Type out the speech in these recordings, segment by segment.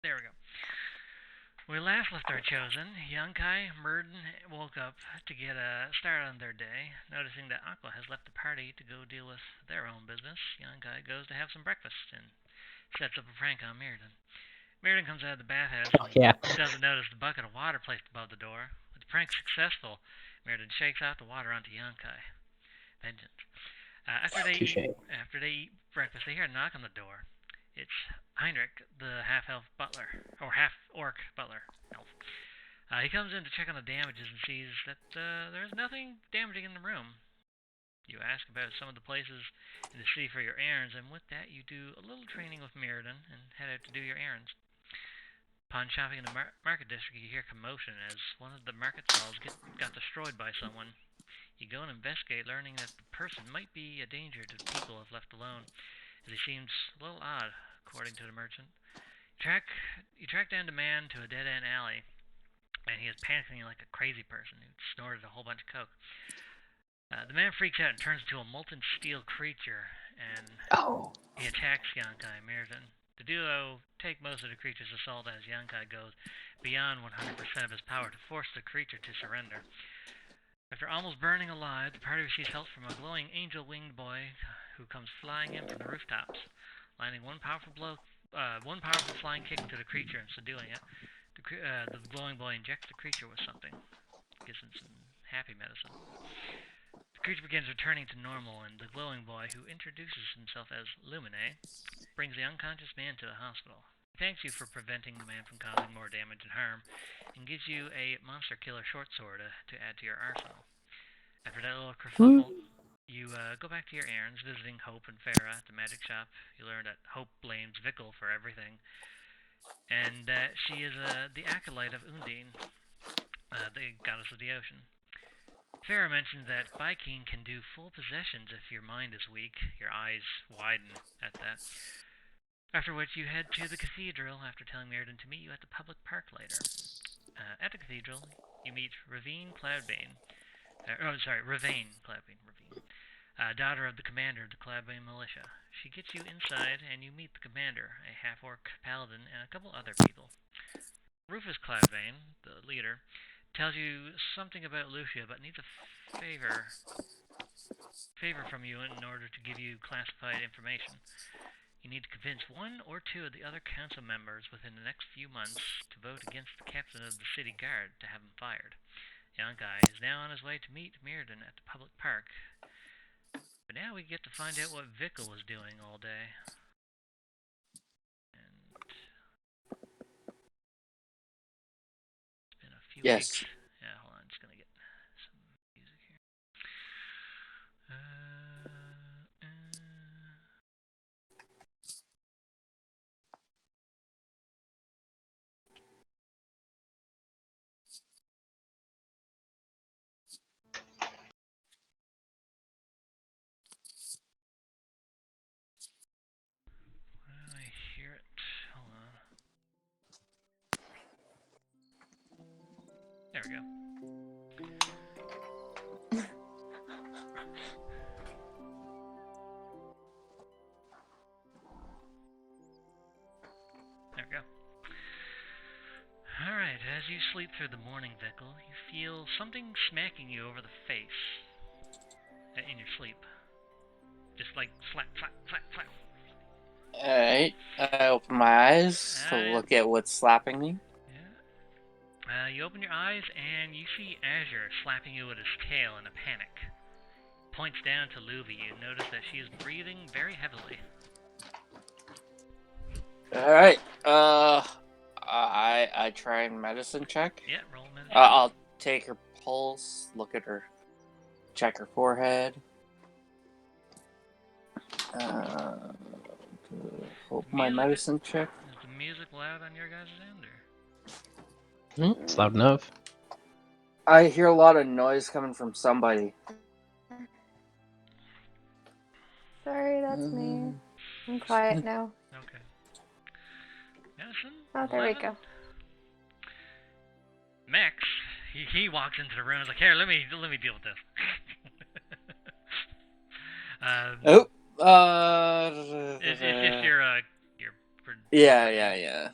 There we go. We last left our chosen. Yunkai, Murden woke up to get a start on their day. Noticing that Aqua has left the party to go deal with their own business, Yunkai goes to have some breakfast and sets up a prank on Mirrodin. Mirrodin comes out of the bathhouse Oh, and yeah. doesn't notice the bucket of water placed above the door. With the prank successful, Mirrodin shakes out the water onto Yunkai. Vengeance. Touche. After they eat breakfast, they hear a knock on the door. It's Heinrich, the half-elf butler, or half-orc butler elf. He comes in to check on the damages and sees that there's nothing damaging in the room. You ask about some of the places in the city for your errands, and with that, you do a little training with Mirrodin and head out to do your errands. Upon shopping in the market district, you hear commotion as one of the market stalls got destroyed by someone. You go and investigate, learning that the person might be a danger to the people if left alone, as he seems a little odd, according to the merchant. You track down the man to a dead-end alley, and he is panicking like a crazy person who snorted a whole bunch of coke. The man freaks out and turns into a molten steel creature, and Oh. he attacks Yankai Mirrodin. The duo take most of the creature's assault as Yankai goes beyond 100% of his power to force the creature to surrender. After almost burning alive, the party receives help from a glowing angel-winged boy who comes flying in from the rooftops, landing one powerful flying kick to the creature and subduing it. The glowing boy injects the creature with something, gives him some happy medicine. The creature begins returning to normal, and the glowing boy, who introduces himself as Lumine, brings the unconscious man to the hospital. He thanks you for preventing the man from causing more damage and harm, and gives you a monster killer short sword to add to your arsenal. After that little kerfuffle, you go back to your errands, visiting Hope and Farah at the magic shop. You learn that Hope blames Vickle for everything, and that she is the acolyte of Undine, the goddess of the ocean. Farah mentions that Viking can do full possessions if your mind is weak. Your eyes widen at that. After which you head to the cathedral after telling Mirrodin to meet you at the public park later. At the cathedral, you meet Ravine Cloudbane. Ravine Cloudbane. Daughter of the commander of the Cloudbane militia. She gets you inside, and you meet the commander, a half-orc paladin, and a couple other people. Rufus Cloudbane, the leader, tells you something about Lucia, but needs a favor from you in order to give you classified information. You need to convince one or two of the other council members within the next few months to vote against the captain of the city guard to have him fired. Yunkai is now on his way to meet Mirrodin at the public park. But now we get to find out what Vickle was doing all day. And it's been a few weeks. Yeah, hold on, I'm just gonna get some music here. Why do I hear it? Hold on. There we go. There we go. Alright, as you sleep through the morning, Vickle, you feel something smacking you over the face in your sleep. Just like slap, slap, slap, slap. Alright, I open my eyes to look at what's slapping me. Yeah. You open your eyes and you see Azure slapping you with his tail in a panic. Points down to Luvi. You notice that she is breathing very heavily. Alright, I try and medicine check. Yeah, roll medicine. I'll take her pulse, look at her, check her forehead. Hope my medicine check. Is the music loud on your guys' end, or? It's loud enough. I hear a lot of noise coming from somebody. Sorry, that's me. I'm quiet now. Okay. Medicine? Oh, there 11? we go. Max, he walks into the room and is like, here, let me deal with this. It's just your Yeah.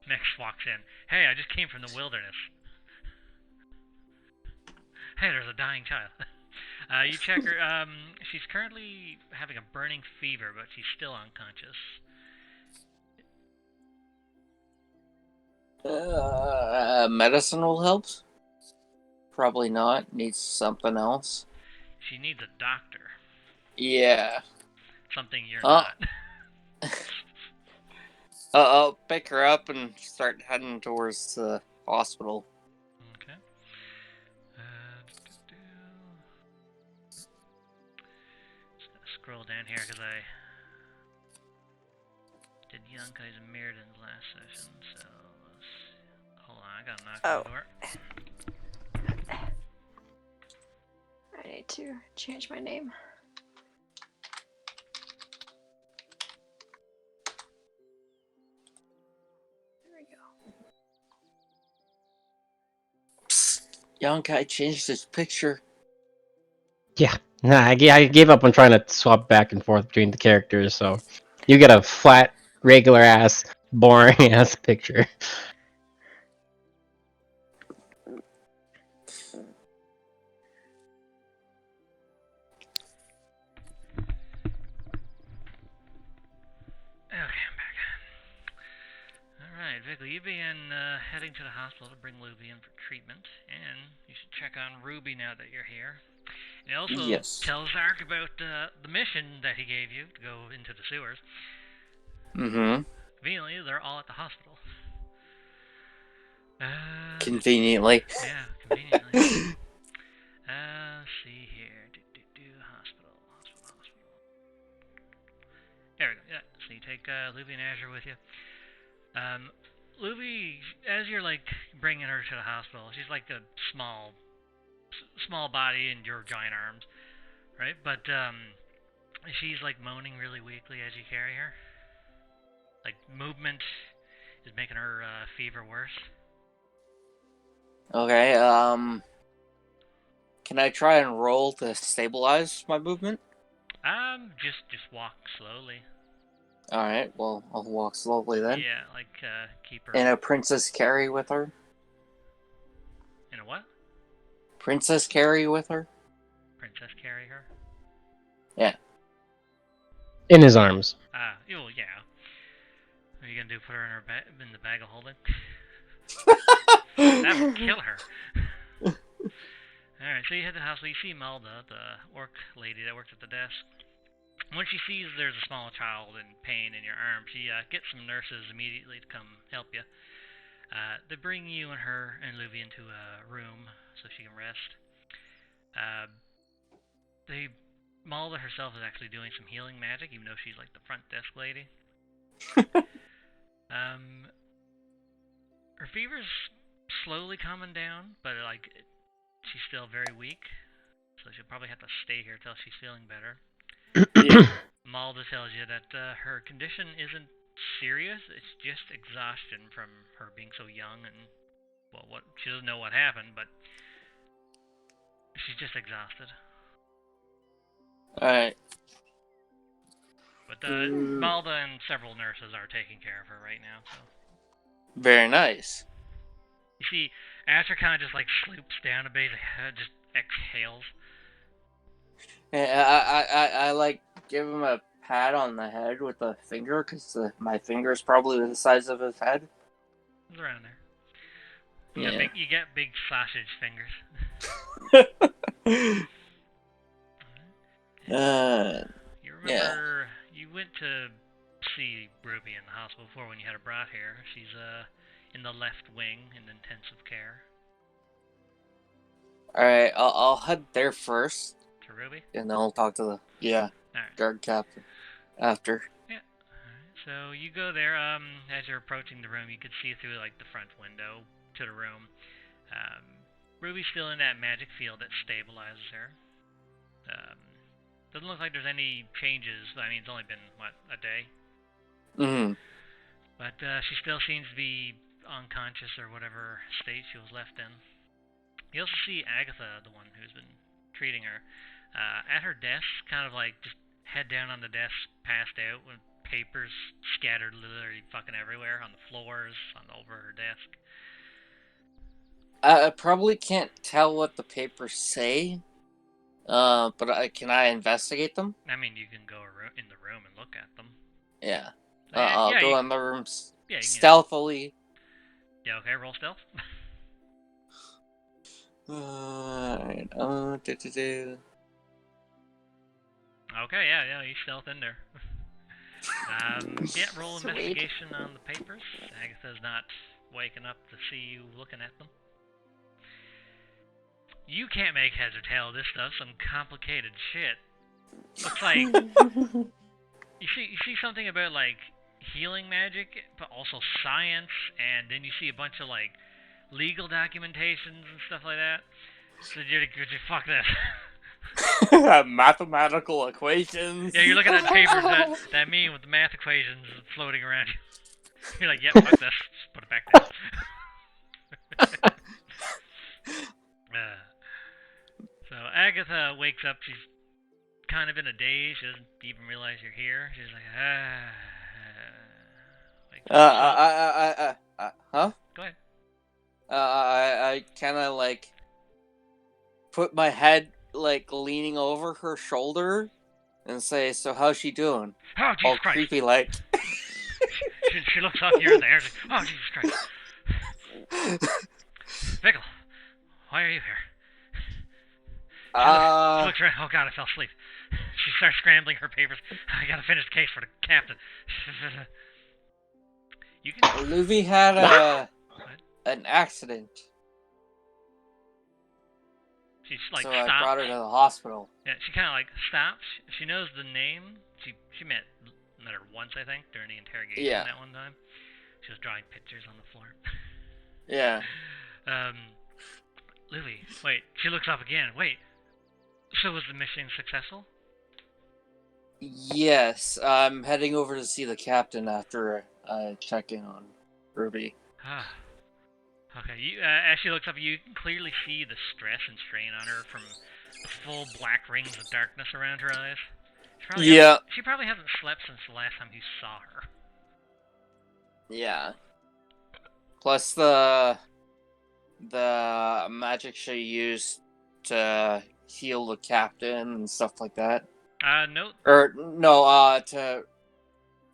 Max walks in. Hey, I just came from the wilderness. Hey, there's a dying child. You check her. She's currently having a burning fever, but she's still unconscious. Medicine will help? Probably not. Needs something else. She needs a doctor. Yeah. Something you're not. I'll pick her up and start heading towards the hospital. Okay. Just gonna scroll down here because I did Yonkai's and Mirrodin's last session, so hold on, I gotta knock on the door. I need to change my name. There we go. Psst. Yonkai changed his picture. Yeah. Nah, I gave up on trying to swap back and forth between the characters, so you get a flat, regular ass, boring ass picture. Okay, I'm back. Alright, Vigley, you begin heading to the hospital to bring Luby in for treatment, and you should check on Ruby now that you're here. And it also tells Zark about the mission that he gave you to go into the sewers. Mm-hmm. Conveniently, they're all at the hospital. Conveniently. Yeah, conveniently. Let's see here. Hospital. There we go. Yeah. So you take Luby and Azure with you. Luby, as you're like bringing her to the hospital, she's like a small body and your giant arms, right? But she's like moaning really weakly as you carry her. Like movement is making her fever worse. Okay. Can I try and roll to stabilize my movement? Just walk slowly. Alright, well, I'll walk slowly then. Yeah, like, keep her... And a princess carry with her? In a what? Princess carry with her? Princess carry her? Yeah. In his arms. Oh, yeah. What are you gonna do, put her in the bag of holding? That would kill her. Alright, so you head to the hospital, you see Malda, the orc lady that works at the desk. When she sees there's a small child in pain in your arm, she gets some nurses immediately to come help you. They bring you and her and Luby into a room so she can rest. Malda herself is actually doing some healing magic, even though she's like the front desk lady. Her fever's slowly calming down, but like she's still very weak, so she'll probably have to stay here till she's feeling better. Yeah. Malda tells you that her condition isn't serious, it's just exhaustion from her being so young and, well, she doesn't know what happened, but she's just exhausted. Alright. But Malda and several nurses are taking care of her right now, so. Very nice. You see, Asher kind of just like sloops down a bit, just exhales. I like give him a pat on the head with a finger, because my finger is probably the size of his head. It's around there. Yeah. You get big sausage fingers. You remember you went to see Ruby in the hospital before when you had her brought here. She's in the left wing in intensive care. Alright, I'll head there first. To Ruby? And then I'll talk to the guard captain after. Yeah. Alright, so you go there. As you're approaching the room, you could see through like the front window to the room. Ruby's still in that magic field that stabilizes her. Doesn't look like there's any changes. I mean, it's only been, what, a day? Mm-hmm. But she still seems to be unconscious or whatever state she was left in. You also see Agatha, the one who's been treating her, at her desk, kind of like just head down on the desk, passed out, with papers scattered literally fucking everywhere on the floors, over her desk. I probably can't tell what the papers say. But can I investigate them? I mean, you can go in the room and look at them. Yeah. Yeah, I'll yeah, go you- in the room Yeah, you can. stealthily. Yeah, okay, roll stealth. Alright, Okay, yeah, you stealth in there. Yeah, roll Sweet. investigation on the papers. Agatha's not waking up to see you looking at them. You can't make heads or tail of this stuff. Some complicated shit. Looks like you see something about like healing magic, but also science, and then you see a bunch of like legal documentations and stuff like that. So you're fuck this. Mathematical equations. Yeah, you're looking at papers that mean with the math equations floating around you. You're like, yep, fuck this. Just put it back down. So Agatha wakes up. She's kind of in a daze. She doesn't even realize you're here. She's like, Huh? Go ahead. I kind of like put my head like leaning over her shoulder and say, "So how's she doing?" Oh, Jesus All Christ. creepy like. She looks up, you're there. She's like, oh, Jesus Christ. Pickle, why are you here? She looks around. Oh, God, I fell asleep. She starts scrambling her papers. I gotta finish the case for the captain. You can... Luffy had an accident. She's like so stopped. I brought her to the hospital. Yeah, she kind of like stops. She knows the name. She met her once, I think, during the interrogation that one time. She was drawing pictures on the floor. Yeah. Luffy, wait. She looks up again. Wait. So was the mission successful? Yes, I'm heading over to see the captain after I check in on Ruby. Ah. Okay, as she looks up, you can clearly see the stress and strain on her from the full black rings of darkness around her eyes. She probably hasn't slept since the last time you saw her. Yeah. Plus the magic she used to heal the captain and stuff like that. No. To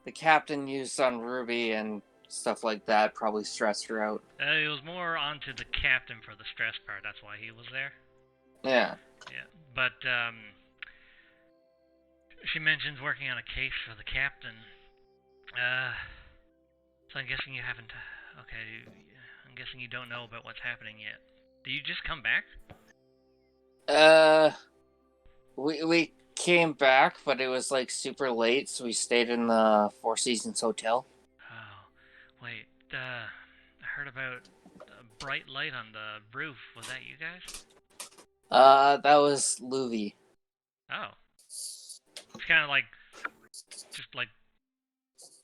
the captain used on Ruby and stuff like that probably stressed her out. It was more onto the captain for the stress part. That's why he was there. Yeah. Yeah, but she mentions working on a case for the captain. So I'm guessing you haven't. Okay, I'm guessing you don't know about what's happening yet. Did you just come back? We came back, but it was like super late, so we stayed in the Four Seasons Hotel. Oh, wait. I heard about a bright light on the roof. Was that you guys? That was Luffy. Oh. It's kind of like, just like,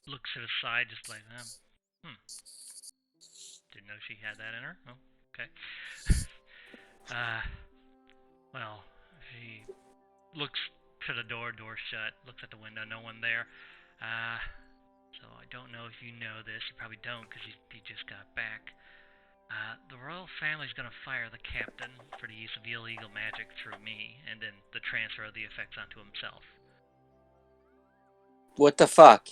looks to the side, just like, Didn't know she had that in her. Oh, okay. Well, she looks to the door shut, looks at the window, no one there. So I don't know if you know this, you probably don't because he just got back. The royal family's gonna fire the captain for the use of illegal magic through me, and then the transfer of the effects onto himself. What the fuck?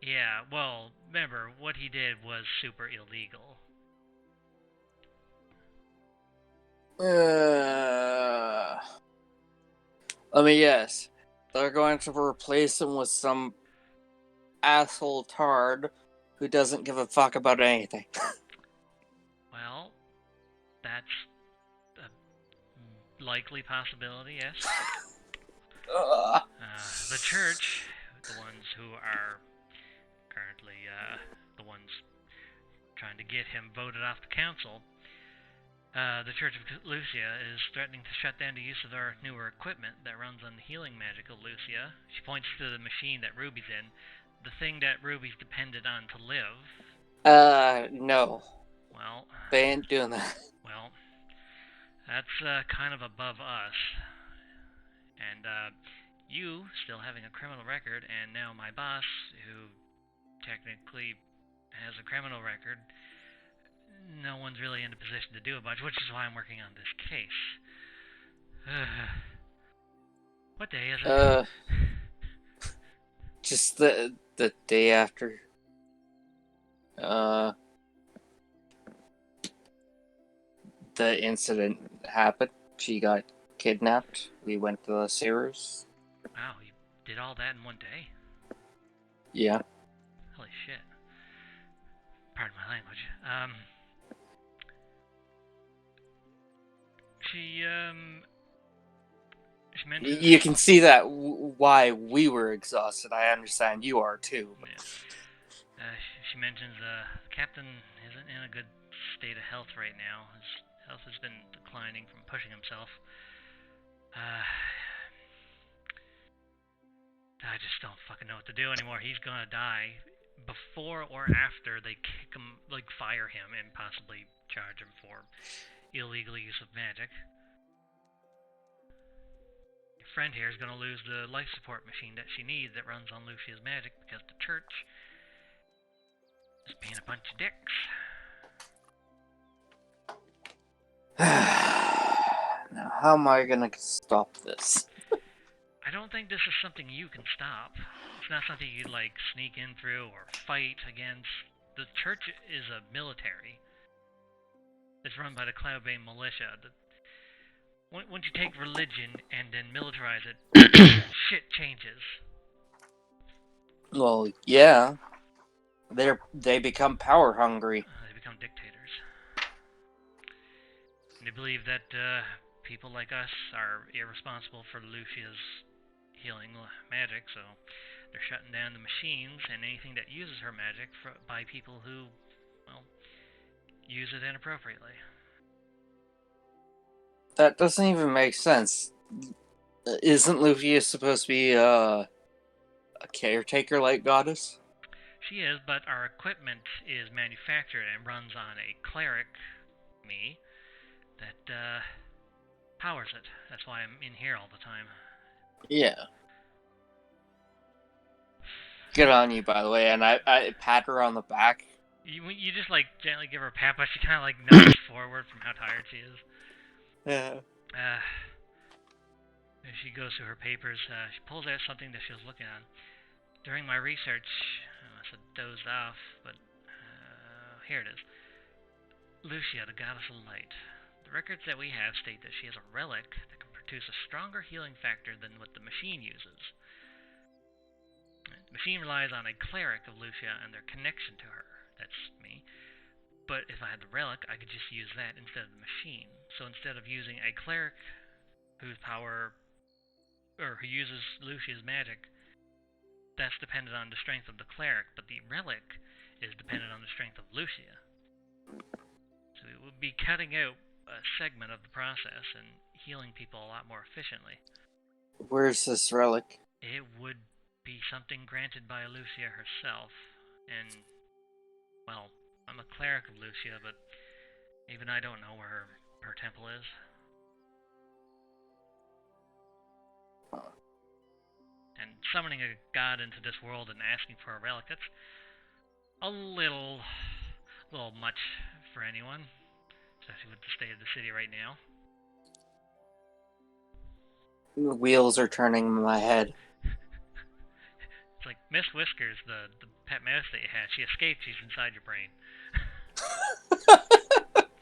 Yeah, well, remember, what he did was super illegal. Let me guess. They're going to replace him with some asshole tard who doesn't give a fuck about anything. Well, that's a likely possibility, yes. The church, the ones who are currently the ones trying to get him voted off the council, the Church of Lucia is threatening to shut down the use of their newer equipment that runs on the healing magic of Lucia. She points to the machine that Ruby's in, the thing that Ruby's depended on to live. No. Well, they ain't doing that. Well, that's kind of above us. And you still having a criminal record, and now my boss, who technically has a criminal record, no one's really in a position to do a bunch, which is why I'm working on this case. What day is it? Just the day after. The incident happened. She got kidnapped. We went to the sewers. Wow, you did all that in one day? Yeah. Holy shit. Pardon my language. She mentions... You can see that why we were exhausted. I understand you are too. Yeah. She mentions the captain isn't in a good state of health right now. His health has been declining from pushing himself. I just don't fucking know what to do anymore. He's gonna die before or after they kick him, like fire him and possibly charge him for illegal use of magic. Your friend here is gonna lose the life support machine that she needs that runs on Lucia's magic because the church is being a bunch of dicks. Now, how am I gonna stop this? I don't think this is something you can stop. It's not something you like sneak in through or fight against. The church is a military. It's run by the Cloudbane militia. Once you take religion and then militarize it, shit changes. Well, yeah. They become power hungry. They become dictators. And they believe that people like us are irresponsible for Lucia's healing magic, so they're shutting down the machines and anything that uses her magic by people who, well, use it inappropriately. That doesn't even make sense. Isn't Lucia supposed to be a caretaker-like goddess? She is, but our equipment is manufactured and runs on a cleric, me, that powers it. That's why I'm in here all the time. Yeah. Good on you, by the way, and I pat her on the back. You just like gently give her a pat, but she kind of like nods forward from how tired she is. Yeah. She goes through her papers. She pulls out something that she was looking on. During my research, I must have dozed off, but here it is. Lucia, the goddess of light. The records that we have state that she has a relic that can produce a stronger healing factor than what the machine uses. The machine relies on a cleric of Lucia and their connection to her. That's me. But if I had the relic, I could just use that instead of the machine. So instead of using a cleric whose power, or who uses Lucia's magic, that's dependent on the strength of the cleric, but the relic is dependent on the strength of Lucia. So it would be cutting out a segment of the process and healing people a lot more efficiently. Where's this relic? It would be something granted by Lucia herself, and, well, I'm a cleric of Lucia, but even I don't know where her temple is. And summoning a god into this world and asking for a relic, that's a little much for anyone, especially with the state of the city right now. The wheels are turning in my head. It's like Miss Whiskers, the pet mouse that you had. She escaped, she's inside your brain.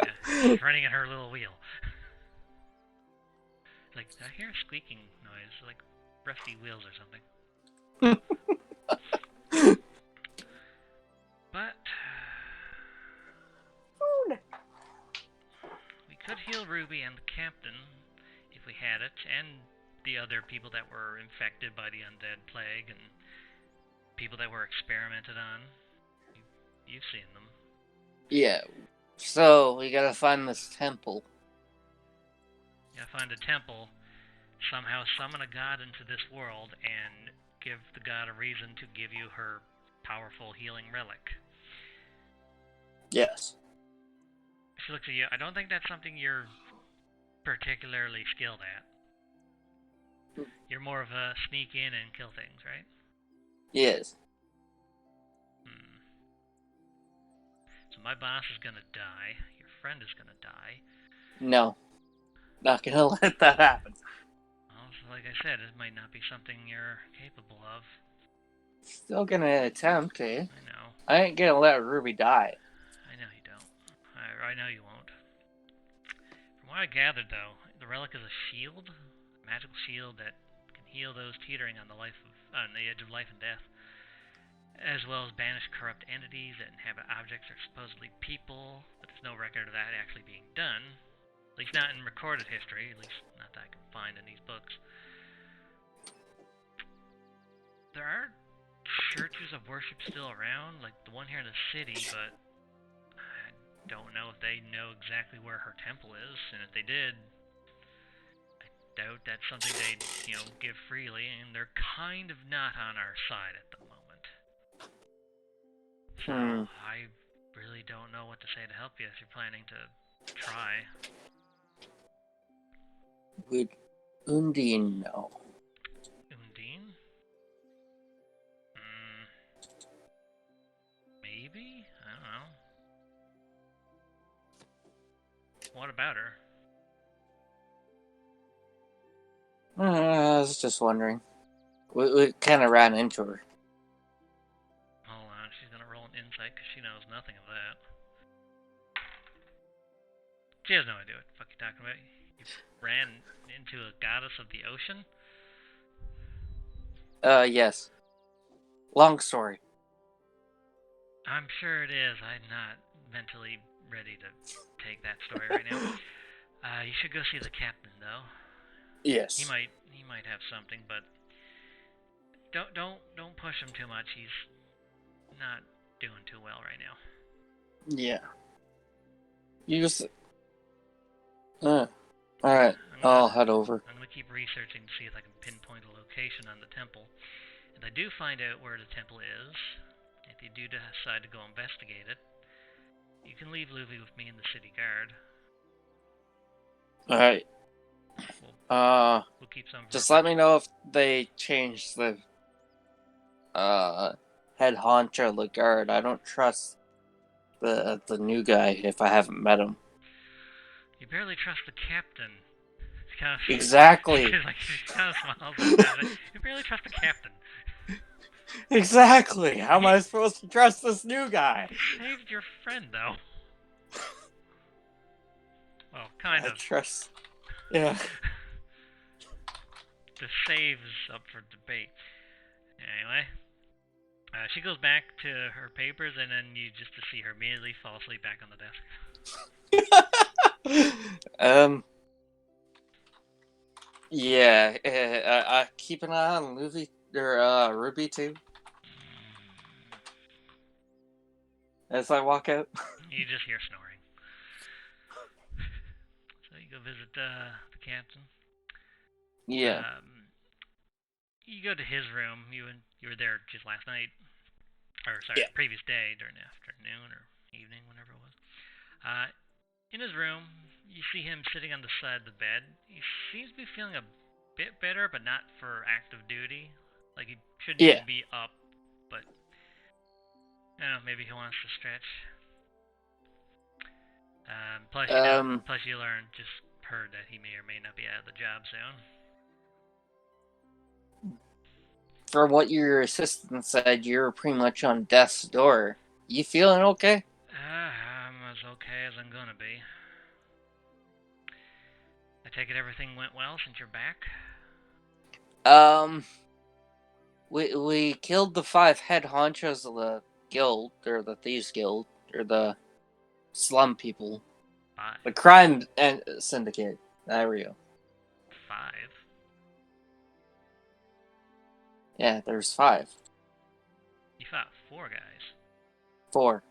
Yeah, she's running in her little wheel. It's like, I hear a squeaking noise, like rusty wheels or something. But we could heal Ruby and the captain if we had it, and the other people that were infected by the undead plague and people that were experimented on. You've seen them. Yeah. So we gotta find this temple. You gotta find a temple, somehow summon a god into this world, and give the god a reason to give you her powerful healing relic. Yes. She looks at you. I don't think that's something you're particularly skilled at. You're more of a sneak in and kill things, right? Yes. So my boss is gonna die. Your friend is gonna die. No. Not gonna let that happen. Well, so like I said, it might not be something you're capable of. Still gonna attempt, eh? I know. I ain't gonna let Ruby die. I know you don't. I know you won't. From what I gathered, though, the relic is a shield, a magical shield that can heal those teetering on the edge of life and death, as well as banish corrupt entities that inhabit objects or supposedly people. But there's no record of that actually being done, at least not in recorded history. At least not that I can find in these books. There are churches of worship still around, like the one here in the city, but I don't know if they know exactly where her temple is, and if they did, I doubt that's something they'd, give freely, and they're kind of not on our side at the moment. So, I really don't know what to say to help you if you're planning to try. Would Undine know? Undine? Maybe? I don't know. What about her? I was just wondering. We kind of ran into her. Hold on, she's gonna roll an insight because she knows nothing of that. She has no idea what the fuck you're talking about. You ran into a goddess of the ocean? Yes. Long story. I'm sure it is. I'm not mentally ready to take that story right now. You should go see the captain, though. Yes. He might have something, but don't push him too much. He's not doing too well right now. Yeah. You just. Alright. I'll head over. I'm gonna keep researching to see if I can pinpoint a location on the temple. If I do find out where the temple is, if you do decide to go investigate it, you can leave Luffy with me in the city guard. Alright. We'll keep some. Just let me know if they change the head honcho of the guard. I don't trust the new guy if I haven't met him. You barely trust the captain. Exactly. She kind of smiles like that. You barely trust the captain. Exactly. How am I supposed to trust this new guy? He saved your friend, though. Well, kind of. I trust. Yeah. The save is up for debate. Anyway, she goes back to her papers, and then you just to see her immediately fall asleep back on the desk. Yeah. Keep an eye on Ruby too. As I walk out. You just hear snoring. So you go visit the captain. Yeah. You go to his room. You were there just last night, or sorry, Yeah. previous day during the afternoon or evening, whenever it was. In his room, you see him sitting on the side of the bed. He seems to be feeling a bit better, but not for active duty. Like he shouldn't even be up, but I don't know, maybe he wants to stretch. Plus you just heard that he may or may not be out of the job soon. From what your assistant said, you're pretty much on death's door. You feeling okay? I'm as okay as I'm gonna be. I take it everything went well since you're back? We killed the 5 head honchos of the guild, or the Thieves Guild, or the slum people. 5. The crime syndicate. There we go. 5? Yeah, there's 5. You fought 4 guys. 4.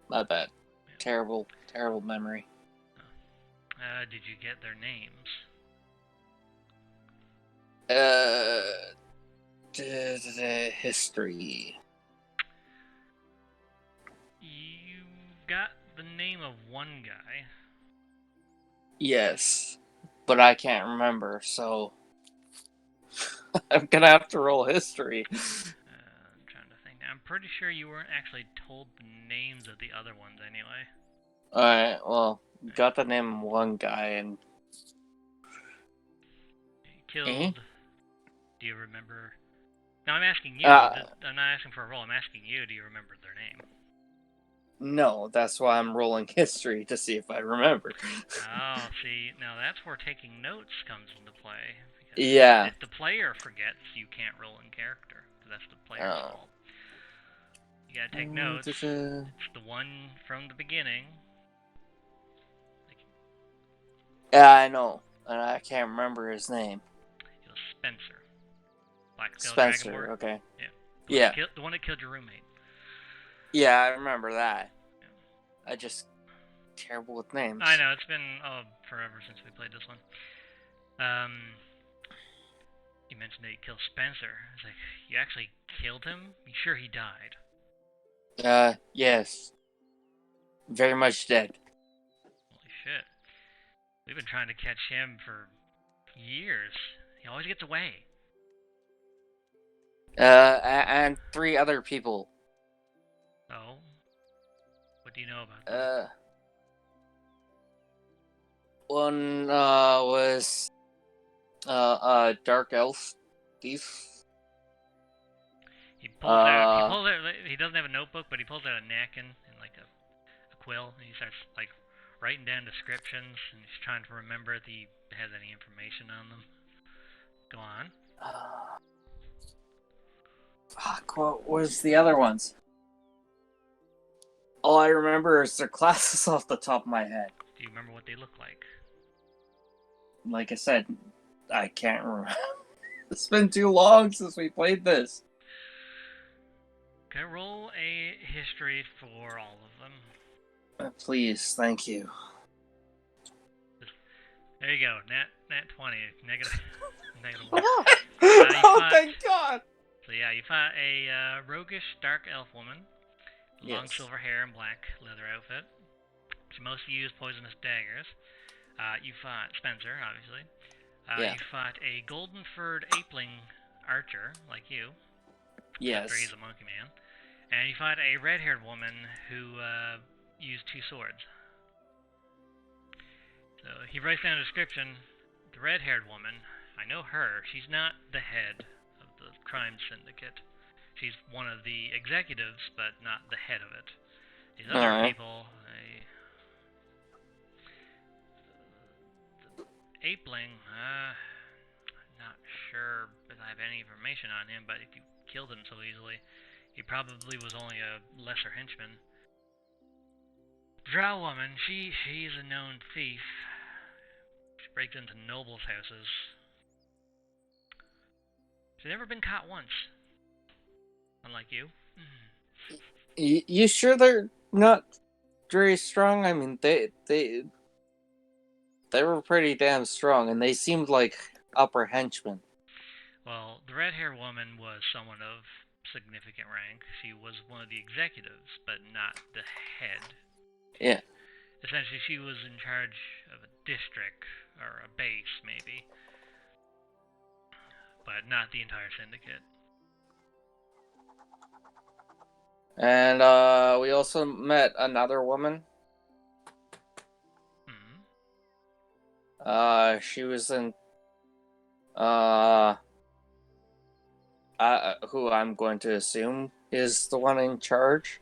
My bad. Yeah. Terrible memory. Did you get their names? History. You got the name of one guy. Yes, but I can't remember, so I'm gonna have to roll history. I'm trying to think. I'm pretty sure you weren't actually told the names of the other ones anyway. Alright, well, got the name of one guy, and... You killed... Do you remember... Now I'm asking you. Uh, I'm not asking for a roll. I'm asking you. Do you remember their name? No, that's why I'm rolling history to see if I remember. Oh, see, now that's where taking notes comes into play. Because Yeah. if the player forgets, you can't roll in character. Because that's the player's Oh. fault. You gotta take notes. It's the one from the beginning. Yeah, I know. And I can't remember his name. It was Spencer. Black-scaled Spencer, Dragonborn. okay. Yeah. Yeah. The one that killed your roommate. Yeah, I remember that. I just... terrible with names. I know, it's been forever since we played this one. You mentioned that you killed Spencer. It's like, you actually killed him? You sure he died? Yes. Very much dead. Holy shit. We've been trying to catch him for years. He always gets away. And 3 other people. Oh? What do you know about that? One, was... a dark elf thief. He pulls out, he doesn't have a notebook, but he pulls out a napkin and like a quill, and he starts like writing down descriptions, and he's trying to remember if he has any information on them. Go on. Fuck, what was the other ones? All I remember is their classes off the top of my head. Do you remember what they look like? Like I said, I can't remember. It's been too long since we played this. Okay, roll a history for all of them. Please, thank you. There you go. Nat 20. Negative 1. Thank God! So yeah, you fought a roguish dark elf woman. Long Yes. silver hair and black leather outfit. She mostly used poisonous daggers. You fought Spencer, obviously. Yeah. You fought a golden-furred apeling archer, like you. Yes. Except for he's a monkey man. And you fought a red-haired woman who used 2 swords. So he writes down a description. The red-haired woman, I know her. She's not the head of the crime syndicate. She's one of the executives, but not the head of it. These other people, Apeling, not sure if I have any information on him, but if you killed him so easily, he probably was only a lesser henchman. Drow woman, she's a known thief. She breaks into nobles' houses. She's never been caught once. Unlike you. You sure they're not very strong? I mean, they were pretty damn strong, and they seemed like upper henchmen. Well, the red-haired woman was someone of significant rank. She was one of the executives, but not the head. Yeah. Essentially, she was in charge of a district, or a base, maybe. But not the entire syndicate. And, we also met another woman. She was in, who I'm going to assume is the one in charge.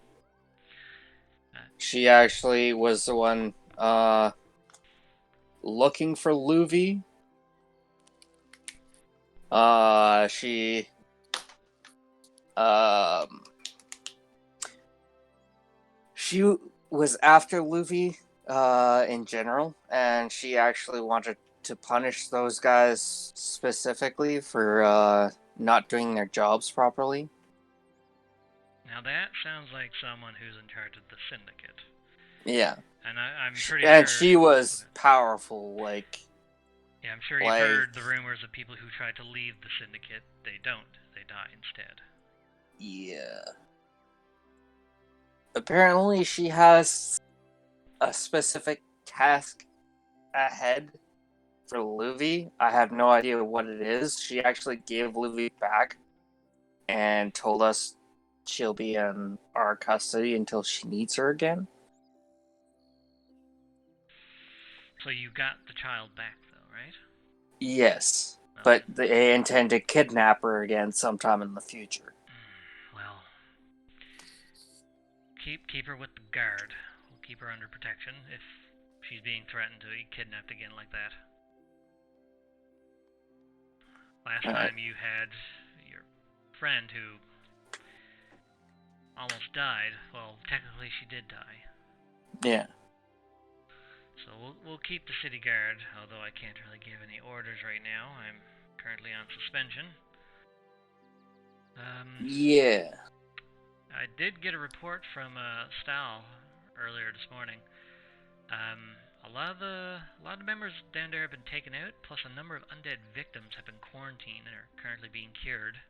She actually was the one, looking for Luvi. She was after Luvi, in general, and she actually wanted to punish those guys specifically for, not doing their jobs properly. Now that sounds like someone who's in charge of the syndicate. Yeah. And I'm pretty and sure... she was powerful, like... Yeah, I'm sure you've heard the rumors of people who try to leave the syndicate. They don't. They die instead. Yeah. Apparently she has a specific task ahead for Luvi. I have no idea what it is. She actually gave Luvi back and told us she'll be in our custody until she needs her again. So you got the child back, though, right? Yes, Well, but they intend to kidnap her again sometime in the future. well, keep her with the guard. We'll keep her under protection if she's being threatened to be kidnapped again like that. Last time you had your friend who almost died. Well, technically she did die. Yeah. So we'll keep the city guard, although I can't really give any orders right now. I'm currently on suspension. Yeah. I did get a report from Stal earlier this morning. A lot of the members down there have been taken out, plus a number of undead victims have been quarantined and are currently being cured.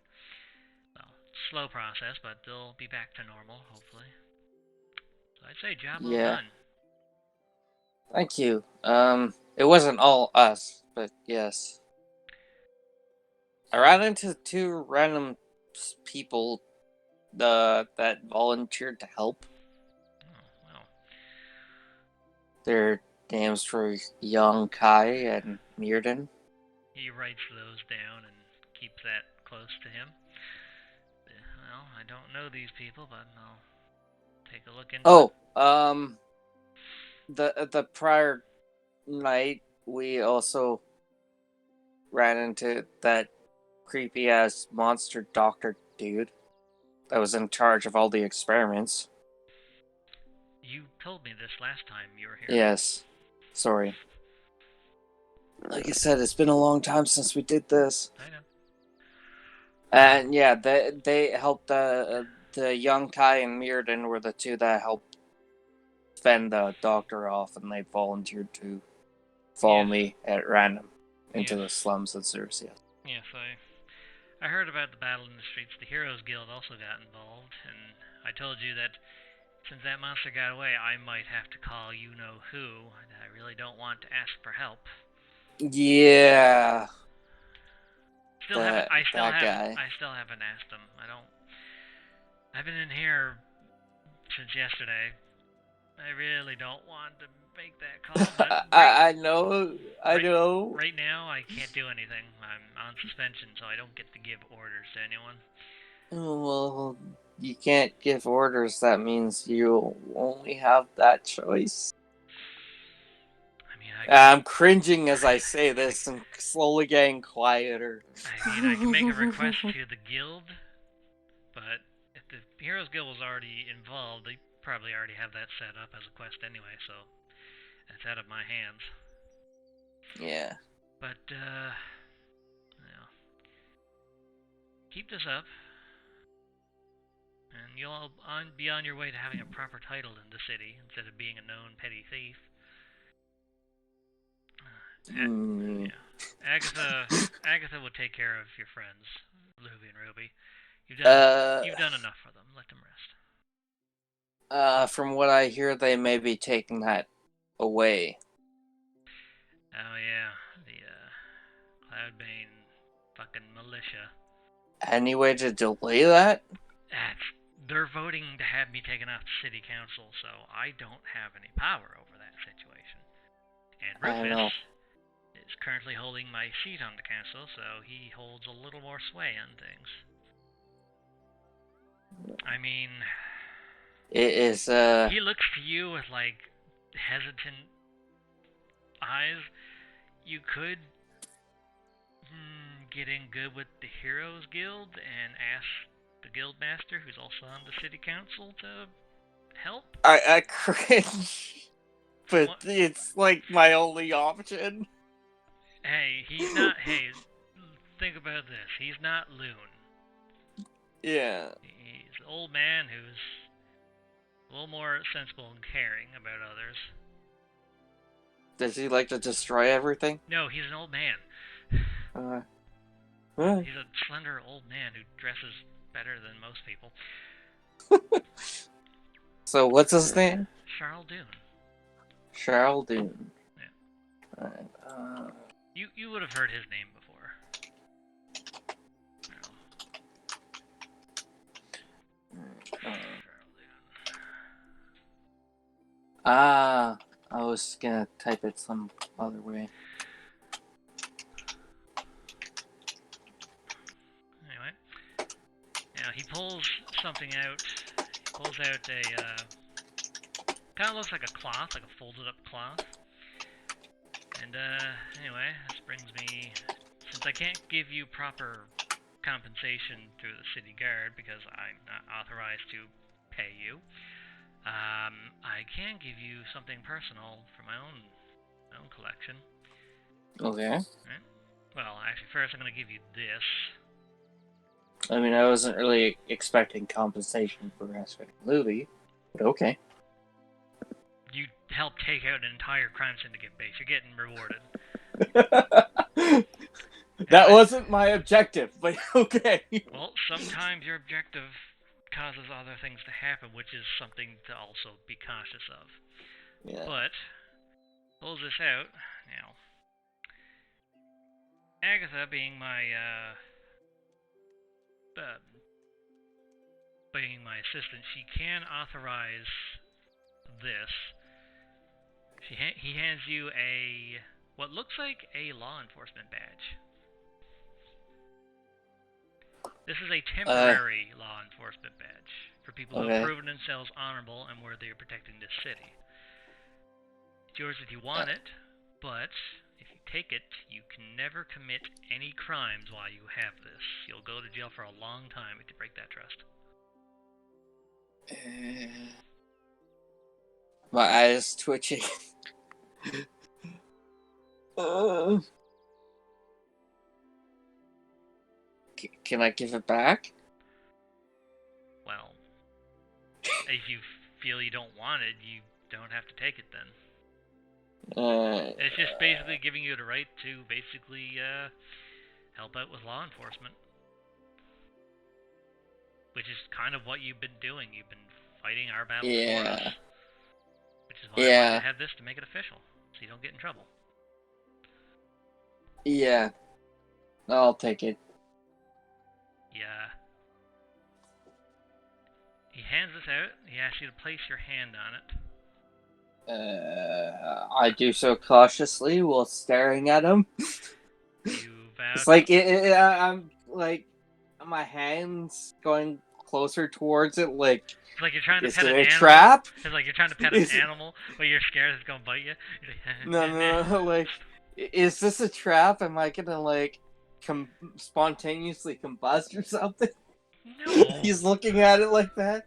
Well, slow process, but they'll be back to normal, hopefully. So I'd say job well done. Thank you. It wasn't all us, but yes. I ran into 2 random people that volunteered to help. Oh, well. Their names were Young Kai and Mirden. He writes those down and keeps that close to him. Well, I don't know these people, but I'll take a look into it. The prior night we also ran into that creepy ass monster doctor dude that was in charge of all the experiments. You told me this last time you were here. Yes. Sorry. Like I said, it's been a long time since we did this. I know. And yeah, they helped the Young Kai and Mirden were the 2 that helped fend the doctor off, and they volunteered to follow me at random into the slums of Xerxes. Yes, I heard about the battle in the streets. The Heroes Guild also got involved, and I told you that since that monster got away, I might have to call you-know-who. I really don't want to ask for help. Yeah. I still haven't asked him. I've been in here since yesterday. I really don't want to make that call, but I know. Right now, I can't do anything. I'm on suspension, so I don't get to give orders to anyone. Well, you can't give orders. That means you only have that choice. I mean, I'm cringing as I say this and slowly getting quieter. I mean, I can make a request to the guild, but if the Heroes Guild was already involved, they probably already have that set up as a quest anyway, so it's out of my hands. Yeah. But, keep this up, and you'll be on your way to having a proper title in the city instead of being a known petty thief. Agatha will take care of your friends, Luby and Ruby. You've done enough for them. Let them rest. From what I hear, they may be taking that away. Oh yeah, the Cloudbane fucking militia. Any way to delay that? They're voting to have me taken off the city council, so I don't have any power over that situation. And Rufus is currently holding my seat on the council, so he holds a little more sway on things. I mean, it is. He looks to you with like hesitant eyes. You could get in good with the Heroes Guild and ask the Guildmaster, who's also on the city council, to help. I cringe, but it's like my only option. Hey, he's not. Hey, think about this. He's not Loon. Yeah. He's an old man who's a little more sensible and caring about others. Does he like to destroy everything? No, he's an old man. He's a slender old man who dresses better than most people. So what's his name? Charles Dune. Charles Dune. Yeah. Alright. You would have heard his name before. I was gonna type it some other way. Anyway, now he pulls something out. He pulls out a kind of looks like a cloth, like a folded up cloth. And anyway, this brings me, since I can't give you proper compensation through the city guard because I'm not authorized to pay you, I can give you something personal from my own collection. Okay. Right? Well, actually, first I'm going to give you this. I mean, I wasn't really expecting compensation for rescuing Luby, but okay. You helped take out an entire crime syndicate base. You're getting rewarded. That wasn't my objective, but okay. Well, sometimes your objective causes other things to happen, which is something to also be cautious of. Yeah. But, pulls this out, now. Agatha, being my assistant, she can authorize this. He hands you what looks like a law enforcement badge. This is a temporary law enforcement badge for people who have proven themselves honorable and worthy of protecting this city. It's yours if you want it, but if you take it, you can never commit any crimes while you have this. You'll go to jail for a long time if you break that trust. My eyes twitching. Can I give it back? Well, if you feel you don't want it, you don't have to take it then. It's just basically giving you the right to basically help out with law enforcement. Which is kind of what you've been doing. You've been fighting our battles for us. Which is why I wanted to have this to make it official, so you don't get in trouble. Yeah. I'll take it. Yeah. He hands this out. He asks you to place your hand on it. I do so cautiously while staring at him. You vow. It's like I'm like my hands going closer towards it. Like it's like you're trying to is pet it an a animal. trap? It's like you're trying to pet an animal, but you're scared it's gonna bite you. No. Like, is this a trap? Am I gonna like spontaneously combust or something? No. He's looking at it like that.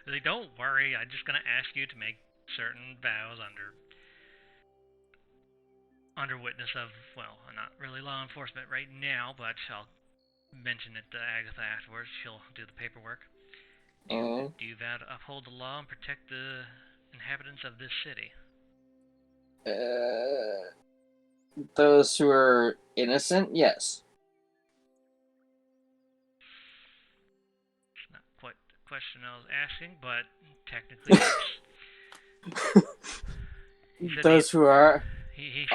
Like, don't worry. I'm just gonna ask you to make certain vows under witness of, well, not really law enforcement right now, but I'll mention it to Agatha afterwards. She'll do the paperwork. Do you vow to uphold the law and protect the inhabitants of this city? Those who are innocent, yes. It's not quite the question I was asking, but technically yes. Those who are he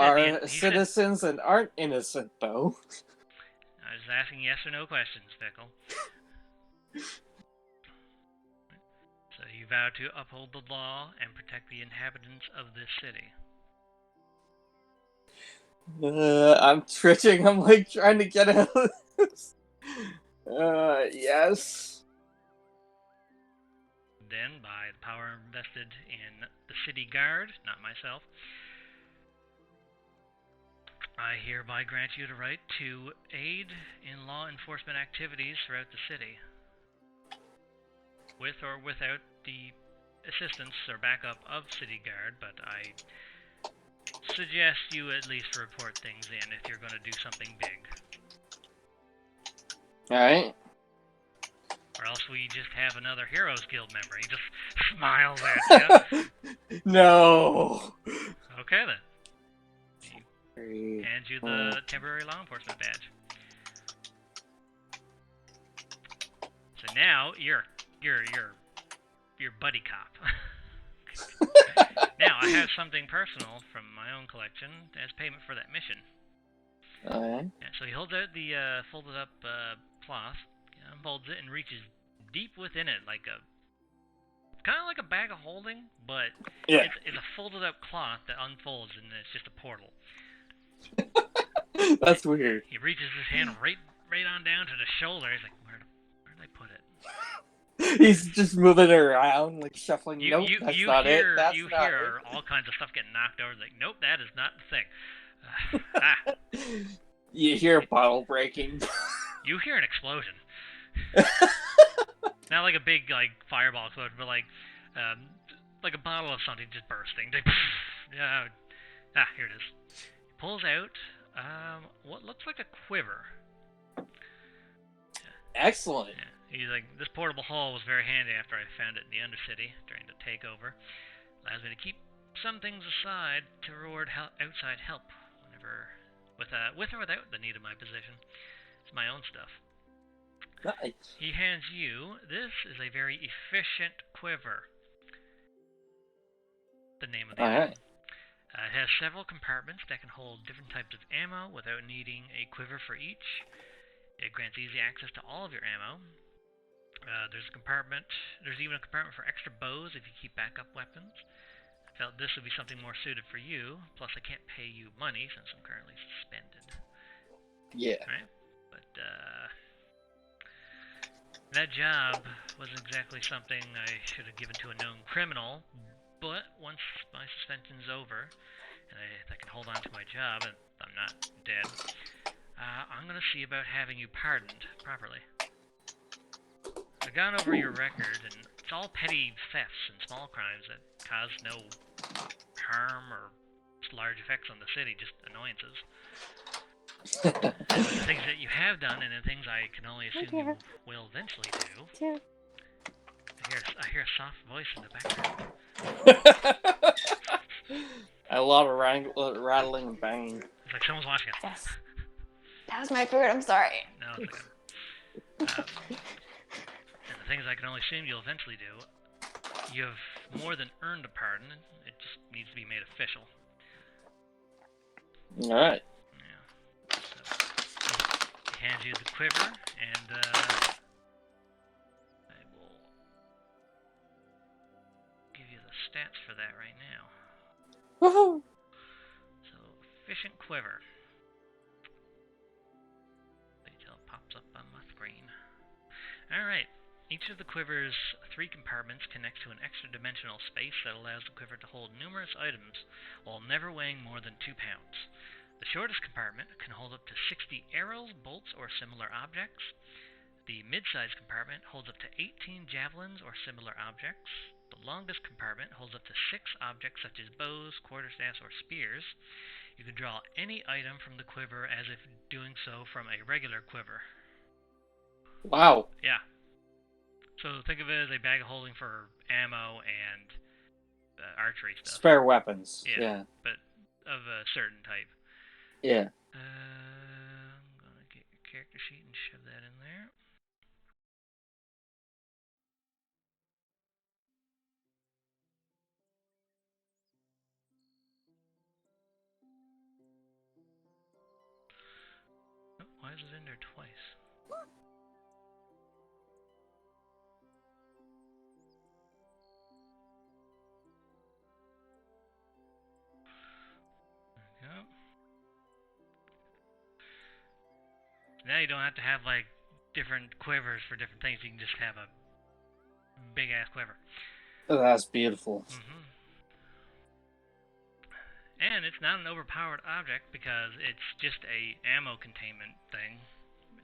citizens and aren't innocent, though. I was asking yes or no questions, Pickle. So you vow to uphold the law and protect the inhabitants of this city. I'm twitching. I'm like trying to get out of this. Yes. Then, by the power invested in the city guard, not myself, I hereby grant you the right to aid in law enforcement activities throughout the city, with or without the assistance or backup of city guard, but I suggest you at least report things in if you're going to do something big. Alright. Or else we just have another Heroes Guild member. He just smiles at you. No. Okay then. He hands you the temporary law enforcement badge. So now you're buddy cop. Now I have something personal from my own collection as payment for that mission. Alright. Yeah, so he holds out the folded up cloth, unfolds it, and reaches deep within it, like kind of like a bag of holding, but Yeah. it's a folded up cloth that unfolds, and it's just a portal. That's weird. He reaches his hand right on down to the shoulder. He's like, where did I put it? He's just moving it around, like shuffling. You Nope, that's not it. That's you not hear all kinds of stuff getting knocked over. Like, nope, that is not the thing. it. You hear a bottle breaking. You hear an explosion. Not like a big like fireball explosion, but like a bottle of something just bursting. Yeah. Here it is. He pulls out what looks like a quiver. Excellent. Yeah. He's like, this portable hull was very handy after I found it in the Undercity during the takeover. Allows me to keep some things aside to reward outside help whenever, with or without the need of my position. It's my own stuff. Nice. He hands you, this is a very efficient quiver. The name of the item. It has several compartments that can hold different types of ammo without needing a quiver for each. It grants easy access to all of your ammo. There's even a compartment for extra bows if you keep backup weapons. I felt this would be something more suited for you, plus I can't pay you money since I'm currently suspended. Yeah. Right? But, that job wasn't exactly something I should have given to a known criminal, but once my suspension's over, and I can hold on to my job, and I'm not dead, I'm gonna see about having you pardoned properly. I've gone over your record, and it's all petty thefts and small crimes that cause no harm or large effects on the city, just annoyances. But the things that you have done, and the things I can only assume you will eventually do. I hear a soft voice in the background. A lot of rattling and banging. It's like someone's watching us. Yes. That was my food. I'm sorry. No, it's okay. And the things I can only assume you'll eventually do, you have more than earned a pardon. It just needs to be made official. Alright. Yeah. So, he hands you the quiver, and I will give you the stats for that right now. Woohoo! So, efficient quiver. Wait till it pops up on my screen. Alright. Each of the quiver's 3 compartments connects to an extra-dimensional space that allows the quiver to hold numerous items while never weighing more than 2 pounds. The shortest compartment can hold up to 60 arrows, bolts, or similar objects. The mid-sized compartment holds up to 18 javelins or similar objects. The longest compartment holds up to 6 objects such as bows, quarterstaffs, or spears. You can draw any item from the quiver as if doing so from a regular quiver. Wow. Yeah. So think of it as a bag of holding for ammo and archery stuff. Spare weapons. Yeah. Yeah. But of a certain type. Yeah. I'm gonna get your character sheet and shove that in there. Oh, why is it in there twice? There we go. Now you don't have to have like different quivers for different things. You can just have a big ass quiver. Oh, that's beautiful. Mm-hmm. And it's not an overpowered object because it's just a ammo containment thing.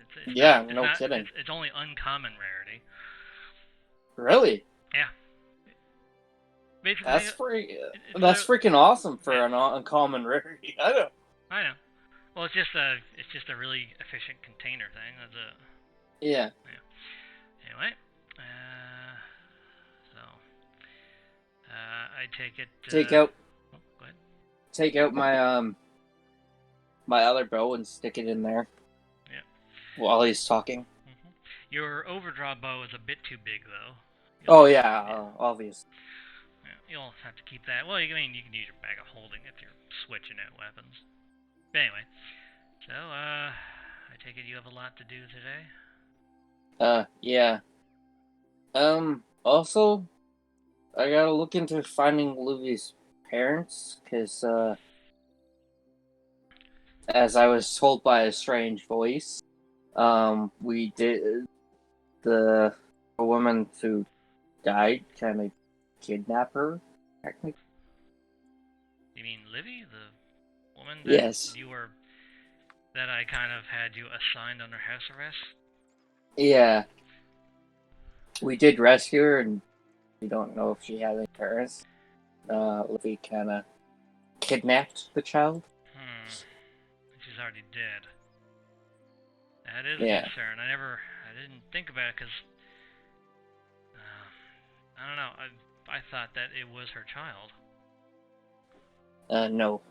It's kidding. It's only uncommon rarity. Really? Yeah. Basically, That's freaking awesome for an uncommon rarity. I know. Well, it's just a really efficient container thing. That's it. Yeah. Anyway, so I take it. Take out. Oh, go ahead. Take out my my other bow and stick it in there. Yeah. While he's talking. Mm-hmm. Your overdraw bow is a bit too big, though. Obvious. Yeah, you'll have to keep that. Well, you can use your bag of holding if you're switching out weapons. But anyway, So, I take it you have a lot to do today? Yeah. Also, I gotta look into finding Luvy's parents, because, as I was told by a strange voice, we did, the woman who died kind of kidnap her, technically. You mean Livy, the woman that Yes. that I kind of had you assigned under house arrest? Yeah. We did rescue her, and we don't know if she had any parents. Livy kind of kidnapped the child. She's already dead. That is a Yeah. concern. I didn't think about it because, I don't know. I thought that it was her child. No.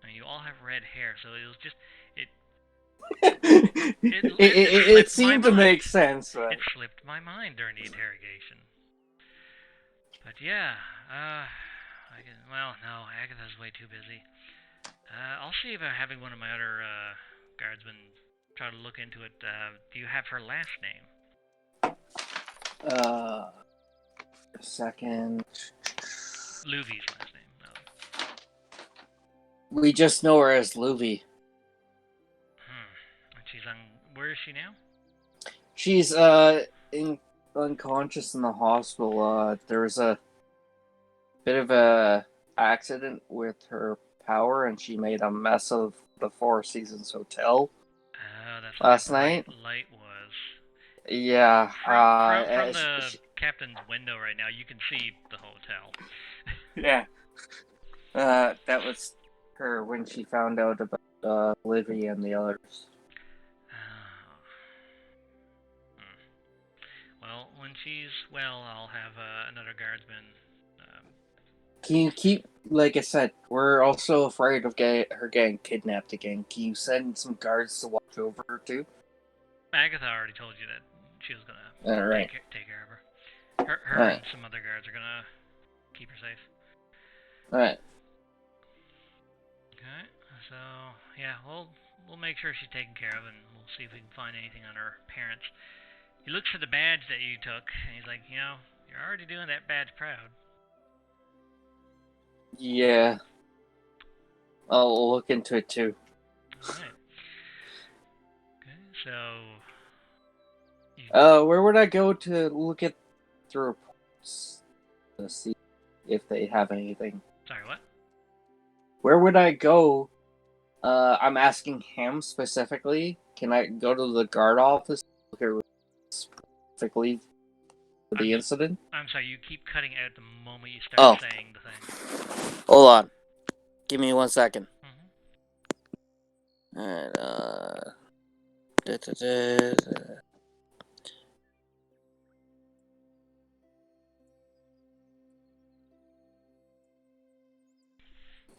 I mean, you all have red hair, so it was just It slipped my seemed to mind. make sense, It right? slipped my mind during the interrogation. But yeah, well, no, Agatha's way too busy. I'll see about having one of my other guardsmen try to look into it. Do you have her last name? A second. Luvy's last name. No. We just know her as Luvy. And she's on. Where is she now? She's unconscious in the hospital. There was a bit of a accident with her power, and she made a mess of the Four Seasons Hotel That's last where night. Bright Light was. Yeah. From the captain's window right now, you can see the hotel. Yeah. That was her when she found out about Livy and the others. Well, when she's well, I'll have another guardsman. Can you keep, like I said, we're also afraid of her getting kidnapped again. Can you send some guards to watch over her too? Agatha already told you that she was gonna Alright. take care of her. Her Alright. and some other guards are gonna keep her safe. Alright. Okay, so yeah, we'll make sure she's taken care of, and we'll see if we can find anything on her parents. He looks at the badge that you took, and he's like, you're already doing that badge proud. Yeah. I'll look into it too. Alright. Okay, so... Where would I go to look at the reports to see if they have anything? Sorry, what? Where would I go? I'm asking him specifically. Can I go to the guard office to look at specifically for the incident? I'm sorry, you keep cutting out the moment you start saying the thing. Hold on. Give me 1 second. Mm-hmm. Alright,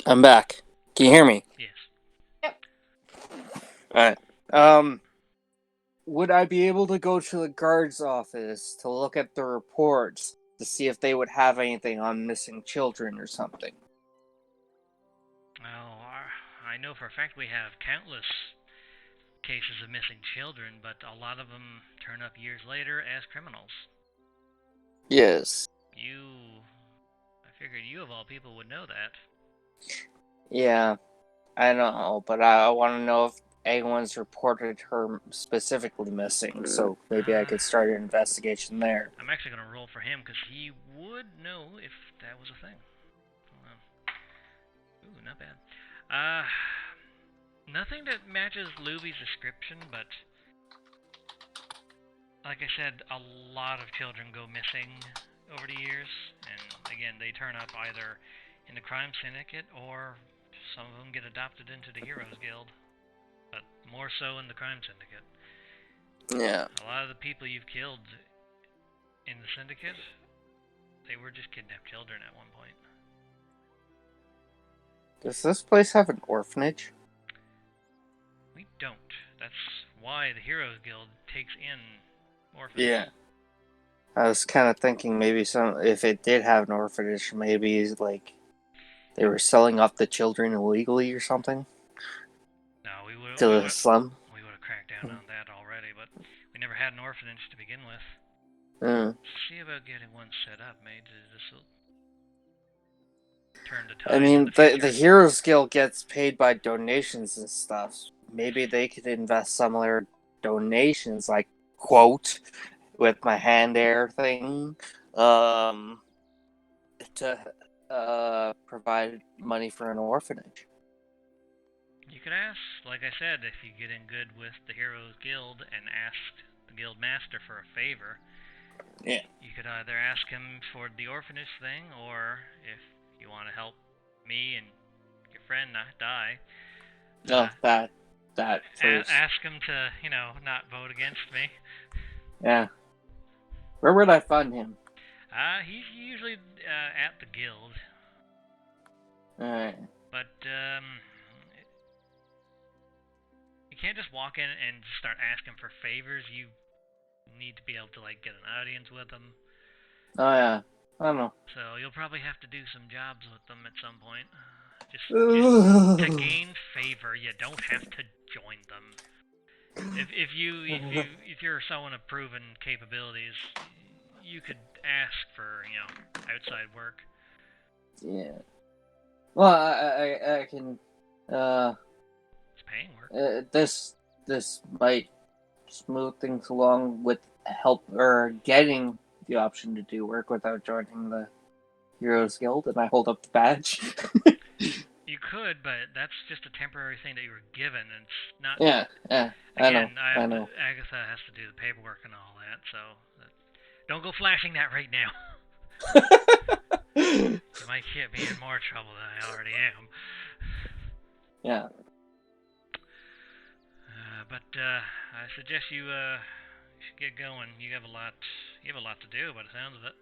I'm back. Can you hear me? Yes. Yep. Alright. Would I be able to go to the guard's office to look at the reports to see if they would have anything on missing children or something? Well, I know for a fact we have countless cases of missing children, but a lot of them turn up years later as criminals. Yes. I figured you of all people would know that. Yeah, I know, but I want to know if anyone's reported her specifically missing, so maybe I could start an investigation there. I'm actually going to roll for him, because he would know if that was a thing. Ooh, not bad. Nothing that matches Luvy's description, but like I said, a lot of children go missing over the years, and again, they turn up either in the crime syndicate or some of them get adopted into the Heroes Guild, but more so in the crime syndicate. Yeah. A lot of the people you've killed in the syndicate, they were just kidnapped children at one point. Does this place have an orphanage? We don't. That's why the Heroes Guild takes in orphans. Yeah. I was kind of thinking maybe if it did have an orphanage, maybe like They were selling off the children illegally or something No, we would to the slum. we would have cracked down on that already, but we never had an orphanage to begin with. See about getting one set up, mate. This will turn the tide I mean, in the the future. Heroes Guild gets paid by donations and stuff. Maybe they could invest some of their donations, like quote, with my hand air thing, to provide money for an orphanage. You could ask, like I said, if you get in good with the Heroes Guild and ask the guild master for a favor. Yeah. You could either ask him for the orphanage thing, or if you want to help me and your friend not die. No, that first. Ask him to, not vote against me. Yeah. Where would I find him? He's usually at the guild. Alright. But, you can't just walk in and start asking for favors. You need to be able to, get an audience with them. Oh, yeah. I don't know. So you'll probably have to do some jobs with them at some point. Just to gain favor, you don't have to join them. If you're someone of proven capabilities, you could ask for outside work. Yeah. Well, I can. It's paying work. This might smooth things along with help or getting the option to do work without joining the Heroes Guild, and I hold up the badge. You could, but that's just a temporary thing that you were given, and it's not. Yeah. Again, I know. Agatha has to do the paperwork and all that, so don't go flashing that right now. You might get me in more trouble than I already am. Yeah. But I suggest you should get going. You have a lot to do by the sounds of it.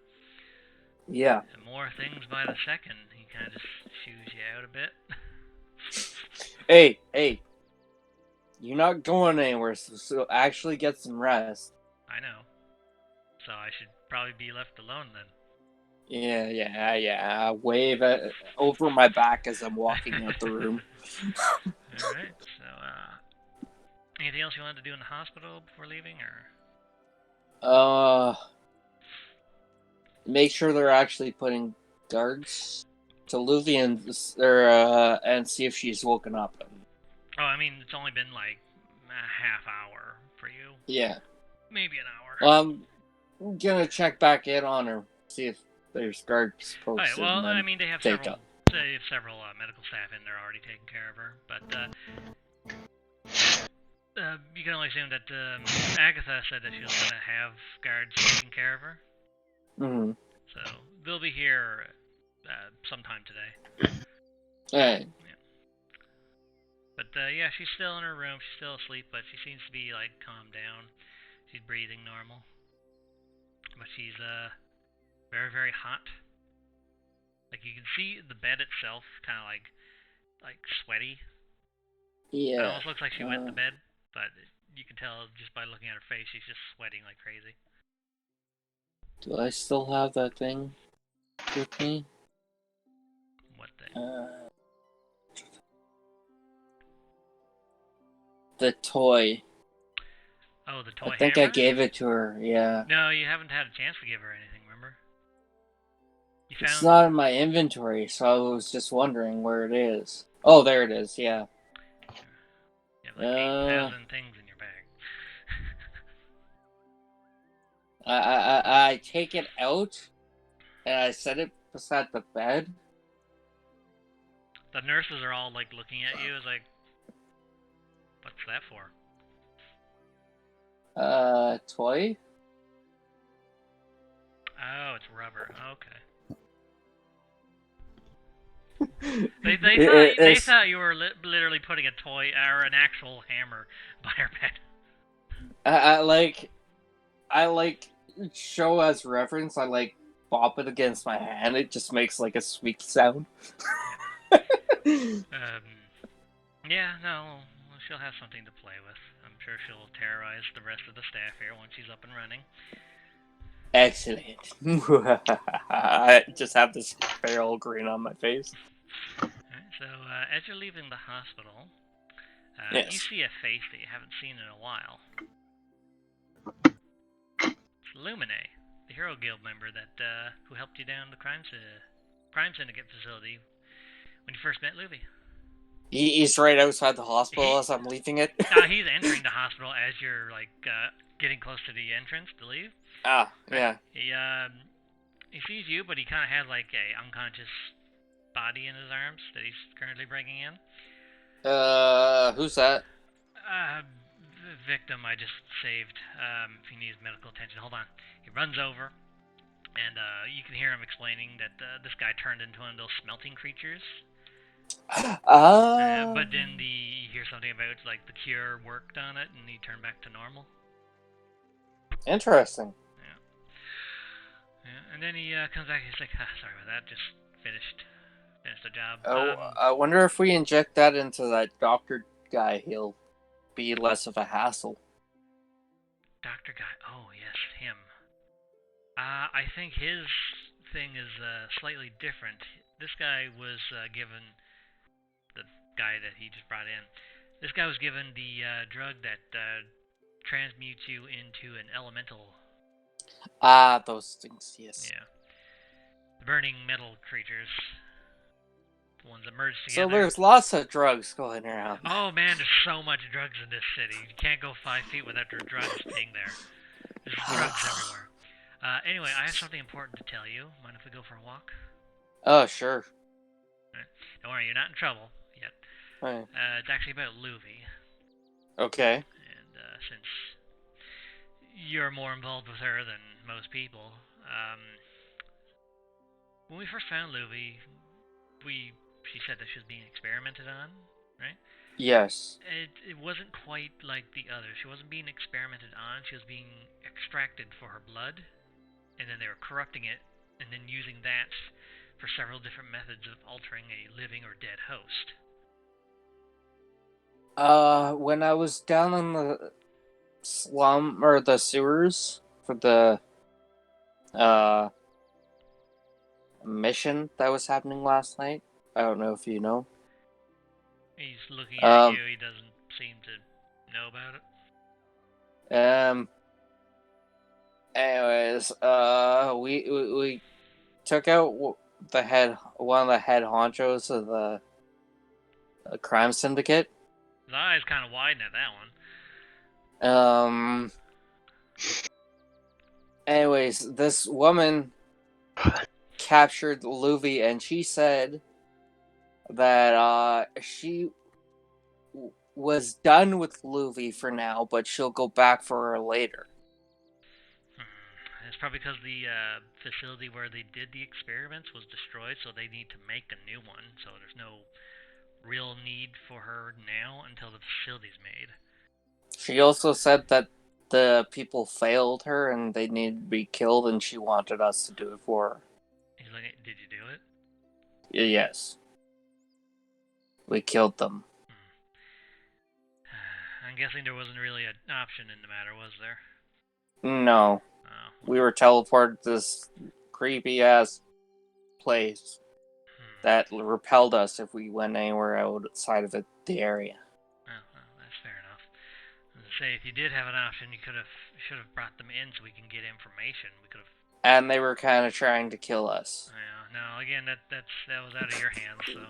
Yeah. And more things by the second. He kind of just shoos you out a bit. Hey. You're not going anywhere, so actually get some rest. I know. So I should probably be left alone then. Yeah. Wave over my back as I'm walking out the room. Alright, so, anything else you wanted to do in the hospital before leaving, or? Make sure they're actually putting guards to Luffy and see if she's woken up. Oh, I mean, it's only been like a half hour for you. Yeah. Maybe an hour. I'm gonna check back in on her, see if there's guards posted. Alright, well, I mean, they have several medical staff in there already taking care of her, but you can only assume that Agatha said that she was gonna have guards taking care of her. Mm-hmm. So they'll be here sometime today. Alright. Yeah. But yeah, she's still in her room. She's still asleep, but she seems to be calmed down. She's breathing normal, but she's very, very hot. You can see the bed itself kind of like sweaty. Yeah. It almost looks like she wet the bed, but you can tell just by looking at her face, she's just sweating like crazy. Do I still have that thing with me? What thing? The toy. Oh, the toy I think hammer? I gave it to her, yeah. No, you haven't had a chance to give her anything, remember? It's not in my inventory, so I was just wondering where it is. Oh, there it is, yeah. You have 8,000 things in your bag. I take it out, and I set it beside the bed. The nurses are all looking at you as what's that for? Toy? Oh, it's rubber. Okay. They thought you were literally putting a toy or an actual hammer by her bed. I show as reference. I bop it against my hand. It just makes a squeak sound. Yeah, no, she'll have something to play with. I'm sure she'll terrorize the rest of the staff here once she's up and running. Excellent. I just have this feral grin on my face. Alright, so as you're leaving the hospital, Yes. you see a face that you haven't seen in a while. It's Lumine, the Hero Guild member that who helped you down the crime syndicate facility when you first met Luby. He's right outside the hospital as I'm leaving it. He's entering the hospital as you're like getting close to the entrance to leave. Ah, yeah. He sees you, but he kind of has like a unconscious body in his arms that he's currently bringing in. Who's that? The victim I just saved. If he needs medical attention, hold on. He runs over, and you can hear him explaining that this guy turned into one of those smelting creatures. But then you hear something about like the cure worked on it, and he turned back to normal. Interesting. Yeah, and then he comes back. He's like, "Sorry about that. Just finished the job." I wonder if we inject that into that doctor guy, he'll be less of a hassle. Doctor guy. Oh yes, him. I think his thing is slightly different. This guy was given the guy that he just brought in. This guy was given the drug that transmutes you into an elemental. Those things, yes. Yeah. The burning metal creatures. The ones that merge together. So there's lots of drugs going around. Oh man, there's so much drugs in this city. You can't go 5 feet without there drugs being there. There's drugs everywhere. Anyway, I have something important to tell you. Mind if we go for a walk? Oh, sure. Right. Don't worry, you're not in trouble yet. Right. It's actually about Luby. Okay. And since you're more involved with her than most people, when we first found Luby, she said that she was being experimented on, right? Yes. It wasn't quite like the others. She wasn't being experimented on. She was being extracted for her blood, and then they were corrupting it, and then using that for several different methods of altering a living or dead host. When I was down in the slum or the sewers for the mission that was happening last night, I don't know if you know. He's looking at you. He doesn't seem to know about it. Anyways, we took out one of the head honchos of the crime syndicate. His eyes kind of widen at that one. Anyways, this woman captured Luby, and she said that she was done with Luby for now, but she'll go back for her later. It's probably because the facility where they did the experiments was destroyed, so they need to make a new one. So there's no real need for her now until the facility's made. She also said that the people failed her and they needed to be killed, and she wanted us to do it for her. He's like, did you do it? Yes. We killed them. I'm guessing there wasn't really an option in the matter, was there? No. Oh. We were teleported to this creepy-ass place that repelled us if we went anywhere outside of the area. Oh, that's fair enough. Say, if you did have an option, you should have brought them in so we can get information. We could have. And they were kind of trying to kill us. Yeah, no, again, that was out of your hands, so.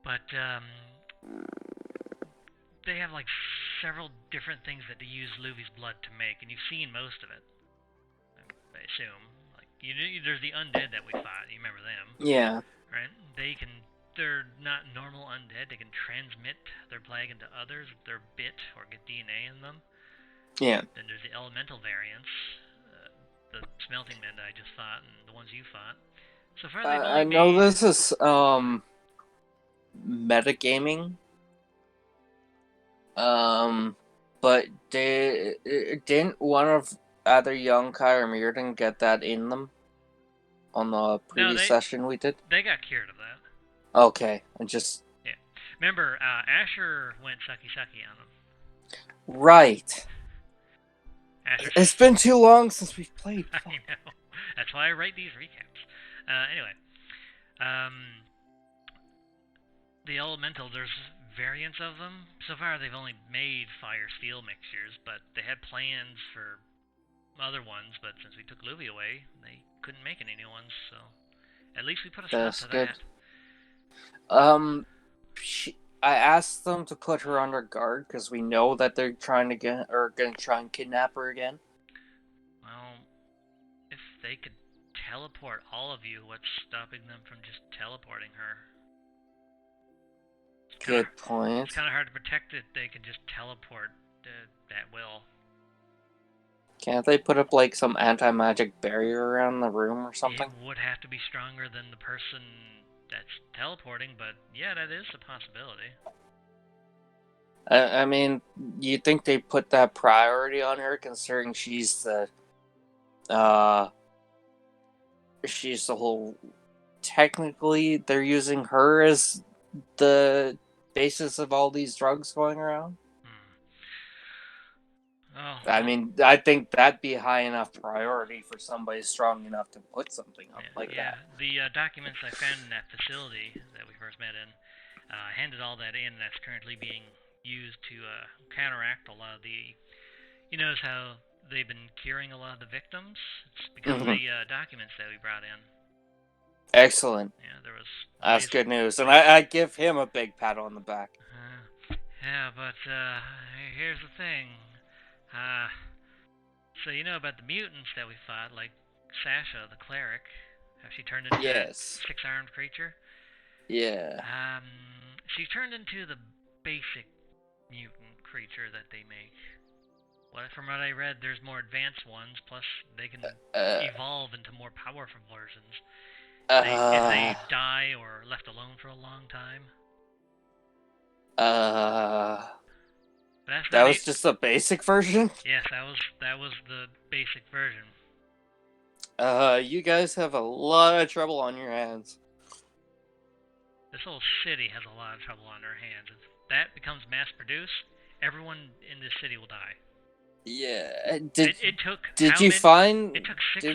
But they have like several different things that they use Luvy's blood to make, and you've seen most of it. I assume. Like there's the undead that we fought. You remember them? Yeah. Right. They're not normal undead. They can transmit their plague into others if they're bit or get DNA in them. Yeah. Then there's the elemental variants, the smelting men that I just fought, and the ones you fought. So far, they've only I know this is metagaming. But didn't one of either Yonkai or Mirrodin get that in them on the previous session we did? They got cured of that. Okay, and just... Yeah. Remember, Asher went sucky on them. Right. Asher... It's been too long since we've played. I know. That's why I write these recaps. Anyway. the elemental, there's variants of them. So far, they've only made fire-steel mixtures, but they had plans for other ones. But since we took Luby away, they couldn't make any new ones. So at least we put a stop That's to good. that. I asked them to put her under guard because we know that they're trying to gonna try and kidnap her again. Well, if they could teleport all of you, what's stopping them from just teleporting her? Good point. It's kind of hard to protect it. They can just teleport at will. Can't they put up like some anti-magic barrier around the room or something? It would have to be stronger than the person that's teleporting, but yeah, that is a possibility. I mean, you'd think they put that priority on her, considering she's the whole. Technically, they're using her as the basis of all these drugs going around. Oh, I mean, I think that'd be high enough priority for somebody strong enough to put something up like that. The documents I found in that facility that we first met in, handed all that in. That's currently being used to counteract a lot of the. You notice how they've been curing a lot of the victims? It's because of the documents that we brought in. Excellent. Yeah, there was. That's good news, and I give him a big pat on the back. Yeah, but here's the thing. So you know about the mutants that we fought, like Sasha, the cleric, how she turned into a six-armed creature? Yeah. She turned into the basic mutant creature that they make. From what I read, there's more advanced ones, plus they can evolve into more powerful versions. If they die or left alone for a long time. That was just the basic version? Yes, that was the basic version. You guys have a lot of trouble on your hands. This whole city has a lot of trouble on their hands. If that becomes mass-produced, everyone in this city will die. Yeah. It took 6 of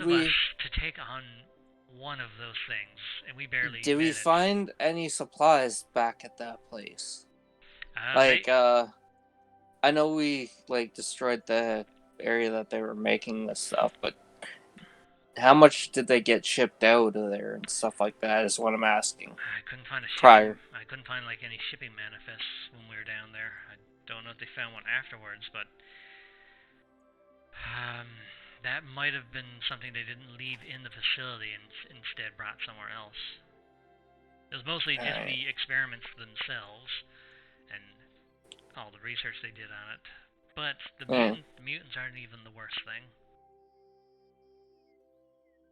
us to take on one of those things, and we barely Did we find any supplies back at that place? I know we destroyed the area that they were making this stuff, but how much did they get shipped out of there and stuff like that is what I'm asking. I couldn't find I couldn't find any shipping manifests when we were down there. I don't know if they found one afterwards, but that might have been something they didn't leave in the facility and instead brought somewhere else. It was mostly just the experiments themselves and all the research they did on it. But the mutants aren't even the worst thing.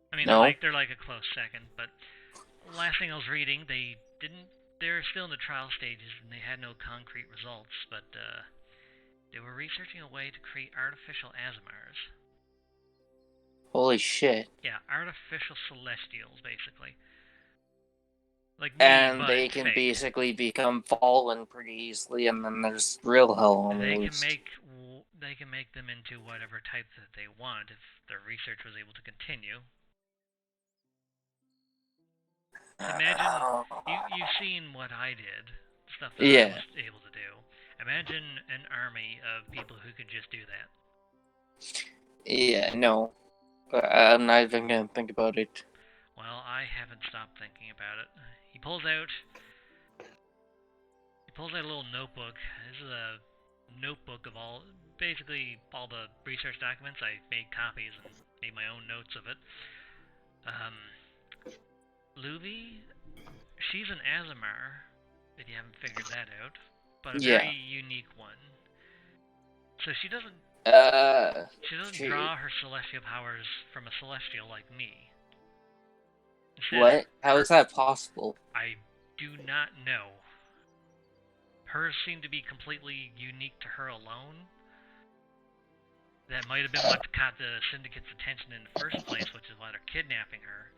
I mean, they're like a close second, but the last thing I was reading, they're still in the trial stages and they had no concrete results, but they were researching a way to create artificial Azimars. Holy shit. Yeah, artificial celestials, basically. And they can basically become fallen pretty easily, and then there's real hell on the loose. They can make them into whatever type that they want if their research was able to continue. Imagine you've seen what I did, stuff that I was able to do. Imagine an army of people who could just do that. Yeah, no. I'm not even gonna think about it. Well, I haven't stopped thinking about it. He pulls out a little notebook. This is a notebook of basically all the research documents. I made copies and made my own notes of it. Luby, she's an Azimar, if you haven't figured that out, but a very unique one. So she doesn't draw her celestial powers from a celestial like me. Instead, what? How is that possible? I do not know. Hers seem to be completely unique to her alone. That might have been what caught the Syndicate's attention in the first place, which is why they're kidnapping her.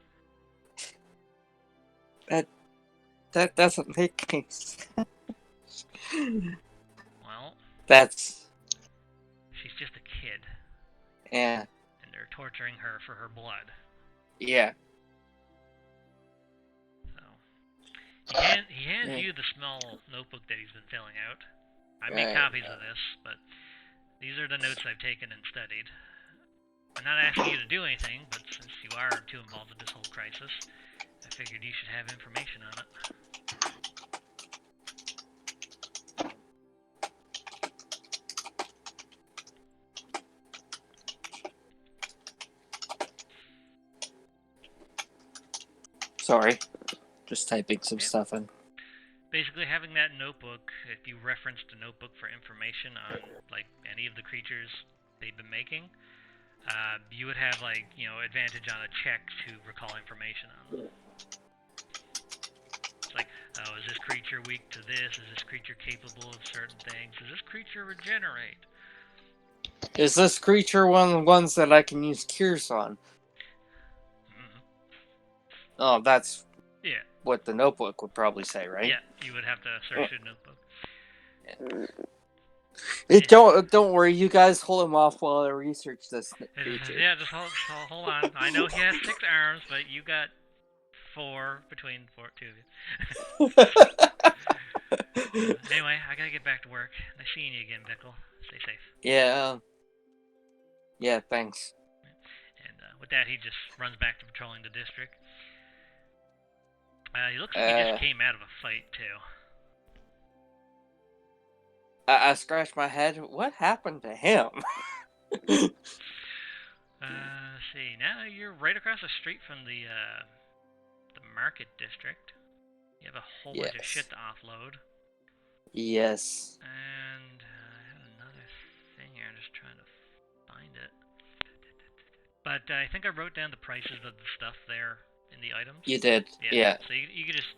That doesn't make any sense. Well, she's just a kid. Yeah. And they're torturing her for her blood. Yeah. So he he hands you the small notebook that he's been filling out. I made copies of this, but these are the notes I've taken and studied. I'm not asking you to do anything, but since you are too involved with this whole crisis, I figured you should have information on it. Sorry. Just typing some stuff in. Basically, having that notebook, if you referenced a notebook for information on, like, any of the creatures they've been making, you would have, like, you know, advantage on a check to recall information on them. It's like, oh, is this creature weak to this? Is this creature capable of certain things? Does this creature regenerate? Is this creature one of the ones that I can use cures on? Oh, that's what the notebook would probably say, right? Yeah, you would have to search the notebook. Don't worry, you guys hold him off while I research this creature. Yeah, just hold on. I know he has 6 arms, but you got 4 between 2 of you. Anyway, I gotta get back to work. Nice seeing you again, Bickle. Stay safe. Yeah. Yeah, thanks. And with that, he just runs back to patrolling the district. He looks like he just came out of a fight, too. I scratched my head. What happened to him? Let's see. Now you're right across the street from the market district. You have a whole bunch of shit to offload. Yes. And I had another thing here. I'm just trying to find it. But I think I wrote down the prices of the stuff there in the items. You did. Yeah. So you could just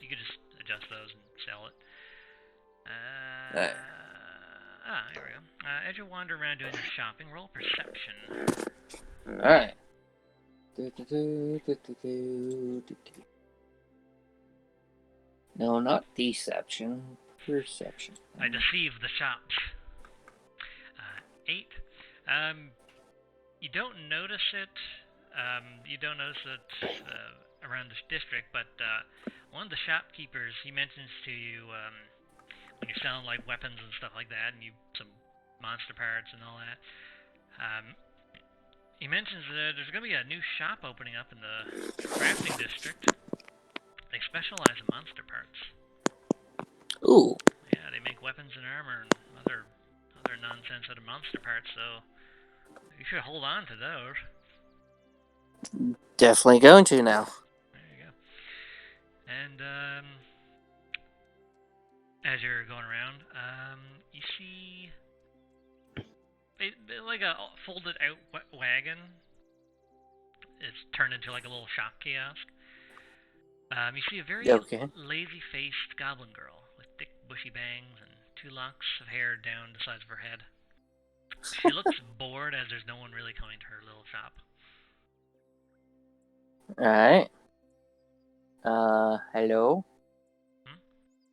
adjust those and sell it. Here we go. As you wander around doing your shopping, roll perception. Alright. No, not deception. Perception. I deceive the shops. 8. You don't notice it. Around this district, but one of the shopkeepers, he mentions to you when you're selling like weapons and stuff like that, and some monster parts and all that. He mentions that there's going to be a new shop opening up in the crafting district. They specialize in monster parts. Ooh. Yeah, they make weapons and armor and other nonsense out of monster parts, so you should hold on to those. Definitely going to now. There you go. And as you're going around, you see like a folded out wagon. It's turned into like a little shop kiosk. You see a very lazy-faced goblin girl with thick bushy bangs and 2 locks of hair down the sides of her head. She looks bored as there's no one really coming to her little shop. Alright. Hello?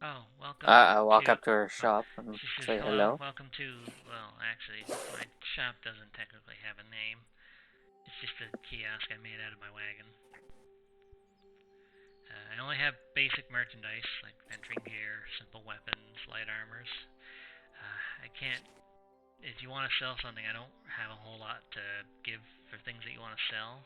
Oh, welcome. I walk up to her shop and say hello. Welcome to, well, actually, my shop doesn't technically have a name. It's just a kiosk I made out of my wagon. I only have basic merchandise, like venturing gear, simple weapons, light armors. I can't... If you want to sell something, I don't have a whole lot to give for things that you want to sell.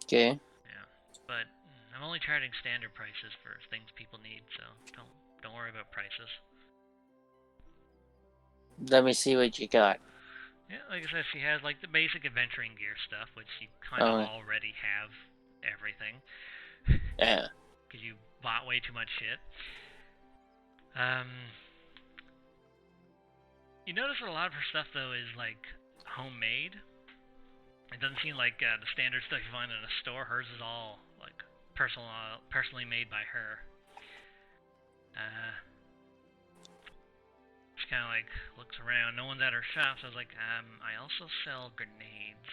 Okay. Yeah, but I'm only charging standard prices for things people need, so don't worry about prices. Let me see what you got. Yeah, like I said, she has like the basic adventuring gear stuff, which you kind of already have everything. Yeah. Because you bought way too much shit. You notice that a lot of her stuff though is like homemade. It doesn't seem like the standard stuff you find in a store. Hers is all like personally made by her. She kind of like looks around. No one's at her shop, so I was like, I also sell grenades.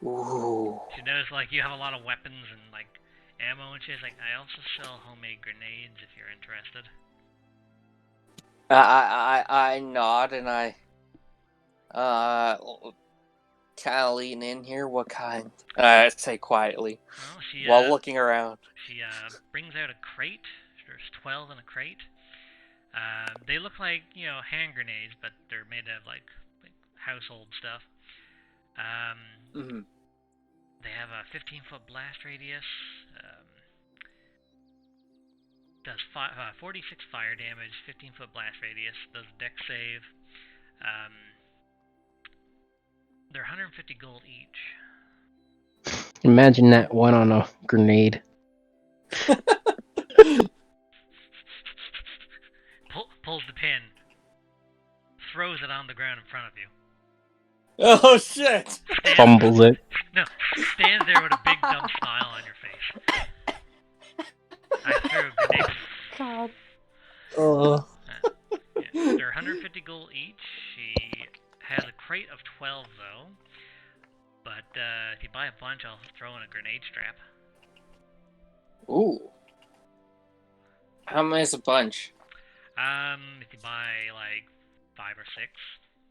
Ooh. She noticed like you have a lot of weapons and like ammo and shit. She's like, I also sell homemade grenades if you're interested. I nod and kind of lean in here. What kind? Say quietly Well, while looking around. she brings out a crate. There's 12 in a crate. They look like, hand grenades, but they're made of like household stuff. They have a 15-foot blast radius. Does 46 fire damage, 15-foot blast radius. Does dex save. They're 150 gold each. Imagine that one on a grenade. Pulls the pin. Throws it on the ground in front of you. Oh shit! Fumbles it. No, stands there with a big dumb smile on your face. I threw a grenade. God. Oh. Yeah, they're 150 gold each. She has a crate of 12 though. But if you buy a bunch, I'll throw in a grenade strap. Ooh. How many is a bunch? If you buy like 5 or 6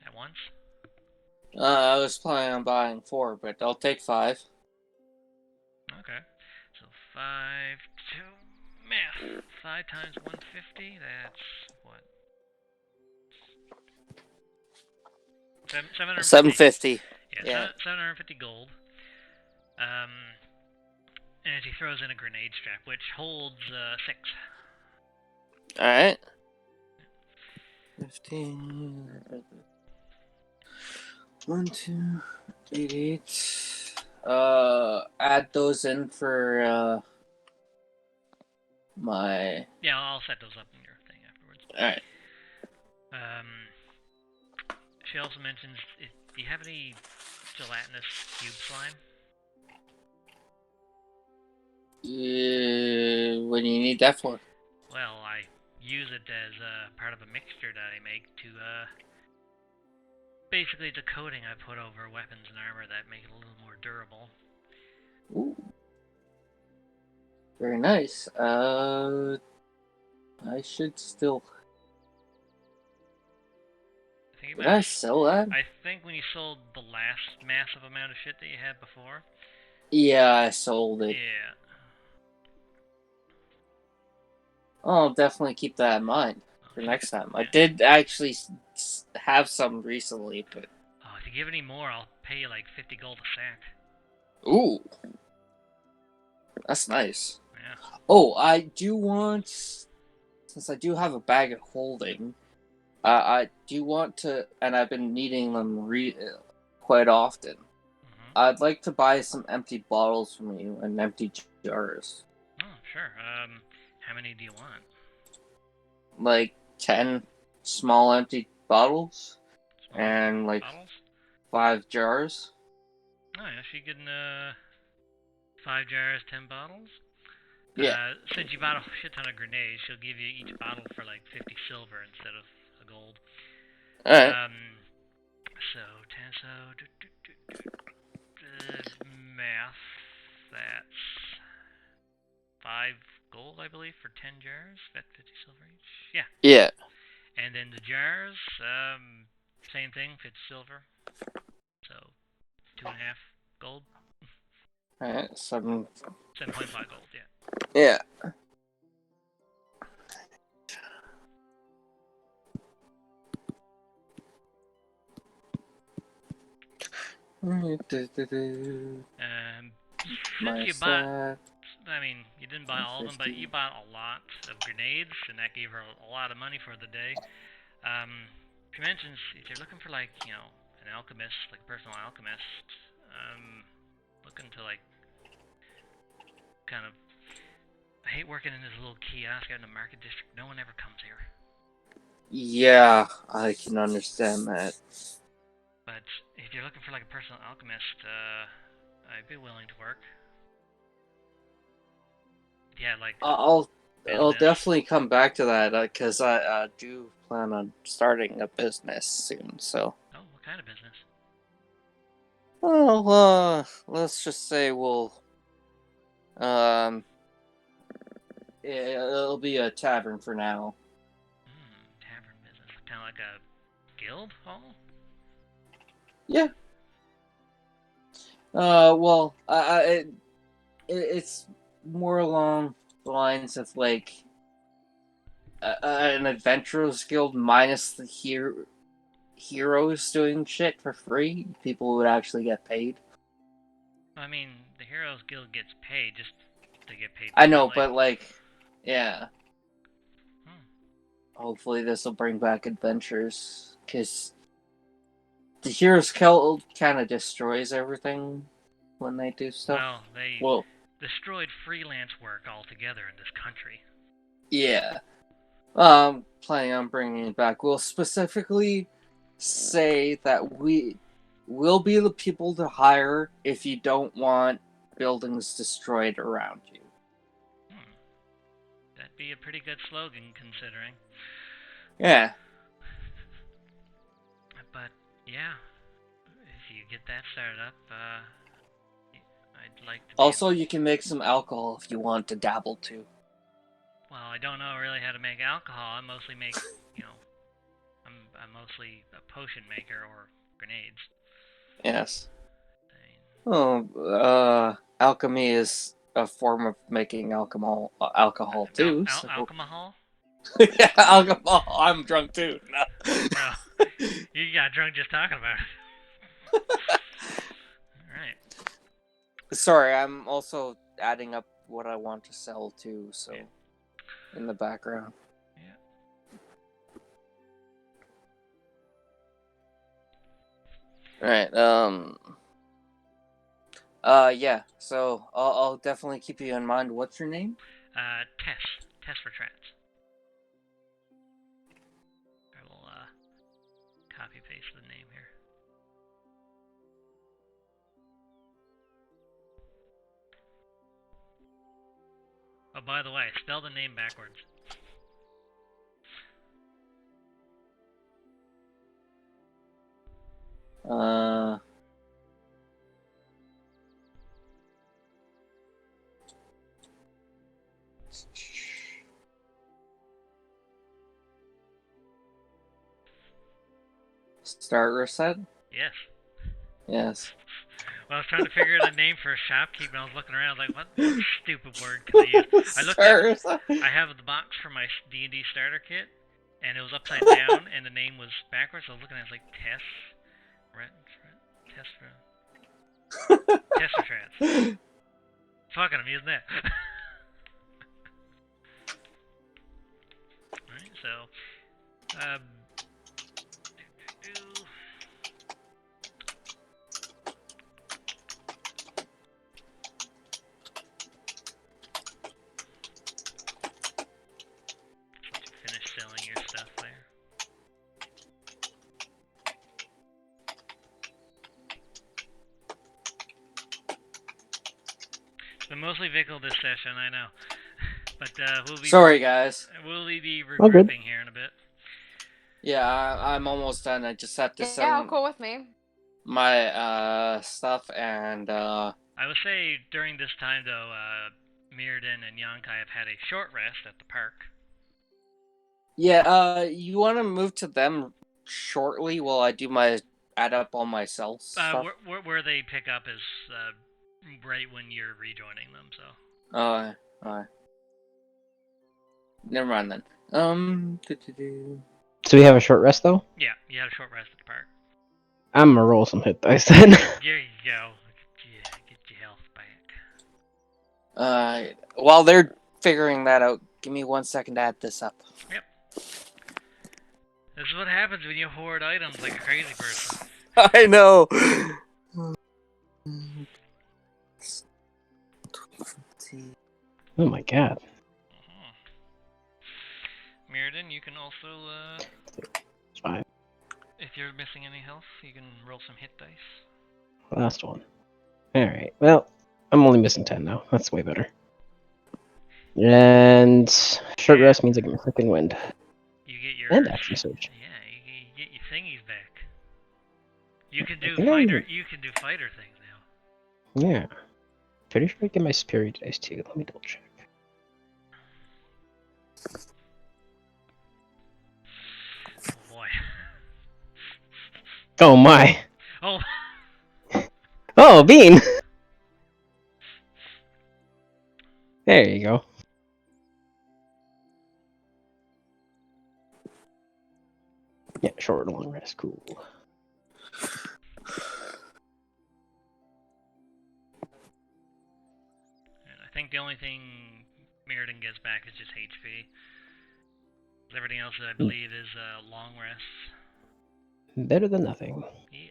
at once. I was planning on buying 4, but I'll take 5. Okay. So 5 to math. 5 times 150. That's what? 750. 750. Yeah. 750 gold. And he throws in a grenade strap, which holds 6. Alright. 15. 1, 2, 8, 8. Add those in for my. Yeah, I'll set those up in your thing afterwards. Alright. She also mentions, do you have any gelatinous cube slime? What do you need that for? Well, I use it as part of a mixture that I make to, basically it's a coating I put over weapons and armor that make it a little more durable. Ooh. Very nice. I should still. Did I sell that? I think when you sold the last massive amount of shit that you had before. Yeah, I sold it. Yeah. I'll definitely keep that in mind for next time. Yeah. I did actually have some recently, but. Oh, if you give any more, I'll pay you like 50 gold a sack. Ooh. That's nice. Yeah. Oh, I do want. Since I do have a bag of holding, I do want to, and I've been needing them quite often. Mm-hmm. I'd like to buy some empty bottles from you and empty jars. Oh, sure. How many do you want? Like 10 small empty bottles Small and like bottles? 5 jars. Oh, yeah, she getting 5 jars, 10 bottles? Yeah. Since you bought a shit ton of grenades, she'll give you each bottle for like 50 silver instead of a gold. Alright. So, 10, math, that's 5 gold, I believe, for 10 jars. That's 50 silver each. Yeah. Yeah. And then the jars, same thing, 50 silver. So, 2.5 gold. Alright, 7.5 gold, yeah. Yeah. Since you bought, I mean, you didn't buy all of them, but you bought a lot of grenades, and that gave her a lot of money for the day. She mentions if you're looking for like, an alchemist, like a personal alchemist, looking to like, kind of, I hate working in this little kiosk out in the market district. No one ever comes here. Yeah, I can understand that. But if you're looking for like a personal alchemist, I'd be willing to work. Yeah, like I'll definitely come back to that because I do plan on starting a business soon. So. Oh, what kind of business? Well, let's just say it'll be a tavern for now. Tavern business, kind of like a guild hall. Yeah. Well, it's more along the lines of like an adventurers guild minus the heroes doing shit for free. People would actually get paid. I mean, the Heroes Guild gets paid, just they get paid I know, differently. but like, yeah. Hmm. Hopefully, this will bring back adventures because the Heroes Guild kind of destroys everything when they do stuff. Well, they Well, destroyed freelance work altogether in this country. yeah. Planning on bringing it back. We'll specifically say that we will be the people to hire if you don't want buildings destroyed around you. That'd be a pretty good slogan, considering. Yeah. But yeah, if you get that started up, I'd like to. Also, you can make some alcohol if you want to dabble too. Well, I don't know really how to make alcohol. I mostly make, I'm mostly a potion maker or grenades. Yes. Alchemy is a form of making alcohol too. Alcohol? Yeah, alcohol. I'm drunk too. No. Bro, you got drunk just talking about it. Alright. Sorry, I'm also adding up what I want to sell too, so in the background. Yeah. Alright, yeah, so I'll definitely keep you in mind. What's your name? Tess. Tess for Trats. I will, copy paste the name here. Oh, by the way, spell the name backwards. Start reset? Yes. Yes. Well, I was trying to figure out a name for a shopkeep, and I was looking around, like, what stupid word could I use? I looked at, I have the box for my D&D starter kit, and it was upside down, and the name was backwards. So I was looking at it, like, Tess, Tess for Trats. Fuck it, I'm using that. Alright, so, finish selling your stuff there. It's been mostly Vickle this session, I know. But we'll be. Sorry, guys. We'll be regrouping here in a bit. Yeah, I'm almost done. I just have to sell. Yeah, cool with me. My stuff and I would say during this time though, Mirrodin and Yonkai have had a short rest at the park. Yeah, you want to move to them shortly while I do my add up all my cells stuff? Where they pick up is right when you're rejoining them. So. Alright. Never mind then. So we have a short rest though? Yeah, you had a short rest at the park. I'm gonna roll some hit dice then. There you go. Get your health back. While they're figuring that out, give me 1 second to add this up. Yep. This is what happens when you hoard items like a crazy person. I know. Oh my god. Mirrodin, you can also, Fine. if you're missing any health, you can roll some hit dice. Last one. Alright, well, I'm only missing 10 now. That's way better. And short rest means I get my freaking wind. You get your... And action surge. Yeah, you get your thingies back. You can do fighter things now. Yeah. Pretty sure I get my spirit dice too. Let me double check. Oh boy. Oh my. Oh. Oh, Oh, Bean! There you go. Yeah, short and long rest, cool. And I think the only thing Mirrodin gets back is just HP. Everything else, I believe, is long rests. Better than nothing. Yeah.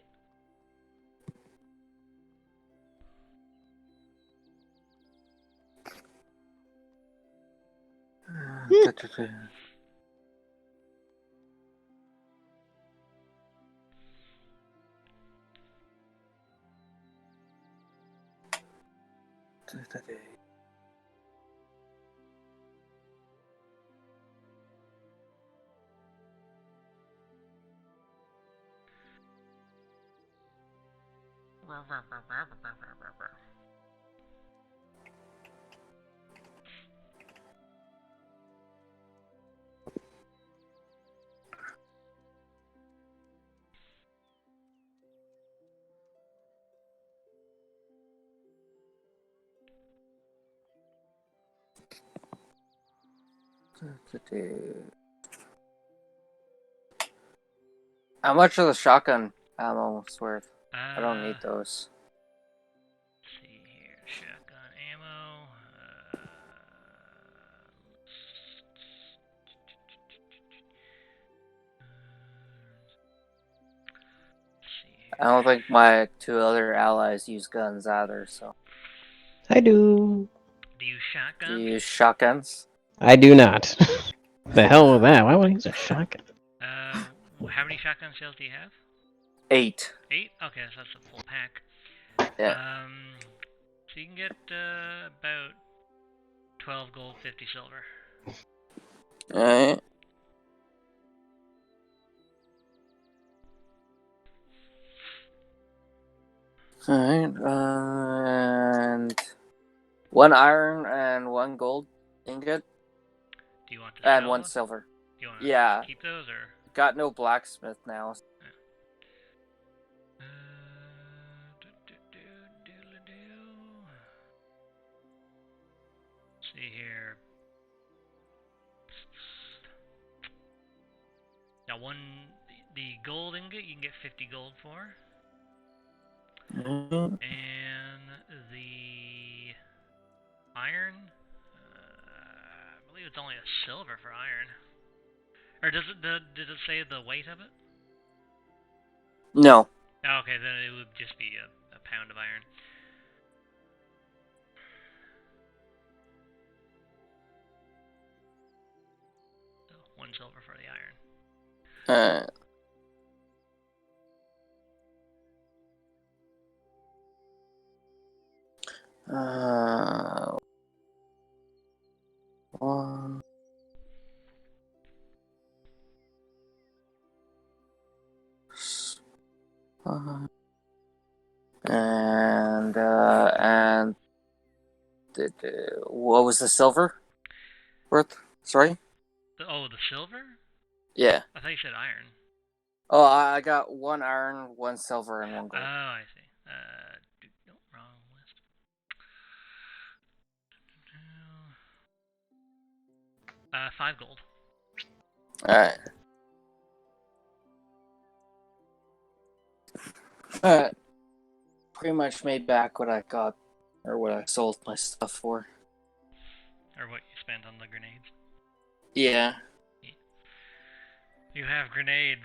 How much are the shotgun ammo worth? I don't Uh, need those. let's see here. Shotgun ammo. Let's see here. I don't think my 2 other allies use guns either, so. I do. Do you Do shotgun? you use shotguns? I do not. The hell with that? Why would I use a shotgun? How many shotgun shells do you have? 8. 8? Okay, so that's a full pack. Yeah. So you can get about 12 gold, 50 silver. Alright. Alright, and 1 iron and 1 gold ingot Do you want to and sell 1 those? silver. Do you want to Yeah. keep those or? Got no blacksmith now. See here. Now the gold ingot you can get 50 gold for. Mm-hmm. And the iron, I believe it's only a silver for iron. Or does it? Did it say the weight of it? No. Oh, okay, then it would just be a pound of iron. So 1 silver for the iron. One. And what was the silver worth? Sorry? The silver? Yeah. I thought you said iron. Oh, I got 1 iron, 1 silver, and 1 Oh, gold. I see. No, wrong list. 5 gold. Alright. Pretty much made back what I got, or what I sold my stuff for. Or what you spent on the grenades. Yeah. You have grenades.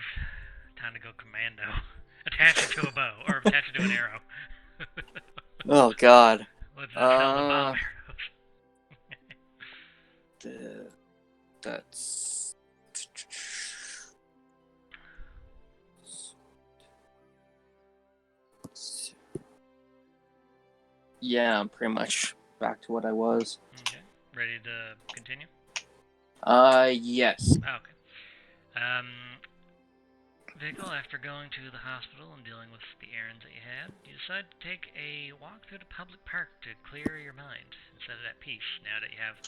Time to go commando. Attach it to a bow, or attach it to an arrow. Oh God. Let's just sell the bomb arrows. That's. Yeah, I'm pretty much back to what I was. Okay. Ready to continue? Yes. Oh, okay. Vigil, after going to the hospital and dealing with the errands that you had, you decide to take a walk through the public park to clear your mind and set it at peace now that you have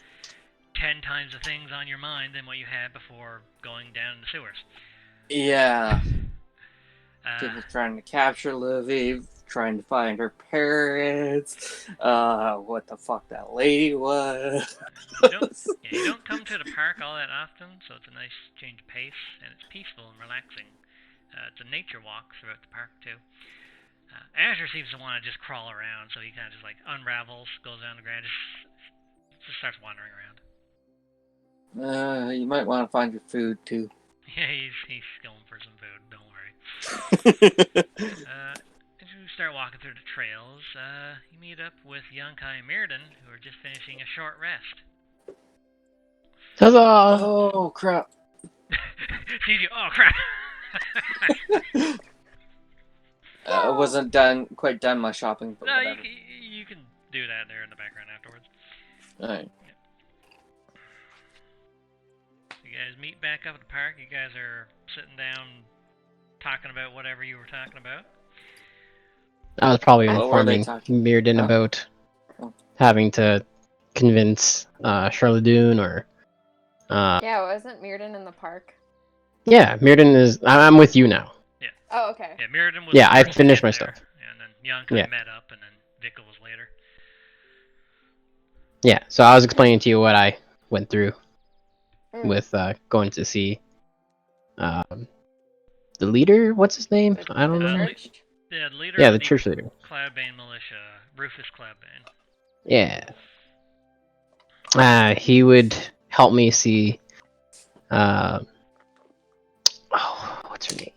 10 times the things on your mind than what you had before going down the sewers. Yeah. People trying to capture Livy, trying to find her parents, what the fuck that lady was. You don't come to the park all that often, so it's a nice change of pace, and it's peaceful and relaxing. It's a nature walk throughout the park, too. Azure seems to want to just crawl around, so he kind of just like unravels, goes down the ground, just starts wandering around. You might want to find your food, too. Yeah, he's going for some food, don't worry. As you start walking through the trails, you meet up with Yonkai and Mirrodin, who are just finishing a short rest. Huzzah! Oh, crap. Sees you, oh crap! I wasn't quite done my shopping, but No, whatever. you can do that there in the background afterwards. Alright. You guys meet back up at the park. You guys are sitting down, talking about whatever you were talking about. I was probably What were they informing talking Mirrodin about? about Oh. having to convince Charlotte or Yeah, wasn't Mirrodin in the park? yeah, Mirrodin is. I'm with you now. Oh, okay. Yeah, Mirrodin was. Yeah, I first finished there, my stuff. And then Yonkai Yeah. met up, and then Vikkel was later. Yeah, so I was explaining to you what I went through Mm. with going to see the leader. What's his name? The- I don't the know. church? Yeah, the leader Yeah, of the church leader. Cloudbane militia, Rufus Cloudbane. Yeah. He would help me see. What's her name?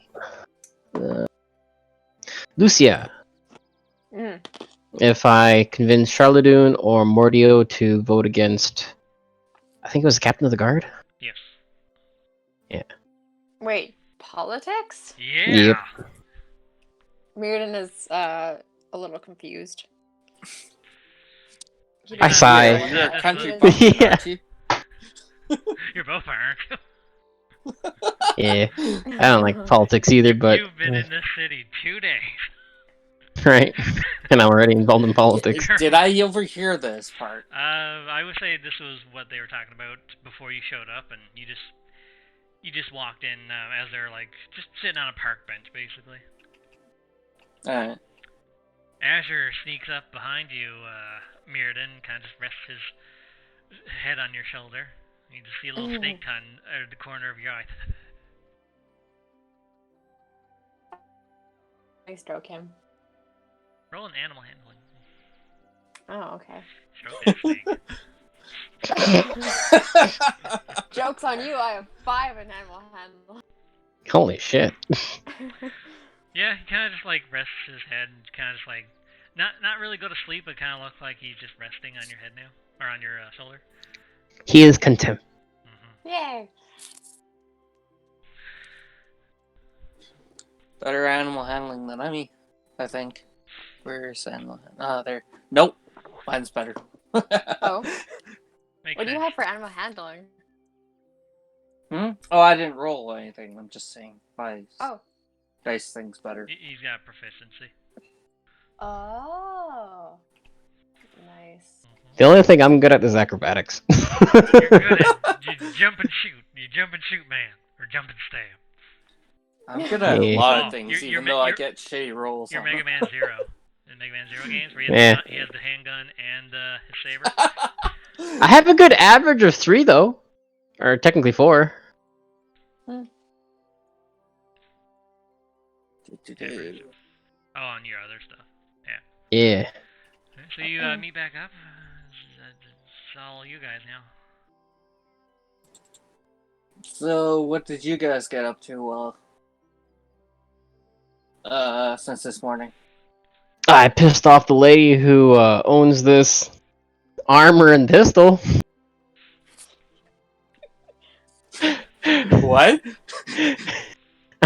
Lucia. Mm. If I convince Charlotte or Mordio to vote against, I think it was the captain of the guard. Yes. Wait, politics? Yeah. Yep. Mirrodin is a little confused. He I doesn't sigh. know what You're a politics country is. bumpkin, Yeah. aren't you? You're both aren't. Yeah, I don't like politics either, but You've been in this city 2 days. right, and I'm already involved in politics. Did I overhear this part? I would say this was what they were talking about before you showed up, and you just walked in as they're like just sitting on a park bench, basically. Alright. Azure sneaks up behind you, Mirrodin, kind of just rests his head on your shoulder. You just see a little snake tongue out of the corner of your eye. I stroke him. Roll an animal handling. Oh, okay. Stroke that snake. Joke's on you, I have 5 in animal handle. Holy shit! Yeah, he kind of just like rests his head and kind of just like not really go to sleep, but kind of look like he's just resting on your head now or on your shoulder. He is content. Yay! Better animal handling than me, I think. Where's animal handling? There. Nope. Mine's better. Oh, Makes what do you sense. have for animal handling? Oh, I didn't roll anything. I'm just saying my Oh. dice thing's better. He's got proficiency. Oh. Nice. The only thing I'm good at is acrobatics. You're good at you jump and shoot. You jump and shoot, man, or jump and stab. I'm good at a Yeah. lot Oh, of things, you're- even you're though I you're- get shitty rolls. You're on Mega them. Man Zero. In Mega Man Zero games, where Yeah. he has the handgun and his saber. I have a good average of 3 though, or technically 4. Oh, on your other stuff. Yeah. So you meet back up. It's all you guys now. So, what did you guys get up to, since this morning? I pissed off the lady who owns this armor and pistol. What?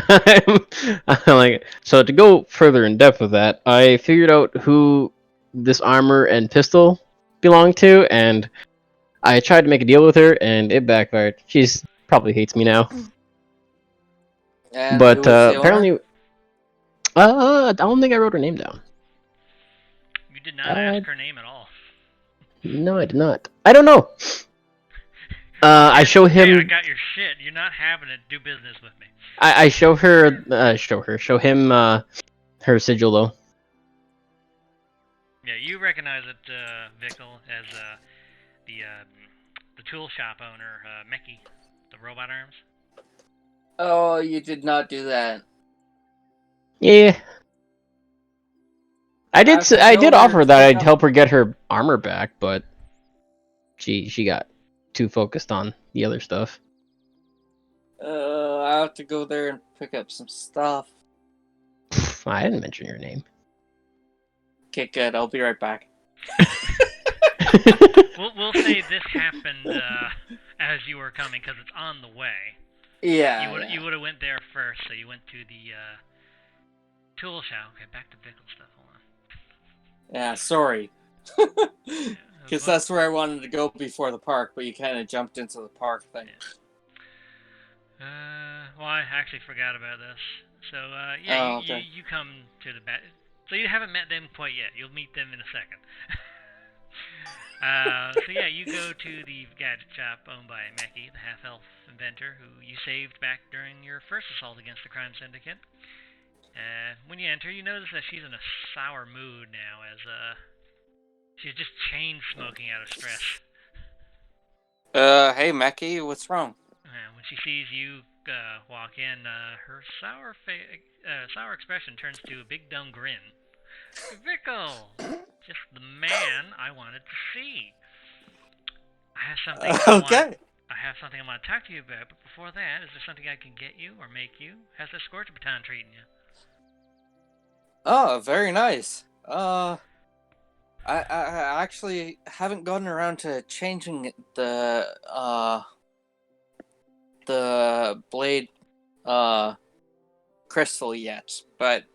I'm like, so to go further in depth with that, I figured out who this armor and pistol belonged to, and I tried to make a deal with her, and it backfired. She's probably hates me now. And But who was the owner? apparently, I don't think I wrote her name down. You did not ask her name at all. No, I did not. I don't know. I show him. Hey, I got your shit. You're not having it. Do business with me. I show him her sigil though. Yeah, you recognize it, Vickle, as the tool shop owner, Meki, the robot arms. Oh, you did not do that. Yeah. I did. have to I go did there offer and that pick I'd up- help her get her armor back, but she got too focused on the other stuff. I have to go there and pick up some stuff. I didn't mention your name. Okay, good. I'll be right back. We'll say this happened as you were coming because it's on the way. Yeah. You would have went there first, so you went to the tool shop. Okay, back to Vickle stuff. Hold on. Yeah, sorry. Because Well, that's where I wanted to go before the park, but you kind of jumped into the park thing. well, I actually forgot about this. So, Oh, okay. you come to the back. So you haven't met them quite yet. You'll meet them in a second. So yeah, you go to the gadget shop owned by Meki, the half-elf inventor who you saved back during your first assault against the crime syndicate. When you enter, you notice that she's in a sour mood now, as she's just chain smoking out of stress. Hey, Meki, what's wrong? When she sees you walk in, her sour expression turns to a big dumb grin. Vickle! Just the man I wanted to see. I have something I have something I want to talk to you about, but before that, is there something I can get you or make you? How's the Scorcher Baton treating you? Oh, very nice. I actually haven't gotten around to changing the blade crystal yet, but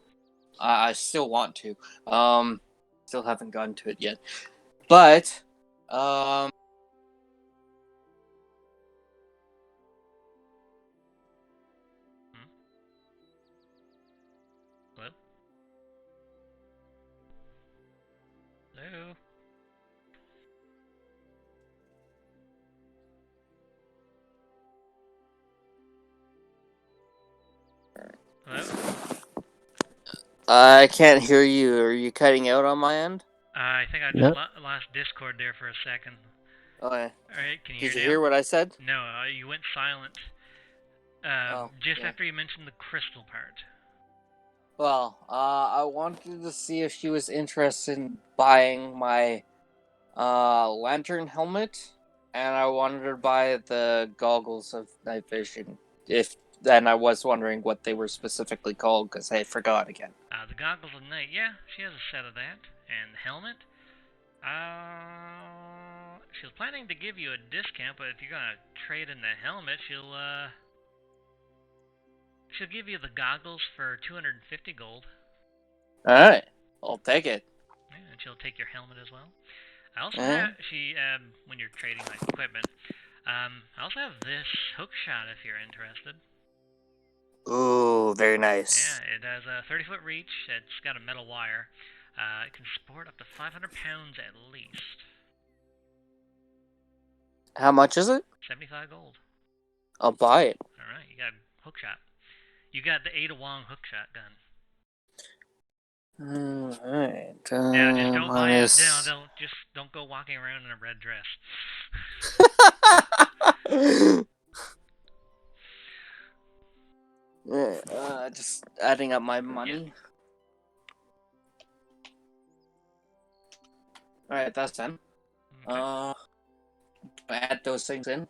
I still want to. Still haven't gotten to it yet. But Hello? Hello? Hello? I can't hear you. Are you cutting out on my end? I think I just Nope. lost Discord there for a second. Okay. Alright, can you Did hear you now? hear what I said? No, you went silent. Just yeah. after you mentioned the crystal part. Well, I wanted to see if she was interested in buying my lantern helmet, and I wanted to buy the goggles of night vision. Then I was wondering what they were specifically called because I forgot again. The goggles of night, yeah, she has a set of that. And the helmet? She was planning to give you a discount, but if you're gonna trade in the helmet, she'll give you the goggles for 250 gold. Alright, I'll take it. Yeah, and she'll take your helmet as well. I also have, when you're trading like equipment, I also have this hook shot if you're interested. Ooh, very nice. Yeah, it has a 30-foot reach. It's got a metal wire. It can support up to 500 pounds at least. How much is it? 75 gold. I'll buy it. Alright, you got a hook shot. You got the Ada Wong hook shot gun. Alright. Now, just don't buy it. Don't go walking around in a red dress. Just adding up my money. Alright, that's done. Okay. Add those things in.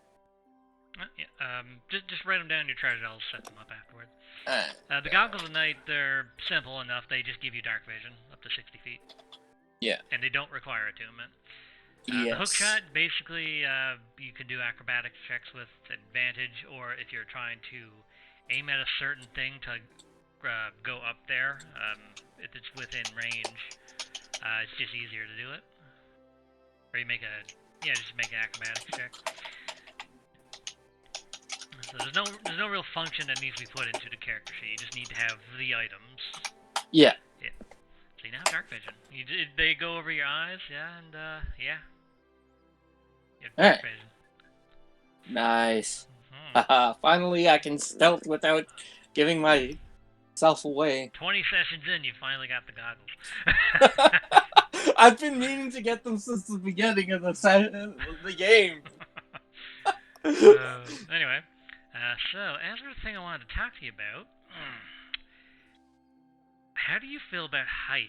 Yeah, just write them down in your treasure. I'll set them up afterwards. The goggles of night, they're simple enough. They just give you dark vision up to 60 feet. Yeah. And they don't require attunement. Yes. The hook shot, basically, you can do acrobatics checks with advantage, or if you're trying to aim at a certain thing to go up there, if it's within range, it's just easier to do it. Or you make just make an acrobatics check. So there's no real function that needs to be put into the character sheet. You just need to have the items. Yeah. Yeah. So you now have dark vision. They go over your eyes, yeah, and yeah. You have dark vision. Nice. Mm-hmm. Finally, I can stealth without giving myself away. 20 sessions in, you finally got the goggles. I've been meaning to get them since the beginning of the game. Anyway, so as for the thing I wanted to talk to you about, how do you feel about heists?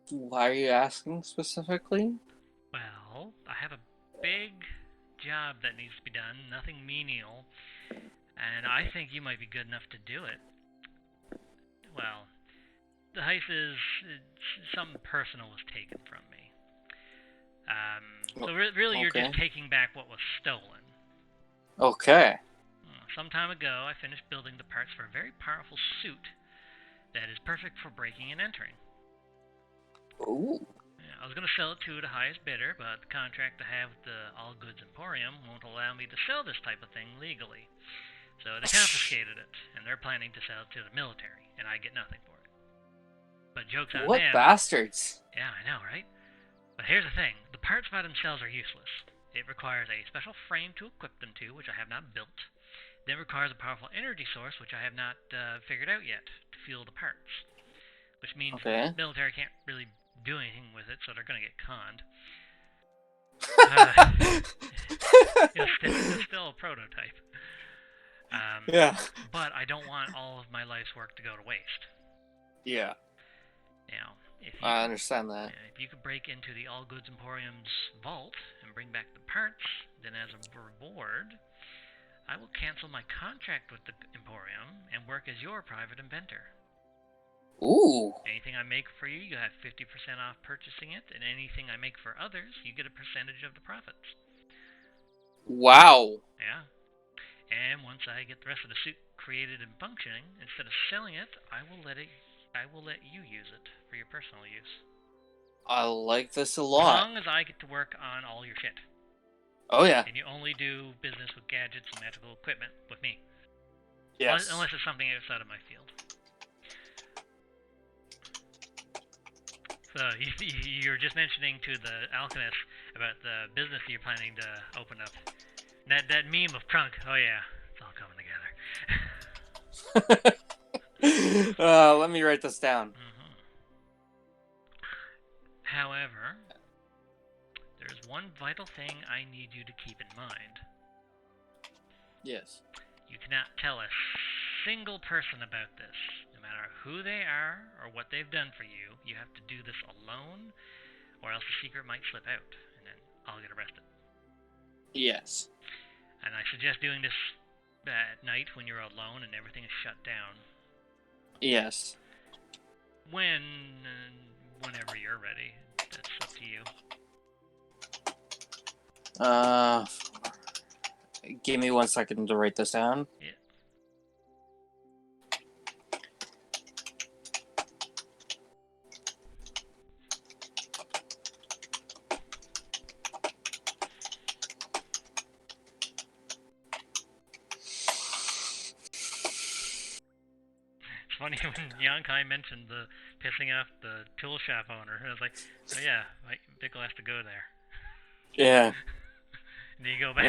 Why are you asking specifically? Well, I have a big job that needs to be done, nothing menial, and I think you might be good enough to do it. Well, the heist is something personal was taken from me. So really, you're just taking back what was stolen. Okay. Some time ago, I finished building the parts for a very powerful suit that is perfect for breaking and entering. Ooh. I was going to sell it to the highest bidder, but the contract I have with the All Goods Emporium won't allow me to sell this type of thing legally. So they confiscated it, and they're planning to sell it to the military, and I get nothing for it. But joke's on them. What bastards? Yeah, I know, right? But here's the thing. The parts by themselves are useless. It requires a special frame to equip them to, which I have not built. Then requires a powerful energy source, which I have not figured out yet, to fuel the parts. Which means the military can't really do anything with it, so they're going to get conned. It's still a prototype. Yeah. But I don't want all of my life's work to go to waste. Yeah. Now, I understand that. If you could break into the All Goods Emporium's vault and bring back the parts, then as a reward, I will cancel my contract with the Emporium and work as your private inventor. Ooh. Anything I make for you, you have 50% off purchasing it, and anything I make for others, you get a percentage of the profits. Wow. Yeah. And once I get the rest of the suit created and functioning, instead of selling it, I will let you use it for your personal use. I like this a lot. As long as I get to work on all your shit. Oh yeah. And you only do business with gadgets and magical equipment with me. Yes. Unless it's something outside of my field. So you were just mentioning to the alchemist about the business you're planning to open up. That meme of Crunk. Oh yeah, it's all coming together. Let me write this down. Mm-hmm. However, there's one vital thing I need you to keep in mind. Yes. You cannot tell a single person about this. No matter who they are or what they've done for you, you have to do this alone, or else the secret might slip out, and then I'll get arrested. Yes. And I suggest doing this at night when you're alone and everything is shut down. Yes. Whenever you're ready. That's up to you. Give me 1 second to write this down. Yeah. Funny when Yonkai mentioned the pissing off the tool shop owner. I was like, oh yeah, Bickle has to go there. Yeah. And then you go back. I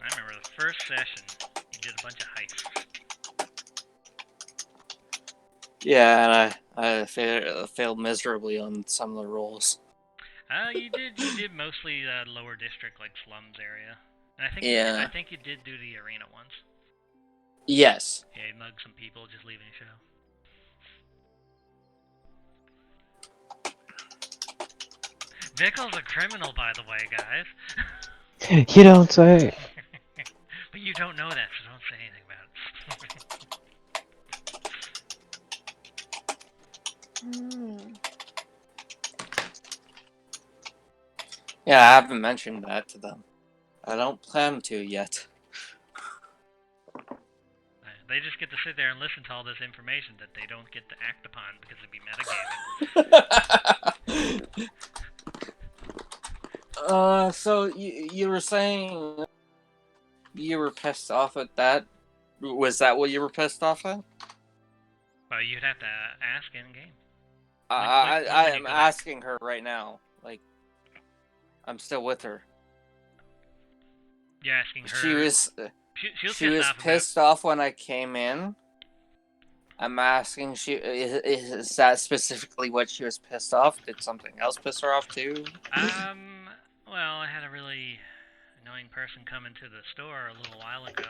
remember the first session, you did a bunch of heists. Yeah, and I failed miserably on some of the rolls. You did mostly lower district, like slums area. And I think you did do the arena ones. Yes. Yeah, you mugged some people just leaving the show. Bickle's a criminal, by the way, guys. You don't say. But you don't know that, so don't say anything about it. Yeah, I haven't mentioned that to them. I don't plan to yet. They just get to sit there and listen to all this information that they don't get to act upon because it'd be metagaming. So you were saying you were pissed off at that? Was that what you were pissed off at? Well, you'd have to ask in game. I'm asking her right now. Like, I'm still with her. You're asking her. She was pissed off when I came in. I'm asking, is that specifically what she was pissed off? Did something else piss her off too? Well, I had a really annoying person come into the store a little while ago.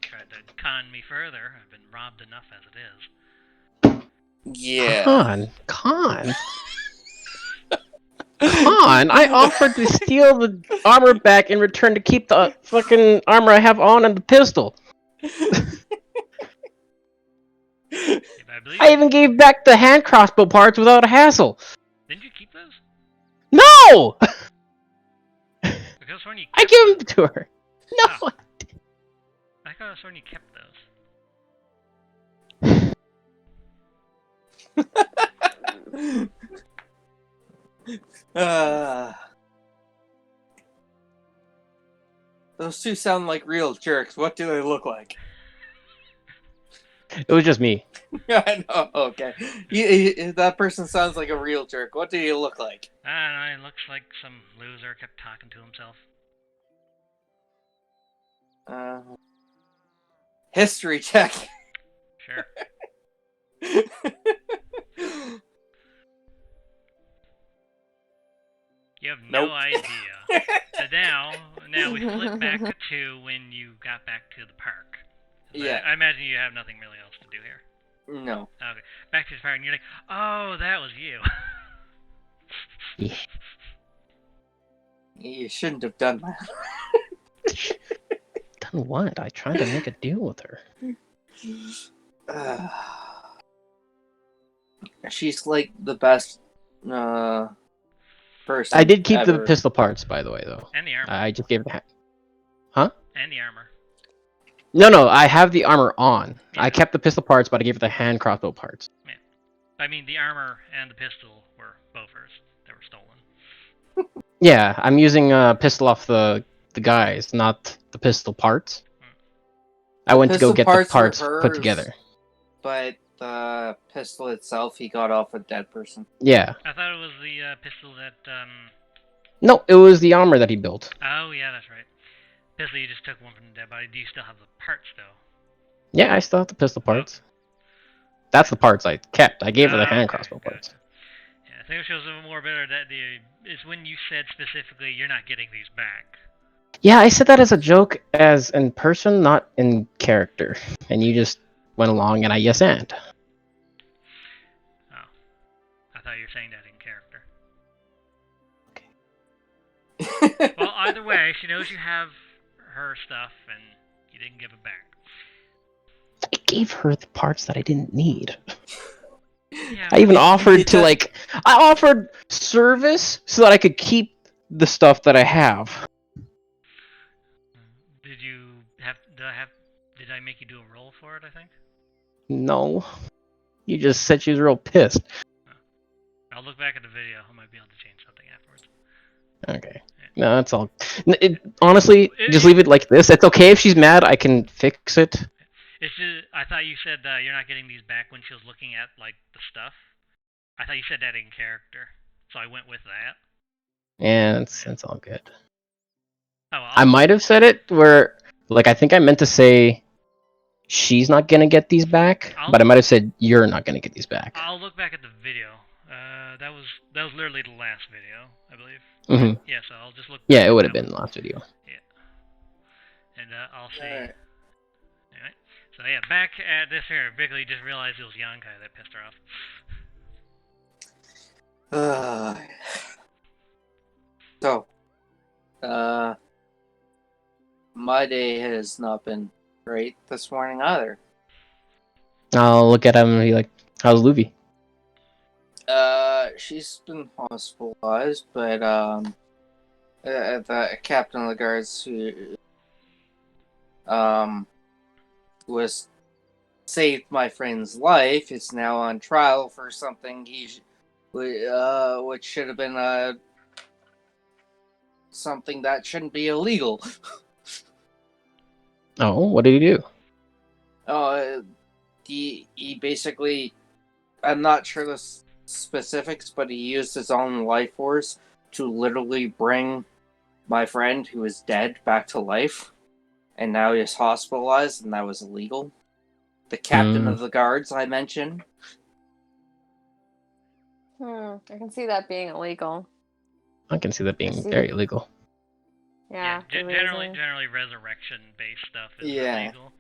Tried to con me further. I've been robbed enough as it is. Yeah. Con. I offered to steal the armor back in return to keep the fucking armor I have on and the pistol. I even gave back the hand crossbow parts without a hassle. Didn't you keep those? No! Because when you I gave them to her. No! Oh. I thought that's when you kept those. Those two sound like real jerks. What do they look like? It was just me. I know. Okay. That person sounds like a real jerk. What do you look like? I don't know. He looks like some loser kept talking to himself. History check. Sure. You have no idea. So now we flip back to when you got back to the park. Yeah. I imagine you have nothing really else to do here. No. Okay. Back to the park, and you're like, oh, that was you. Yeah. You shouldn't have done that. Done what? I tried to make a deal with her. She's like the best person. I did keep ever. the pistol parts, by the way, though. And the armor. I just gave it. Huh? And the armor. No, I have the armor on. Yeah. I kept the pistol parts, but I gave it the hand crossbow parts. Yeah. I mean, the armor and the pistol were both hers. They were stolen. Yeah, I'm using a pistol off the guys, not the pistol parts. I went to go get the parts put together. But the pistol itself, he got off a dead person. Yeah. I thought it was the pistol that. No, it was the armor that he built. Oh yeah, that's right. Pistol, you just took one from the dead body. Do you still have the parts though? Yeah, I still have the pistol parts. That's the parts I kept. I gave her the hand crossbow parts. Yeah, I think it shows a little more better that is when you said specifically you're not getting these back. Yeah, I said that as a joke, as in person, not in character. And you just went along and I yes and. Oh. I thought you were saying that in character. Okay. Well, either way, she knows you have her stuff and you didn't give it back. I gave her the parts that I didn't need. Yeah, I even offered to, I offered service so that I could keep the stuff that I have. Did I make you do a roll for it, I think? No. You just said she was real pissed. Oh. I'll look back at the video. I might be able to change something afterwards. Okay. No, that's all. Honestly, just leave it like this. It's okay if she's mad. I can fix it. It's just, I thought you said you're not getting these back when she was looking at, like, the stuff. I thought you said that in character. So I went with that. Yeah, it's all good. Oh, well, I might have said it where, I think I meant to say she's not gonna get these back, but I might have said you're not gonna get these back. I'll look back at the video. That was literally the last video, I believe. Mm-hmm. Yeah, so I'll just look. Yeah, it would have been the last video. Yeah. And I'll see. Alright. So yeah, back at this here, Bickley just realized it was Yonkai that pissed her off. So, my day has not been great this morning either. I'll look at him and be like, how's Luffy? She's been hospitalized, but, the captain of the guards who, saved my friend's life is now on trial for something which should have been, something that shouldn't be illegal. Oh, what did he do? He basically, I'm not sure specifics, but he used his own life force to literally bring my friend who is dead back to life, and now he's hospitalized, and that was illegal. The captain of the guards I mentioned. I can see that being illegal. I can see that being very illegal. Yeah, generally resurrection-based stuff is illegal.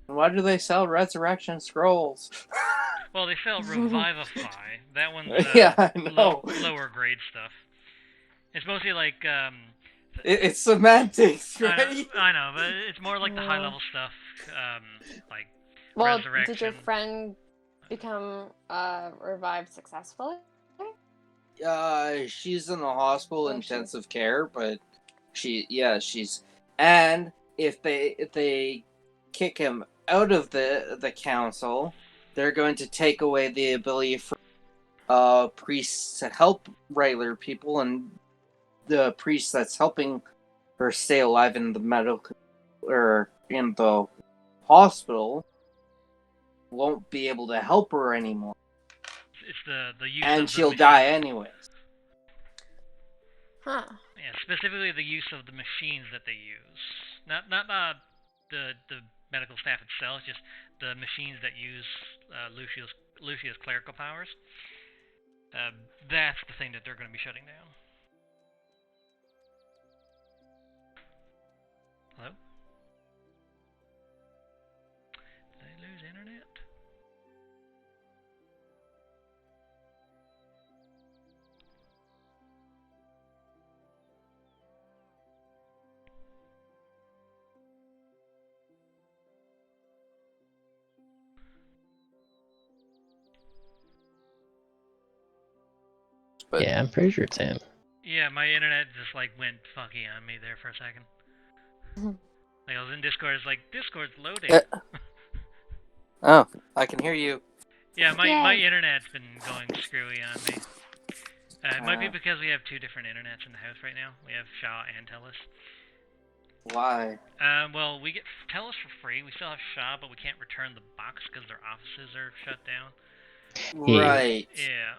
Why do they sell resurrection scrolls? Well, they sell Revivify. That one's I know. lower grade stuff. It's mostly like it's semantics, right? I know, but it's more like the high-level stuff, like well, resurrection. Did your friend become revived successfully? She's in the hospital intensive care, but she's, and if they kick him out of the council, they're going to take away the ability for priests to help regular people, and the priest that's helping her stay alive in the medical or in the hospital won't be able to help her anymore. It's the use and of the she'll machine. die anyways. Huh. Yeah, specifically the use of the machines that they use. Not the medical staff itself, just the machines that use Lucia's clerical powers. That's the thing that they're going to be shutting down. Hello? Did I lose internet? But yeah, I'm pretty sure it's him. Yeah, my internet just like went funky on me there for a second. Like I was in Discord, it's like Discord's loading. Oh, I can hear you. Yeah, my internet's been going screwy on me. It might be because we have two different internets in the house right now. We have Shaw and Telus. Why? Well, we get Telus for free. We still have Shaw, but we can't return the box because their offices are shut down. Right. Yeah.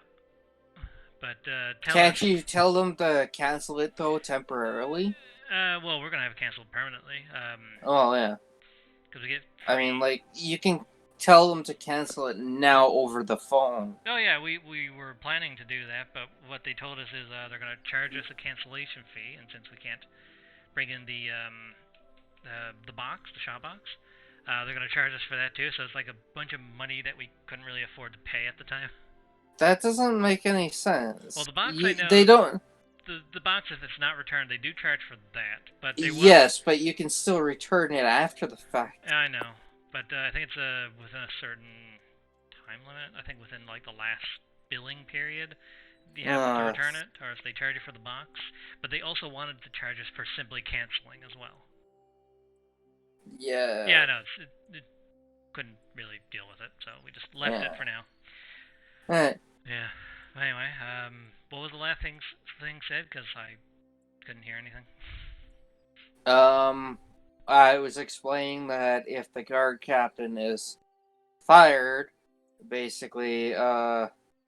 But Telus... Can't you tell them to cancel it though temporarily? Well, we're gonna have it canceled permanently. Oh yeah. Because we get free... I mean, like, you can tell them to cancel it now over the phone. Oh yeah, we were planning to do that, but what they told us is they're gonna charge us a cancellation fee, and since we can't bring in the box, the Shaw box, they're gonna charge us for that too. So it's like a bunch of money that we couldn't really afford to pay at the time. That doesn't make any sense. Well, the box I know. They don't. The box, if it's not returned, they do charge for that, but they will... Yes, but you can still return it after the fact. I know, but I think it's within a certain time limit. I think within like the last billing period, you have to return it, or if they charge you for the box. But they also wanted to charge us for simply canceling as well. Yeah. Yeah, no, it couldn't really deal with it, so we just left it for now. Alright. Yeah. Anyway, what was the last thing said? Because I couldn't hear anything. I was explaining that if the guard captain is fired, basically,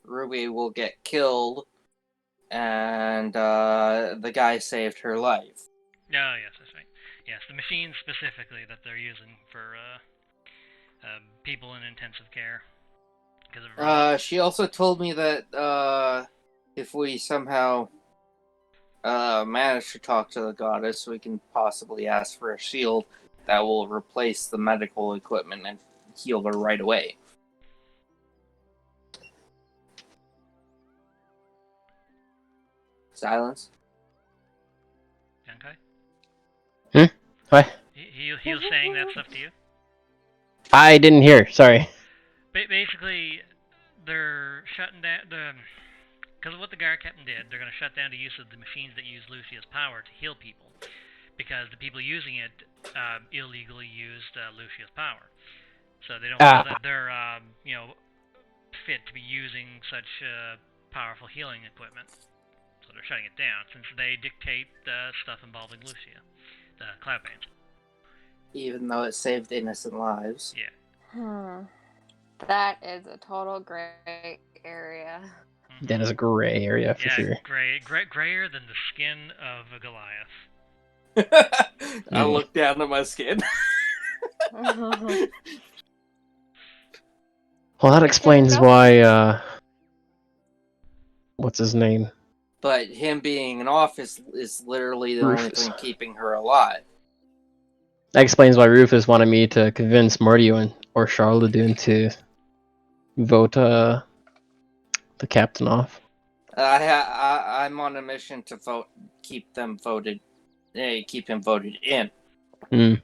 Ruby will get killed, and the guy saved her life. Oh, yes, that's right. Yes, the machines specifically that they're using for people in intensive care. She also told me that if we somehow manage to talk to the goddess, we can possibly ask for a shield that will replace the medical equipment and heal her right away. Silence. Okay. What? He was saying that stuff to you? I didn't hear. Sorry. Basically, they're shutting down because of what the guard captain did. They're going to shut down the use of the machines that use Lucia's power to heal people, because the people using it illegally used Lucia's power. So they don't feel that they're fit to be using such powerful healing equipment. So they're shutting it down since they dictate stuff involving Lucia, the Cloudbands. Even though it saved innocent lives. Yeah. That is a total gray area. That is a gray area for sure. Grayer than the skin of a Goliath. I look down at my skin. Well, that explains why, what's his name? But him being in office is literally the only Rufus. thing keeping her alive. That explains why Rufus wanted me to convince Mordio or Charlotte to vote the captain off. I'm on a mission to keep him voted in. Mm.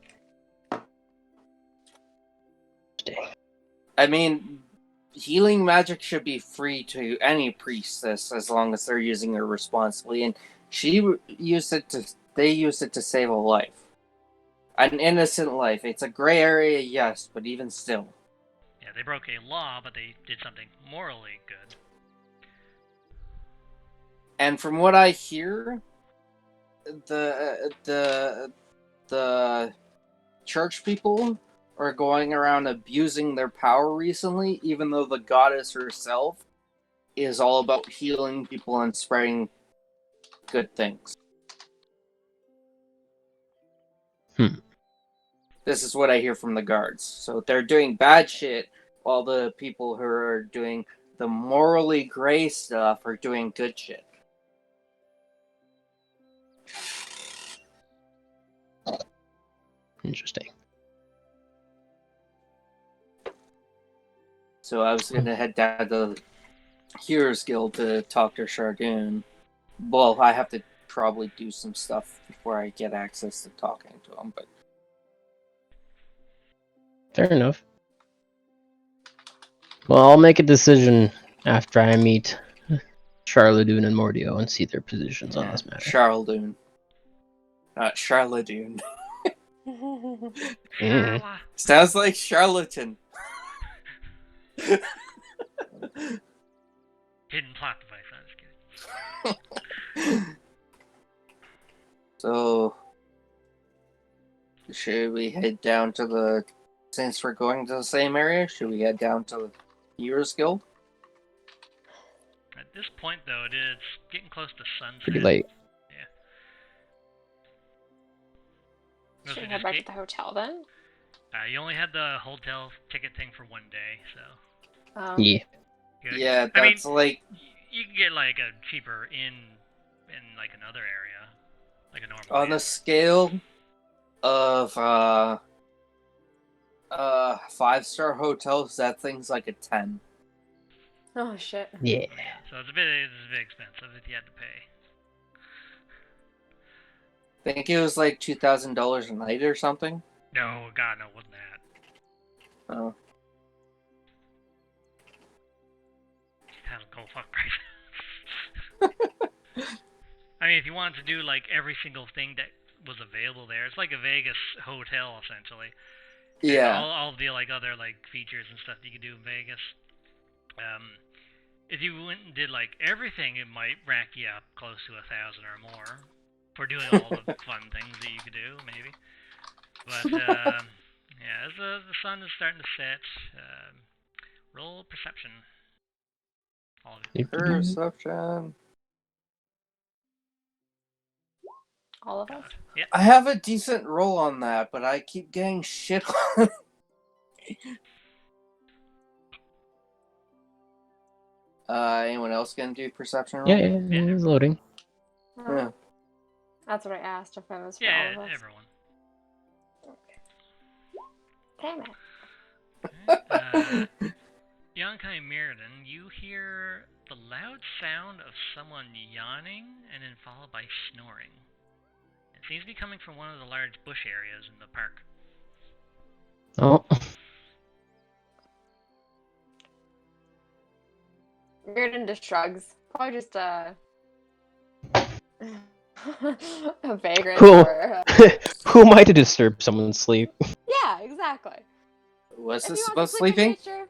I mean, healing magic should be free to any priestess as long as they're using it responsibly, and they used it to save a life. An innocent life. It's a gray area, yes, but even still. Yeah, they broke a law, but they did something morally good. And from what I hear, the church people are going around abusing their power recently, even though the goddess herself is all about healing people and spreading good things. This is what I hear from the guards. So they're doing bad shit, while the people who are doing the morally gray stuff are doing good shit. Interesting. So I was going to head down to the Heroes Guild to talk to Chardon. Well, I have to probably do some stuff before I get access to talking to him, but... Fair enough. Well, I'll make a decision after I meet Charladoon and Mordio and see their positions on this matter. Charladoon. Not Charladoon. Charla. Sounds like charlatan. Hidden plot device, I'm just kidding. So, should we head down to the... Since we're going to the same area, should we head down to the Heroes Guild? At this point, though, it is getting close to sunset. Pretty late. Yeah. Should we head back to the hotel then? You only had the hotel ticket thing for one day, so... Yeah. Yeah, that's like... You can get, like, a cheaper in like, another area. Like a normal On inn. a scale of, 5-star hotels, that thing's like a 10. Oh shit. Yeah. So it's a bit expensive if you had to pay. I think it was like $2,000 a night or something. No, God, no, it wasn't that. Oh. That'll go fuck right. I mean, if you wanted to do like every single thing that was available there, it's like a Vegas hotel essentially. Yeah. And all the like other like features and stuff you could do in Vegas. If you went and did like everything, it might rack you up close to 1,000 or more for doing all the fun things that you could do, maybe. But yeah, as the sun is starting to set, roll perception. All of it. Perception. All of us? God. Yeah. I have a decent roll on that, but I keep getting shit on it. Anyone else gonna do perception roll? Yeah, it's loading. Yeah. That's what I asked if it was for Yeah, all of us. everyone. Damn it. Yonkai Mirrodin, you hear the loud sound of someone yawning and then followed by snoring. It seems to be coming from one of the large bush areas in the park. Oh. Reardon just shrugs. Probably just a vagrant. Who? Or, Who am I to disturb someone's sleep? yeah, exactly. Was If this you want about to sleep sleeping? in nature,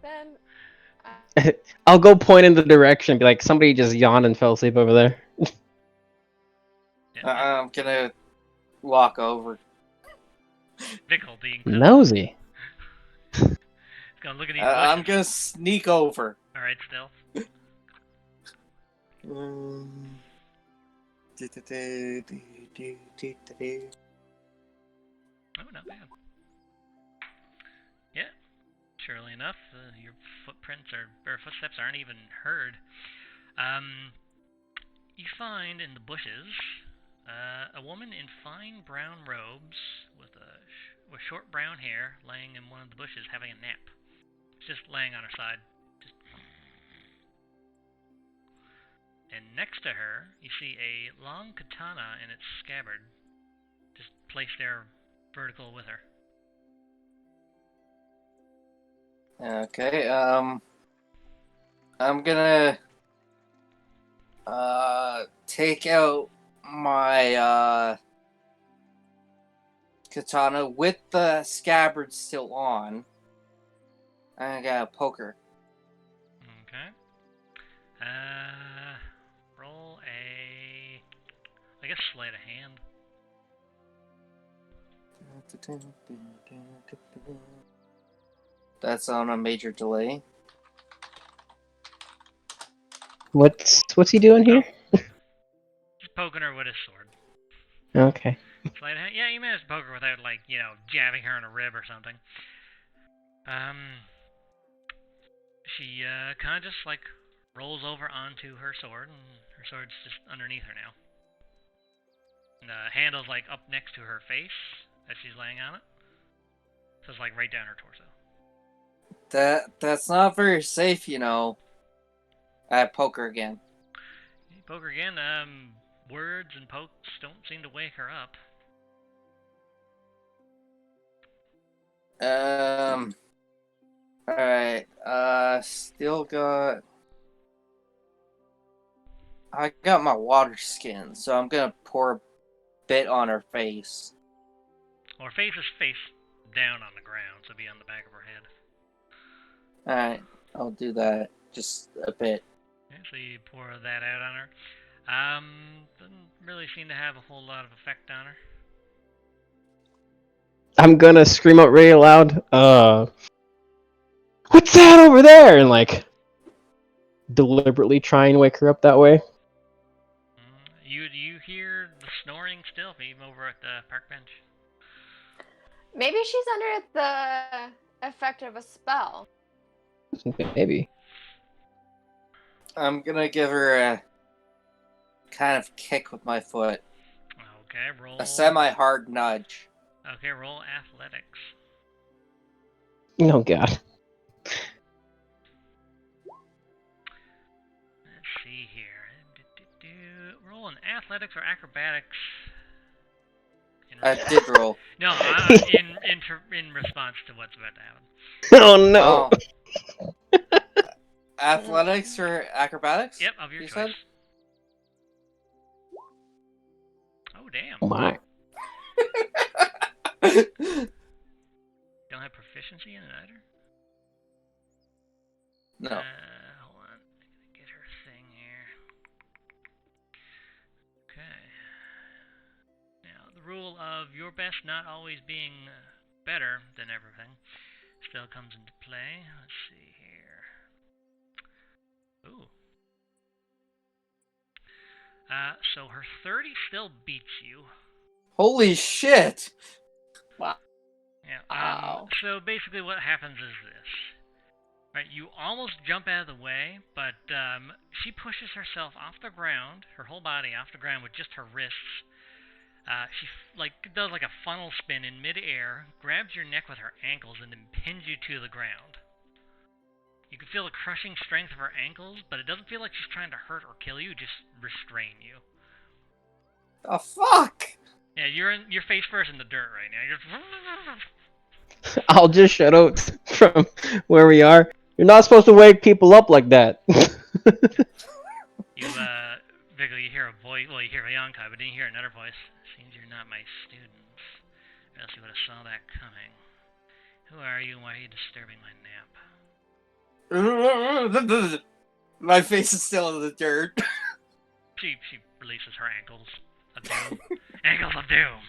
then I'll go point in the direction and be like, somebody just yawned and fell asleep over there. Yeah, I'm gonna walk over. Vickle, the Nosy. Go look at these bushes. I'm gonna sneak over. Alright, stealth. Oh, not bad. Yeah, surely enough, your footsteps aren't even heard. You find in the bushes a woman in fine brown robes with short brown hair laying in one of the bushes having a nap. She's just laying on her side. And next to her, you see a long katana in its scabbard, just placed there vertical with her. Okay, I'm gonna take out my katana with the scabbard still on. I got a poker. Okay. Roll a... I guess sleight of hand. That's on a major delay. What's he doing here? Just poking her with his sword. Okay. Sleight of hand? Yeah, you managed to poke her without, like, jabbing her in a rib or something. She, kind of just, like, rolls over onto her sword, and her sword's just underneath her now. And the handle's, like, up next to her face as she's laying on it. So it's, like, right down her torso. That's not very safe, I poker again. You poke her again, words and pokes don't seem to wake her up. Alright, still got... I got my water skin, so I'm gonna pour a bit on her face. Well, her face is face down on the ground, so it'll be on the back of her head. Alright, I'll do that. Just a bit. Okay, so you pour that out on her. Doesn't really seem to have a whole lot of effect on her. I'm gonna scream out really loud, what's that over there? And, like, deliberately try and wake her up that way. You hear the snoring still from even over at the park bench. Maybe she's under the effect of a spell. Maybe. I'm gonna give her a kind of kick with my foot. Okay, roll. A semi-hard nudge. Okay, roll athletics. Oh god. Let's see here. Roll an athletics or acrobatics. I did roll. No, in response to what's about to happen. Oh no. Oh. Athletics or acrobatics? Yep, of your You choice. said? Oh, damn. Oh my. Don't have proficiency in it either? No. Hold on. Get her thing here. Okay. Now, the rule of your best not always being better than everything still comes into play. Let's see here. Ooh. So her 30 still beats you. Holy shit! Wow. Yeah. Wow. So basically what happens is this. Right, you almost jump out of the way, but she pushes herself off the ground, her whole body off the ground with just her wrists. She does like a funnel spin in midair, grabs your neck with her ankles, and then pins you to the ground. You can feel the crushing strength of her ankles, but it doesn't feel like she's trying to hurt or kill you, just restrain you. The fuck? Yeah, you're face first in the dirt right now. You're I'll just shout out from where we are. You're not supposed to wake people up like that. Vigil, you hear a voice. Well, you hear a Yonkai, but then you hear another voice. Seems you're not my students. Or else you would have saw that coming. Who are you, and why are you disturbing my nap? My face is still in the dirt. She releases her ankles of doom. Ankles of doom!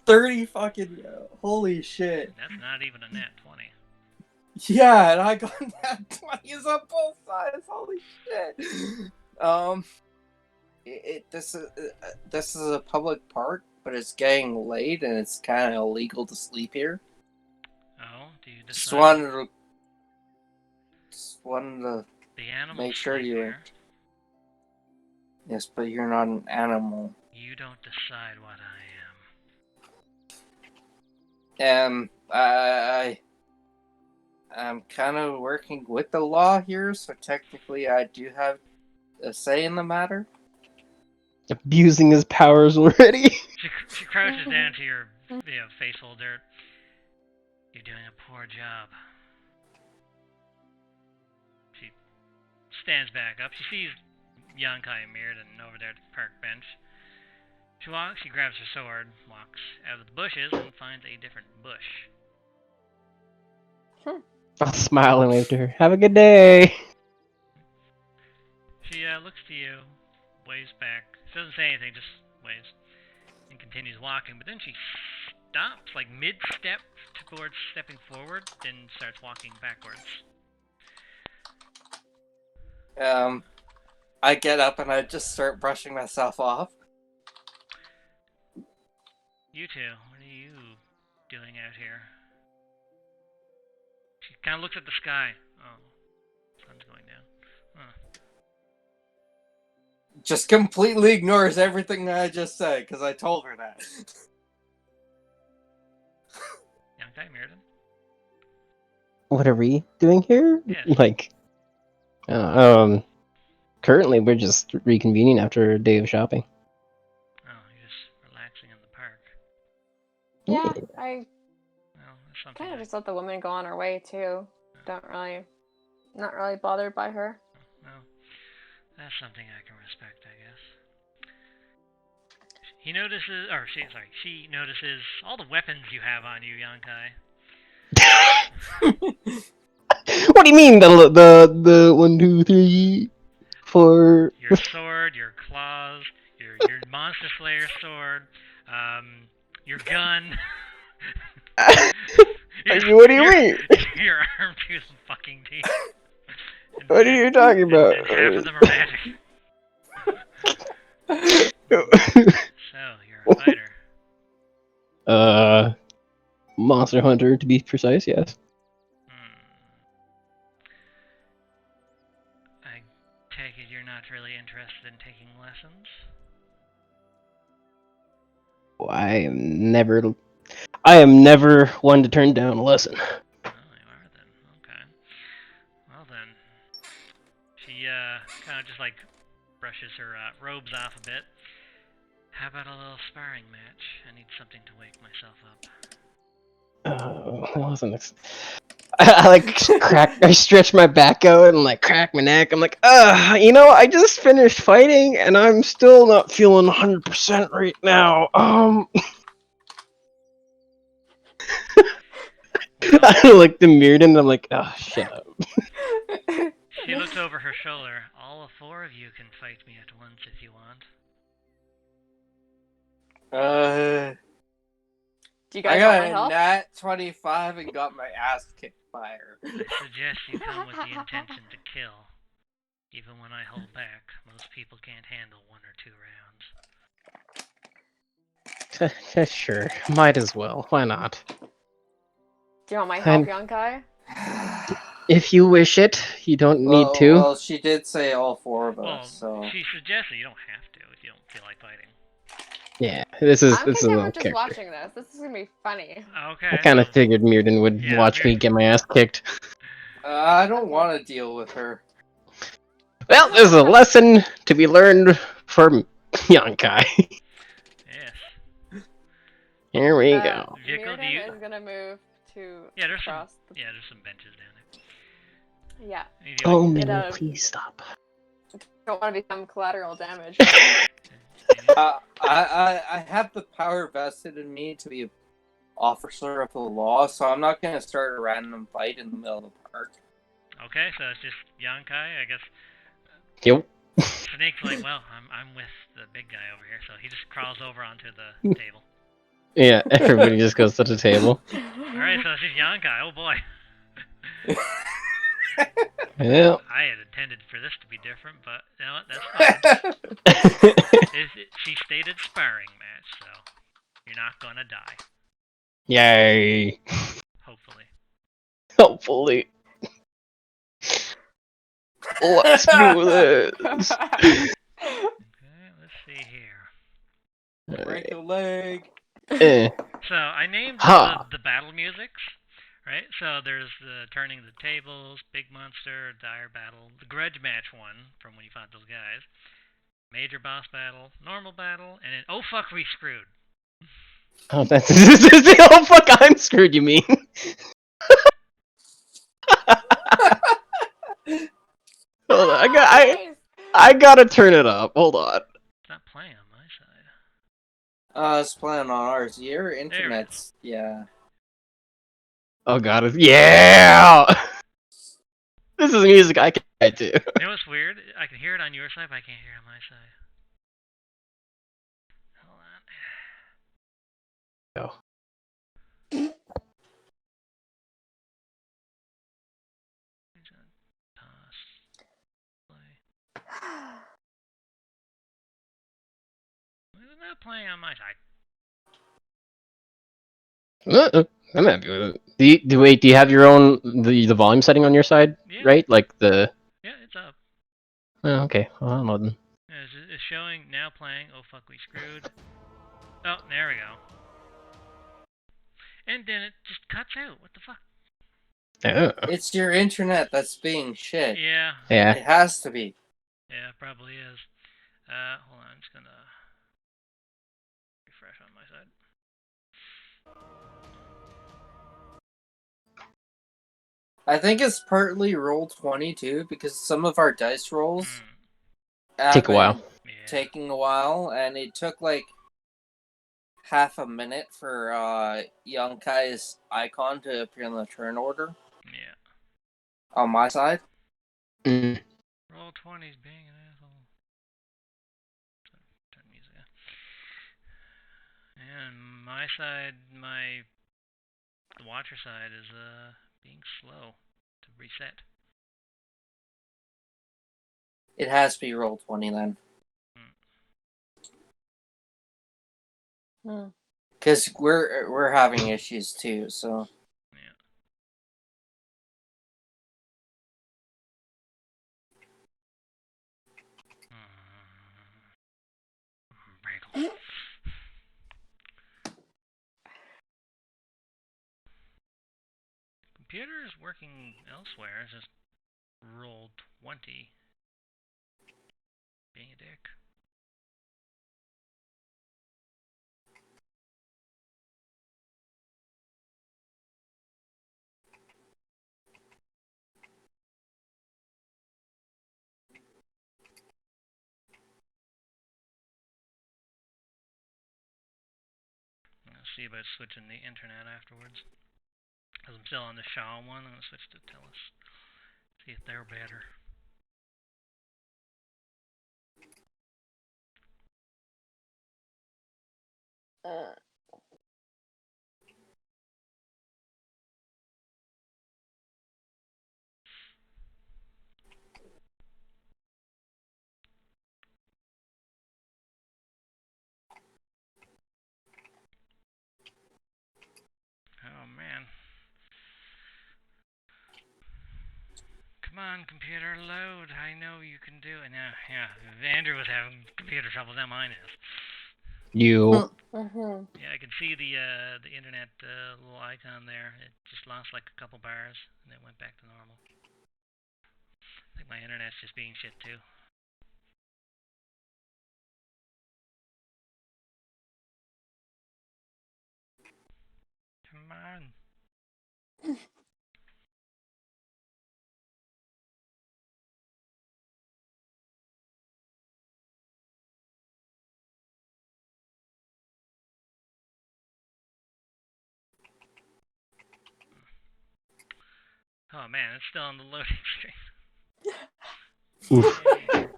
30 fucking... holy shit. That's not even a nat 20. Yeah, and I got that 20s on both sides. Holy shit. This is a public park, but it's getting late and it's kind of illegal to sleep here. Oh, do you Just decide? wanted to The animals make sure sleep you here. Yes, but you're not an animal. You don't decide what I am. I'm kind of working with the law here, so technically I do have a say in the matter. Abusing his powers already. She crouches down to your facial dirt. You're doing a poor job. She stands back up. She sees Yankai and Mirrodin over there at the park bench. She grabs her sword, walks out of the bushes, and finds a different bush. I'll smile and wave to her. Have a good day. She looks to you, waves back. She doesn't say anything, just waves, and continues walking. But then she stops, like mid-step towards stepping forward, then starts walking backwards. I get up and I just start brushing myself off. You two, what are you doing out here? She kind of looks at the sky. Oh, sun's going down. Huh. Just completely ignores everything that I just said, because I told her that. Yankai, Mirrodin? What are we doing here? Yes. Like, currently we're just reconvening after a day of shopping. Oh, you're just relaxing in the park. Yeah, I Well, that's something. kind of just let the woman go on her way too. Not really bothered by her. Well, that's something I can respect, I guess. She notices all the weapons you have on you, Yankai. What do you mean the 1, 2, 3, 4? Your sword, your claws, your monster slayer sword, your gun. What do you mean? You're armed to the fucking teeth. What are you talking about? And half of them are magic. So, you're a fighter. Monster hunter to be precise, yes. I take it you're not really interested in taking lessons? I am never one to turn down a lesson. Oh, you are then. Okay. Well then, she kind of just like brushes her robes off a bit. How about a little sparring match? I need something to wake myself up. Listen, I like I stretch my back out and like crack my neck. I'm like, I just finished fighting and I'm still not feeling 100% right now. I look the mirror and I'm like, oh, shut up. She looks over her shoulder. All 4 of you can fight me at once if you want. Do you I guys want my got a help? nat 25 and got my ass kicked by her. I suggest you come with the intention to kill. Even when I hold back, most people can't handle 1 or 2 rounds. Sure, might as well. Why not? Do you want my help, Yankai? If you wish it, you don't need to. Well, she did say all 4 of us, so... She suggested you don't have to if you don't feel like fighting. Yeah, this is I'm a content little with just character. watching this. This is gonna be funny. Okay. I kind of figured Mirrodin would watch me get my ass kicked. I don't want to deal with her. Well, there's a lesson to be learned from Yankai. Yes. Here we go. Jekyll, Mirrodin is gonna move to there's across some benches down there. Yeah. Oh, Get man, out of- please stop. Don't want to become collateral damage. I have the power vested in me to be an officer of the law, so I'm not going to start a random fight in the middle of the park. Okay, so it's just Yankai, I guess. Yep. Snake's like, well, I'm with the big guy over here, so he just crawls over onto the table. Yeah, everybody just goes to the table. Alright, so it's just Yonkai. Oh boy. Yeah. I had intended for this to be different, but you know what? That's fine. She stated sparring match, so you're not gonna die. Yay. Hopefully. Hopefully. Let's do this. Okay, let's see here. Break a leg. Eh. So I named Ha. the battle musics, right? So there's the turning the tables, big monster, dire battle, the grudge match one from when you fought those guys, major boss battle, normal battle, and then oh fuck we screwed. Oh, that's oh fuck! I'm screwed. You mean? Hold on, I gotta turn it up. Hold on. It's not playing on my side. It's playing on ours. Your internet's yeah. Oh god, yeah! This is music I can't do. You know what's weird? I can hear it on your side, but I can't hear it on my side. Hold on. Go. Toss. Play. Why is it not playing on my side? I'm happy with it. Wait, do you have your own the volume setting on your side? Yeah. Right? Like the Yeah, it's up. oh, okay. Well, I'm loading. Yeah, it's showing now playing. Oh fuck, we screwed. Oh, there we go. And then it just cuts out. What the fuck? Oh. It's your internet that's being shit. Yeah. Yeah. It has to be. Yeah, it probably is. Hold on, I'm just gonna refresh on my side. I think it's partly Roll20 too, because some of our dice rolls Take a while. Yeah. taking a while, and it took like half a minute for Yonkai's icon to appear in the turn order. Yeah. On my side. Mm. Roll20's being an asshole. Turn music on. And my side, the watcher side is being slow to reset. It has to be Roll20 then. Because we're having issues too, so. Yeah. Bagel. Computer is working elsewhere. It's just Roll20 being a dick. I'll see about switching the internet afterwards. Because I'm still on the Shaw one, I'm going to switch to Telus. See if they're better. Oh man. Come on, computer, load. I know you can do it. Now, yeah, Andrew was having computer trouble, now mine is. You. Yeah, I can see the internet little icon there. It just lost like a couple bars, and it went back to normal. I think my internet's just being shit too. Come on. Oh man, it's still on the loading screen. Oof. Yay.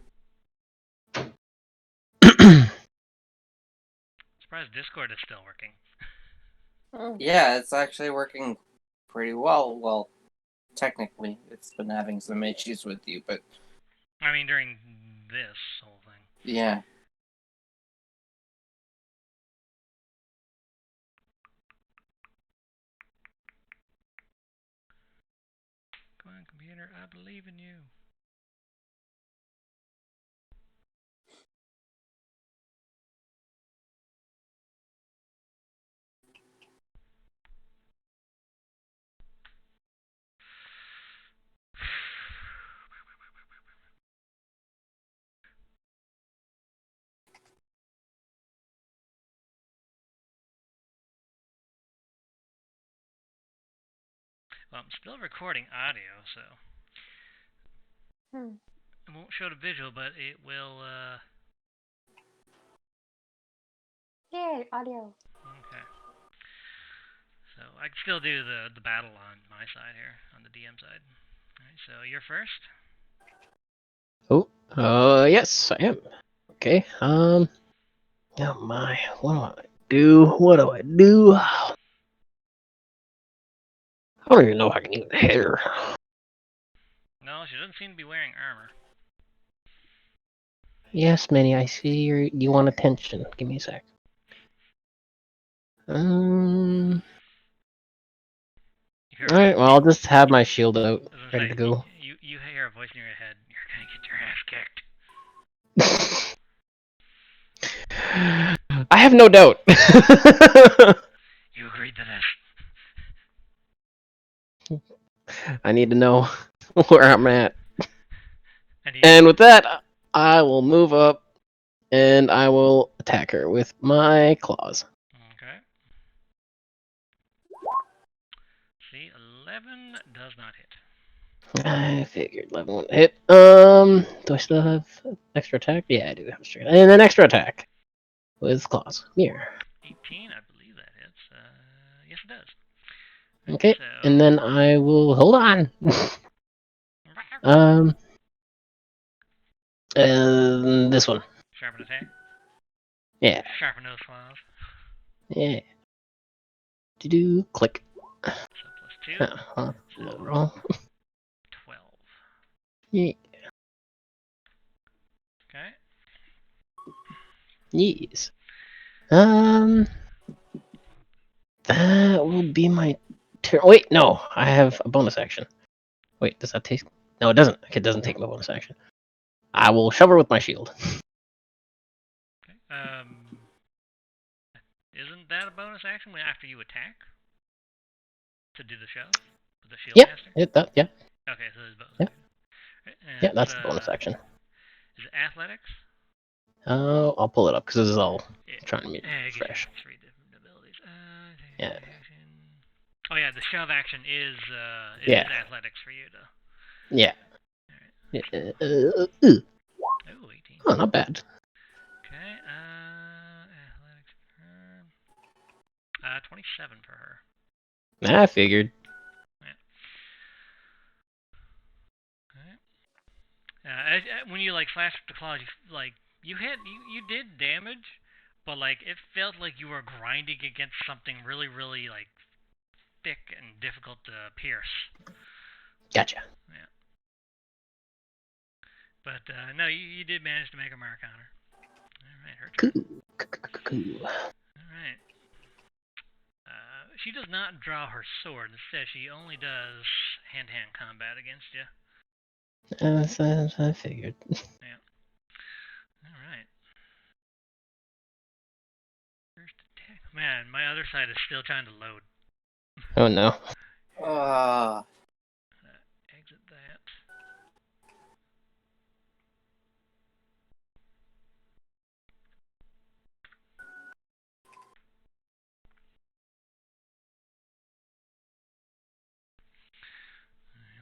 surprised Discord is still working. Yeah, it's actually working pretty well. Well, technically, it's been having some issues with you, but I mean, during this whole thing. yeah. Come on, computer, I believe in you. Well, I'm still recording audio, so it won't show the visual, but it will. Yay, audio. Okay. So I can still do the battle on my side here, on the DM side. All right. So you're first. Oh, yes, I am. Okay. Oh my, what do I do? What do I do? I don't even know if I can even hit her. No, she doesn't seem to be wearing armor. Yes, Minnie, I see you want attention. Give me a sec. Alright, well, I'll just have my shield out, ready to go. You hear a voice in your head. You're gonna get your ass kicked. I have no doubt. You agreed to this. I need to know where I'm at. And And with that, I will move up and I will attack her with my claws. Okay. See, 11 does not hit. I figured 11 wouldn't hit. Do I still have extra attack? Yeah, I do have extra. And an extra attack with claws. Here. 18, I believe that hits. Yes, it does. Okay, So, and then I will hold on. This one. Sharpen attack. Yeah. Sharpen those claws. Yeah. Do click. So plus 2. Low roll. 12. Yeah. Okay. Yes. That will be my turn. Wait, no, I have a bonus action. Wait, does that take? No, it doesn't. It doesn't take my bonus action. I will shove her with my shield. Okay. Isn't that a bonus action after you attack? To do the shove? With the shield Yeah, master? yeah. Okay, so there's bonus Yeah. action. Right, Yeah, that's the bonus action. Is it athletics? I'll pull it up because this is all trying to be It gives fresh. you 3 different abilities. Yeah. Oh yeah, the shove action is Yeah. athletics for you to. Yeah. Alright. Oh, 18. oh, not bad. Okay, athletics for her. 27 for her. I figured. Yeah. Okay. When you like slash the claws, you hit, you did damage, but like it felt like you were grinding against something really, really like thick and difficult to pierce. Gotcha. Yeah. But no, you did manage to make a mark on her. All right, her turn. Cool. All right. She does not draw her sword. Instead, she only does hand-to-hand combat against you. I figured. Yeah. All right. First attack. Man, my other side is still trying to load. Oh no. Exit that.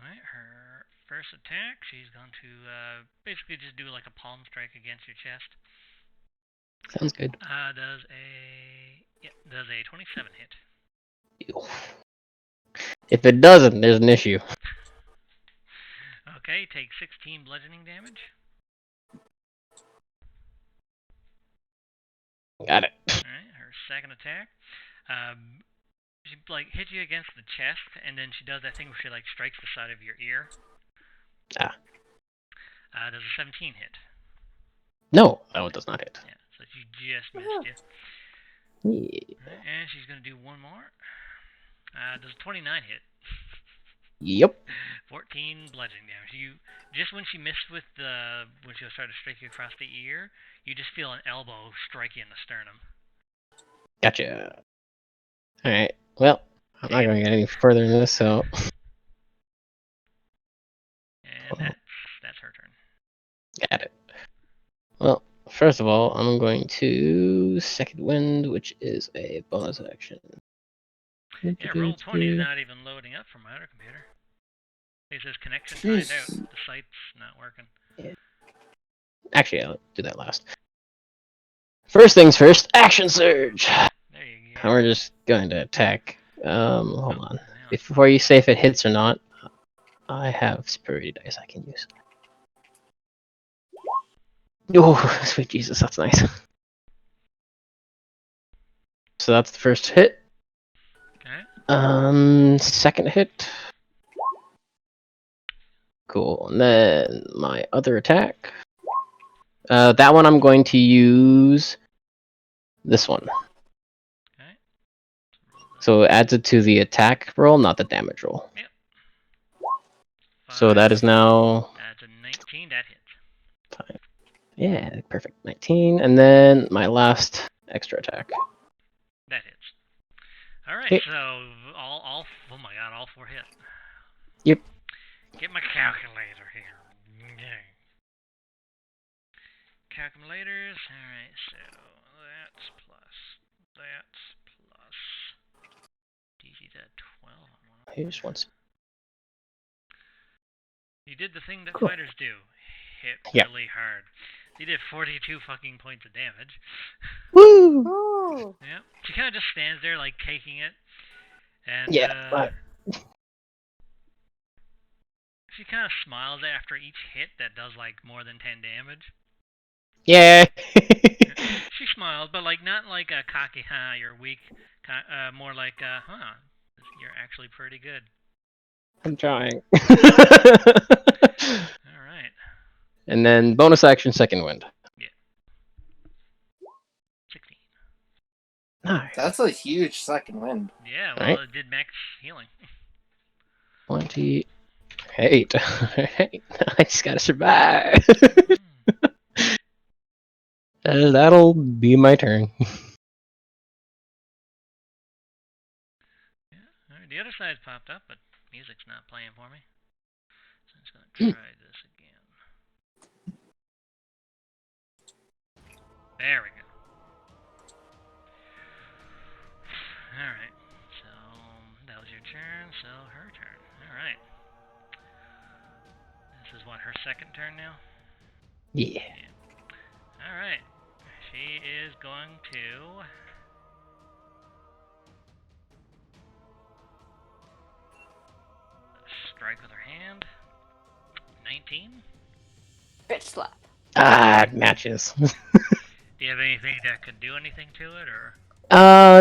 Alright, her first attack, she's going to basically just do like a palm strike against your chest. Sounds good. Does a 27 hit. Ew. If it doesn't, there's an issue. Okay, take 16 bludgeoning damage. Got it. Alright, her second attack. She like hits you against the chest, and then she does that thing where she like strikes the side of your ear. Ah. Does a 17 hit? No, it does not hit. Yeah, so she just missed you. Yeah. Right, and she's gonna do one more. Does a 29 hit? Yep. 14 bludgeoning damage. You just when she missed with the when she was trying to strike you across the ear, you just feel an elbow strike you in the sternum. Gotcha. All right. Well, I'm not gonna get any further than this, so. And that's her turn. Got it. Well, first of all, I'm going to Second Wind, which is a bonus action. Yeah, Roll20 is not even loading up from my other computer. It says connection timed out. Jeez. The site's not working. Yeah. Actually, I'll do that last. First things first, action surge. There you And go. we're just going to attack. Hold on. Now, Before you say if it hits or not, I have superiority dice I can use. Oh, sweet Jesus, that's nice. So that's the first hit. okay. Second hit. Cool. And then my other attack. That one I'm going to use this one. Okay. So it adds it to the attack roll, not the damage roll. Yep. So that is now That's a 19. That hits. 5. Yeah, perfect. 19. And then my last extra attack. That hits. All right. Okay. So all oh my god, all 4 hit. Yep. Get my calculator here. Okay. Calculators. All right. So that's plus. DC's at 12. Here's one. You did the thing that Cool. fighters do. Hit Yeah. really hard. You did 42 fucking points of damage. Woo! Ooh. Yep. She kind of just stands there, like, taking it. And, Yeah. she kind of smiles after each hit that does, like, more than 10 damage. Yeah. She smiles, but, like, not like a cocky, you're weak. More like, you're actually pretty good. I'm trying. Alright. And then bonus action, Second Wind. 16. Nice. That's a huge second wind. Yeah, well, Alright. it did max healing. 28. Alright. I just gotta survive. That'll be my turn. Alright, the other side's popped up, but music's not playing for me. So I'm just gonna try this again. There we go. Alright, so that was your turn, so her turn. Alright. This is what, her second turn now? Yeah. Alright. She is going to strike with her hand. 19. Bitch slap. Ah, it matches. Do you have anything that could do anything to it, or?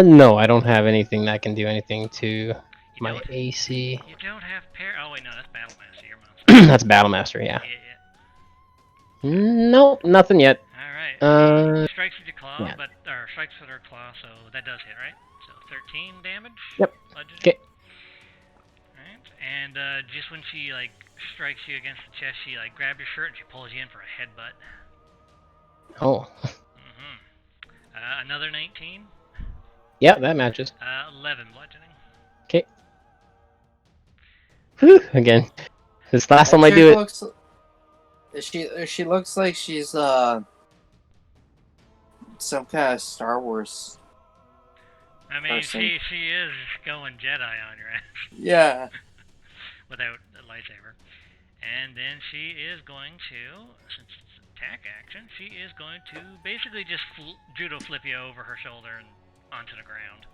No, I don't have anything that can do anything to You my don't? AC. You don't have oh wait, no, that's Battlemaster. Your monster. That's Battlemaster, yeah. Yeah. Nope, nothing yet. Alright. She strikes with your claw, yeah. or strikes with her claw, so that does hit, right? So 13 damage? Yep. Okay. Alright. And just when she like strikes you against the chest, she like grabs your shirt and she pulls you in for a headbutt. Oh. Another 19. Yeah, that matches. 11 bludgeoning. Okay. Whew, again. This last time I do it. She looks like she's some kind of Star Wars. I mean, person. she is going Jedi on your ass Yeah. without a lightsaber. And then she is going to, since it's attack action, she is going to basically just judo flip you over her shoulder and onto the ground.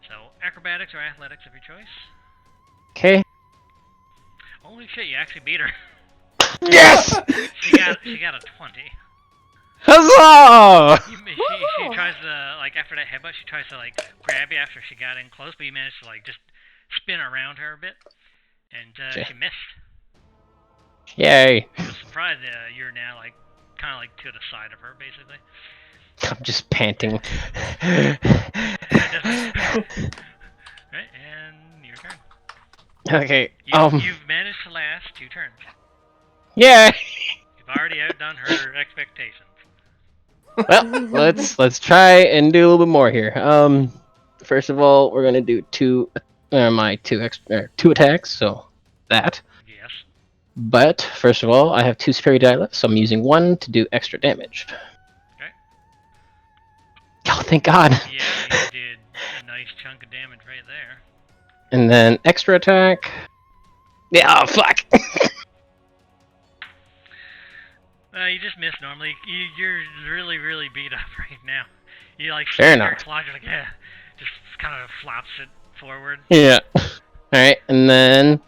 So acrobatics or athletics of your choice. Okay. Holy shit! You actually beat her. Yes. She got a 20. Huzzah! She tries to, like, after that headbutt, she tries to, like, grab you after she got in close, but you managed to, like, just spin around her a bit, and she missed. Yay. She was surprised you're now, like, kind of, like, to the side of her, basically. I'm just panting. Right, and your turn. Okay, You've managed to last 2 turns. yeah. You've already outdone her expectations. Well, let's try and do a little bit more here. First of all, we're gonna do two attacks, so that. Yes. But first of all, I have 2 superior die left, so I'm using 1 to do extra damage. Okay. Oh, thank God. Yeah, you did a nice chunk of damage right there. And then extra attack. Yeah, oh, fuck. You just missed normally. You're really, really beat up right now. You like Fair your enough. claws, you're like, yeah, just kind of flops it forward. Yeah. Alright, and then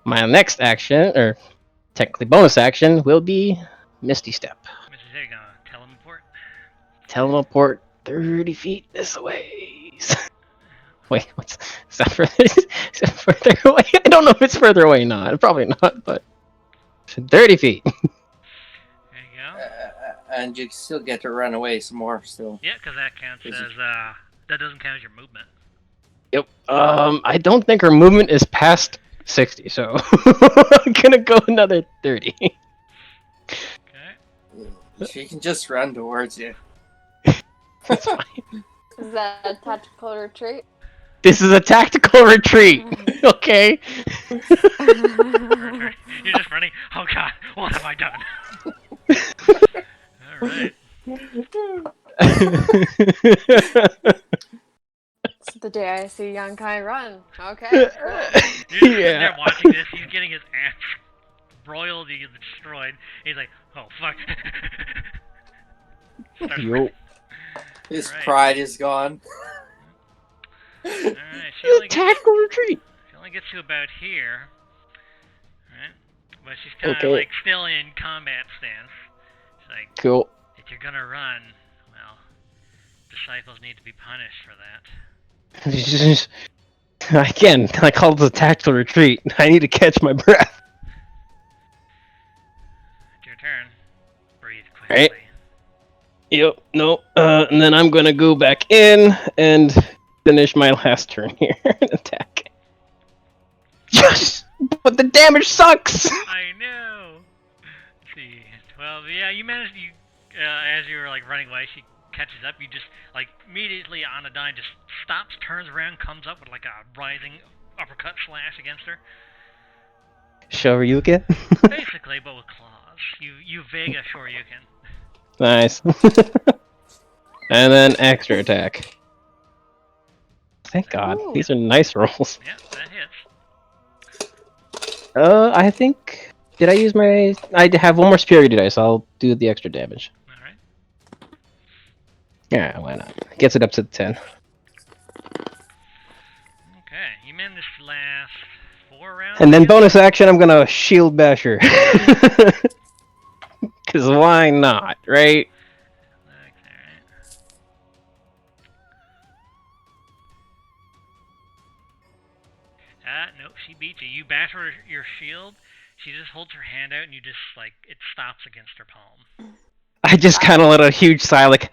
my next action, or technically bonus action, will be Misty Step. Mrs. Higgin, teleport. Teleport 30 feet this way. Wait, is that further away? I don't know if it's further away or not. Probably not, but 30 feet. There you go. And you still get to run away some more still. Yeah, because that counts as, that doesn't count as your movement. Yep. I don't think her movement is past 60, so I'm gonna go another 30. Okay. She can just run towards you. That's fine. Is that a tactical retreat? This is a tactical retreat. Okay. You're just running. Oh God, what have I done? All right. It's the day I see young Kai run. Okay. Cool. You're just sitting Yeah. there watching this. He's getting his ass royally destroyed. He's like, oh fuck. Starts Yo. His Right. pride is gone. Alright, she only gets Tactical retreat. to about here. Right? But she's kind of Okay. like still in combat stance. She's like, Cool. if you're gonna run, well, disciples need to be punished for that. Again, I call this a tactical retreat. I need to catch my breath. It's your turn. Breathe quickly. Right. Yep. No. And then I'm gonna go back in and finish my last turn here and attack. Yes, but the damage sucks. I know. Let's see. Well, yeah, you managed. As you were like running away, she catches up. You just like immediately on a dime, just stops, turns around, comes up with like a rising uppercut slash against her. Shoryuken. Basically, but with claws. You Vega Shoryuken. Nice. And then extra attack. Thank God. Ooh. These are nice rolls. Yeah, that hits. I think. Did I use my. I have one more superiority dice, so I'll do the extra damage. Alright. Yeah, why not? Gets it up to 10. Okay, you managed to last 4 rounds. And then I guess? bonus action, I'm gonna shield bash her. Cause why not, right? Alright. Nope, she beat you. You bash her your shield, she just holds her hand out and you just, like, it stops against her palm. I just kind of let a huge sigh, like.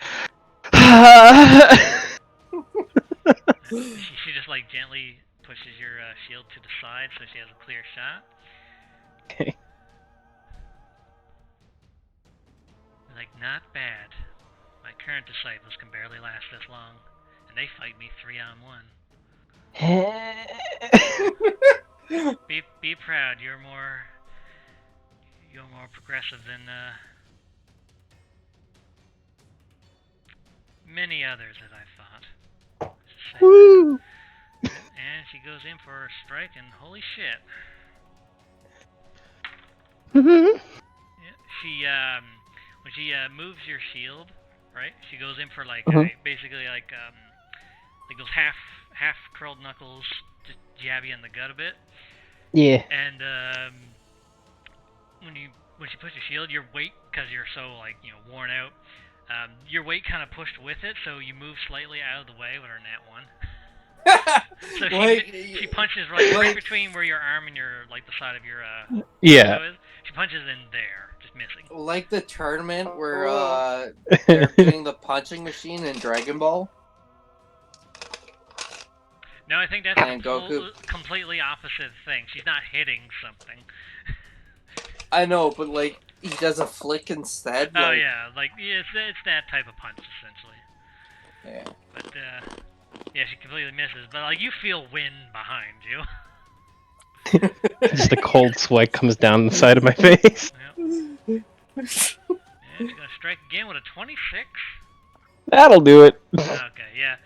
She just, like, gently pushes your shield to the side so she has a clear shot. Okay. Like, not bad. My current disciples can barely last this long, and they fight me 3-on-1. Be proud. You're more progressive than many others that I've fought. Just say that. Woo! And she goes in for a strike, and holy shit. Mhm. Yeah, she when she moves your shield, right? She goes in for like Mhm. basically like those half curled knuckles, just jab you in the gut a bit. Yeah. And when when she pushed your shield, your weight, because you're so worn out, your weight kind of pushed with it, so you move slightly out of the way with her nat one. So she punches right between where your arm and your the side of your Yeah. is. She punches in there, just missing. Like the tournament where they're doing the punching machine in Dragon Ball. No, I think that's And a Goku. completely opposite thing. She's not hitting something. I know, but like he does a flick instead. Oh yeah, it's that type of punch essentially. Yeah. But yeah, she completely misses. But you feel wind behind you. Just a cold sweat comes down the side of my face. Yep. And she's gonna strike again with a 26. That'll do it. Okay, yeah.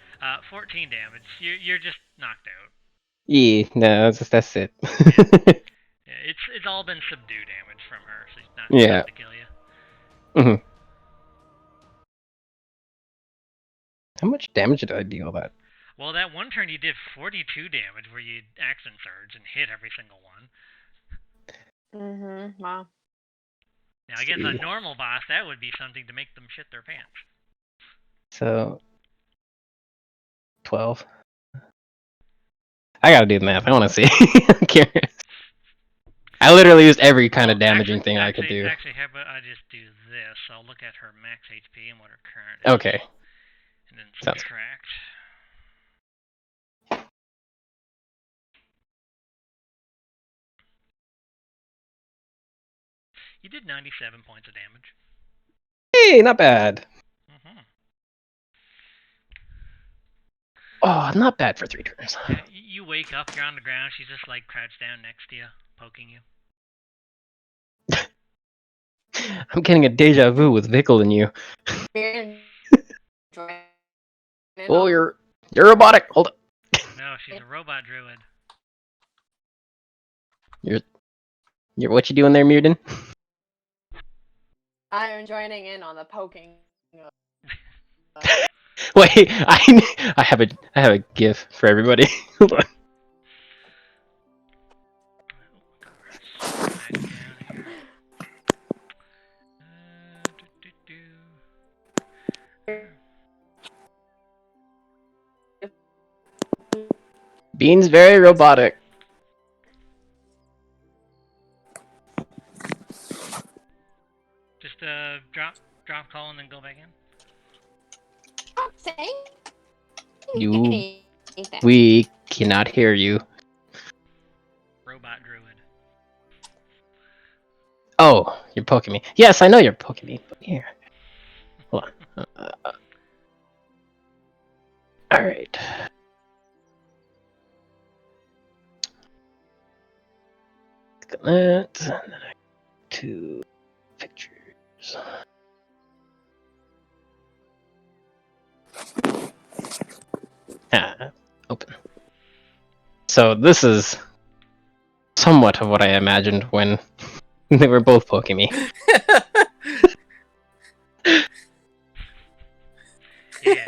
14 damage. You're just knocked out. Yeah, no, that's it. Yeah, it's all been subdue damage from her, so she's not Yeah. trying to kill you. Mm-hmm. How much damage did I deal that? Well, that one turn you did 42 damage where you action surge and hit every single one. Wow. Now, I guess a normal boss, that would be something to make them shit their pants. So 12. I gotta do the math. I want to see. I'm curious. I literally used every kind of damaging thing I could do. Actually, how about I just do this? I'll look at her max HP and what her current is. Okay. And then Sounds subtract. You did 97 points of damage. Hey, not bad. Mm-hmm. Oh, not bad for 3 turns. Yeah, you wake up, you're on the ground, she's just crouched down next to you, poking you. I'm getting a deja vu with Vickle and you. Oh, you're robotic. Hold up. No, she's a robot druid. You're what you doing there, Muirden? I'm joining in on the poking. Wait, I have a GIF for everybody. Hold on. Back down here. Bean's very robotic. Just drop call and then go back in. We cannot hear you. Robot druid. Oh, you're poking me. Yes, I know you're poking me. But here. Hold on. Alright. Click on that. And then I to pictures. Open. So this is somewhat of what I imagined when they were both poking me. Yeah.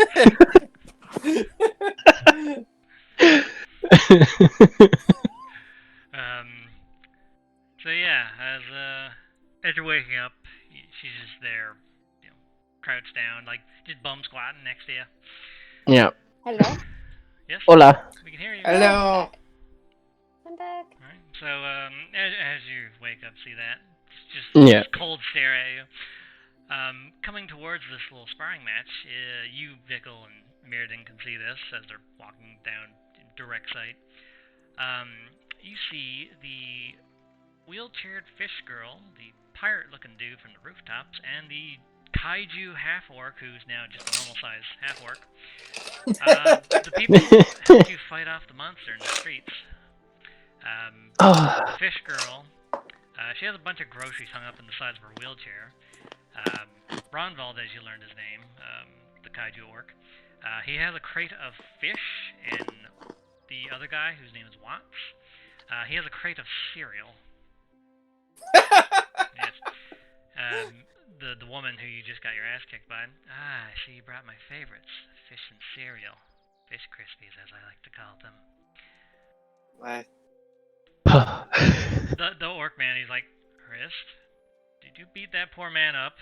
So yeah, as you're waking up, she's just there, crouched down, just bum squatting next to you. Yeah. Hello? Yes? Hola. We can hear you. Hello. I'm back. Alright, so as you wake up, see that? It's just Yeah. this cold stare at you. Coming towards this little sparring match, you, Vickle, and Mirrodin can see this as they're walking down direct sight. You see the wheelchaired fish girl, the pirate-looking dude from the rooftops, and the kaiju half-orc, who's now just a normal-sized half-orc. The people helped you fight off the monster in the streets. The fish girl, she has a bunch of groceries hung up in the sides of her wheelchair. Ronvald, as you learned his name, the kaiju orc, he has a crate of fish, and the other guy, whose name is Watts, he has a crate of cereal. Yes. The woman who you just got your ass kicked by, I see you brought my favorites, fish and cereal. Fish Krispies, as I like to call them. What? The orc man, he's like, Chris, do You beat that poor man up.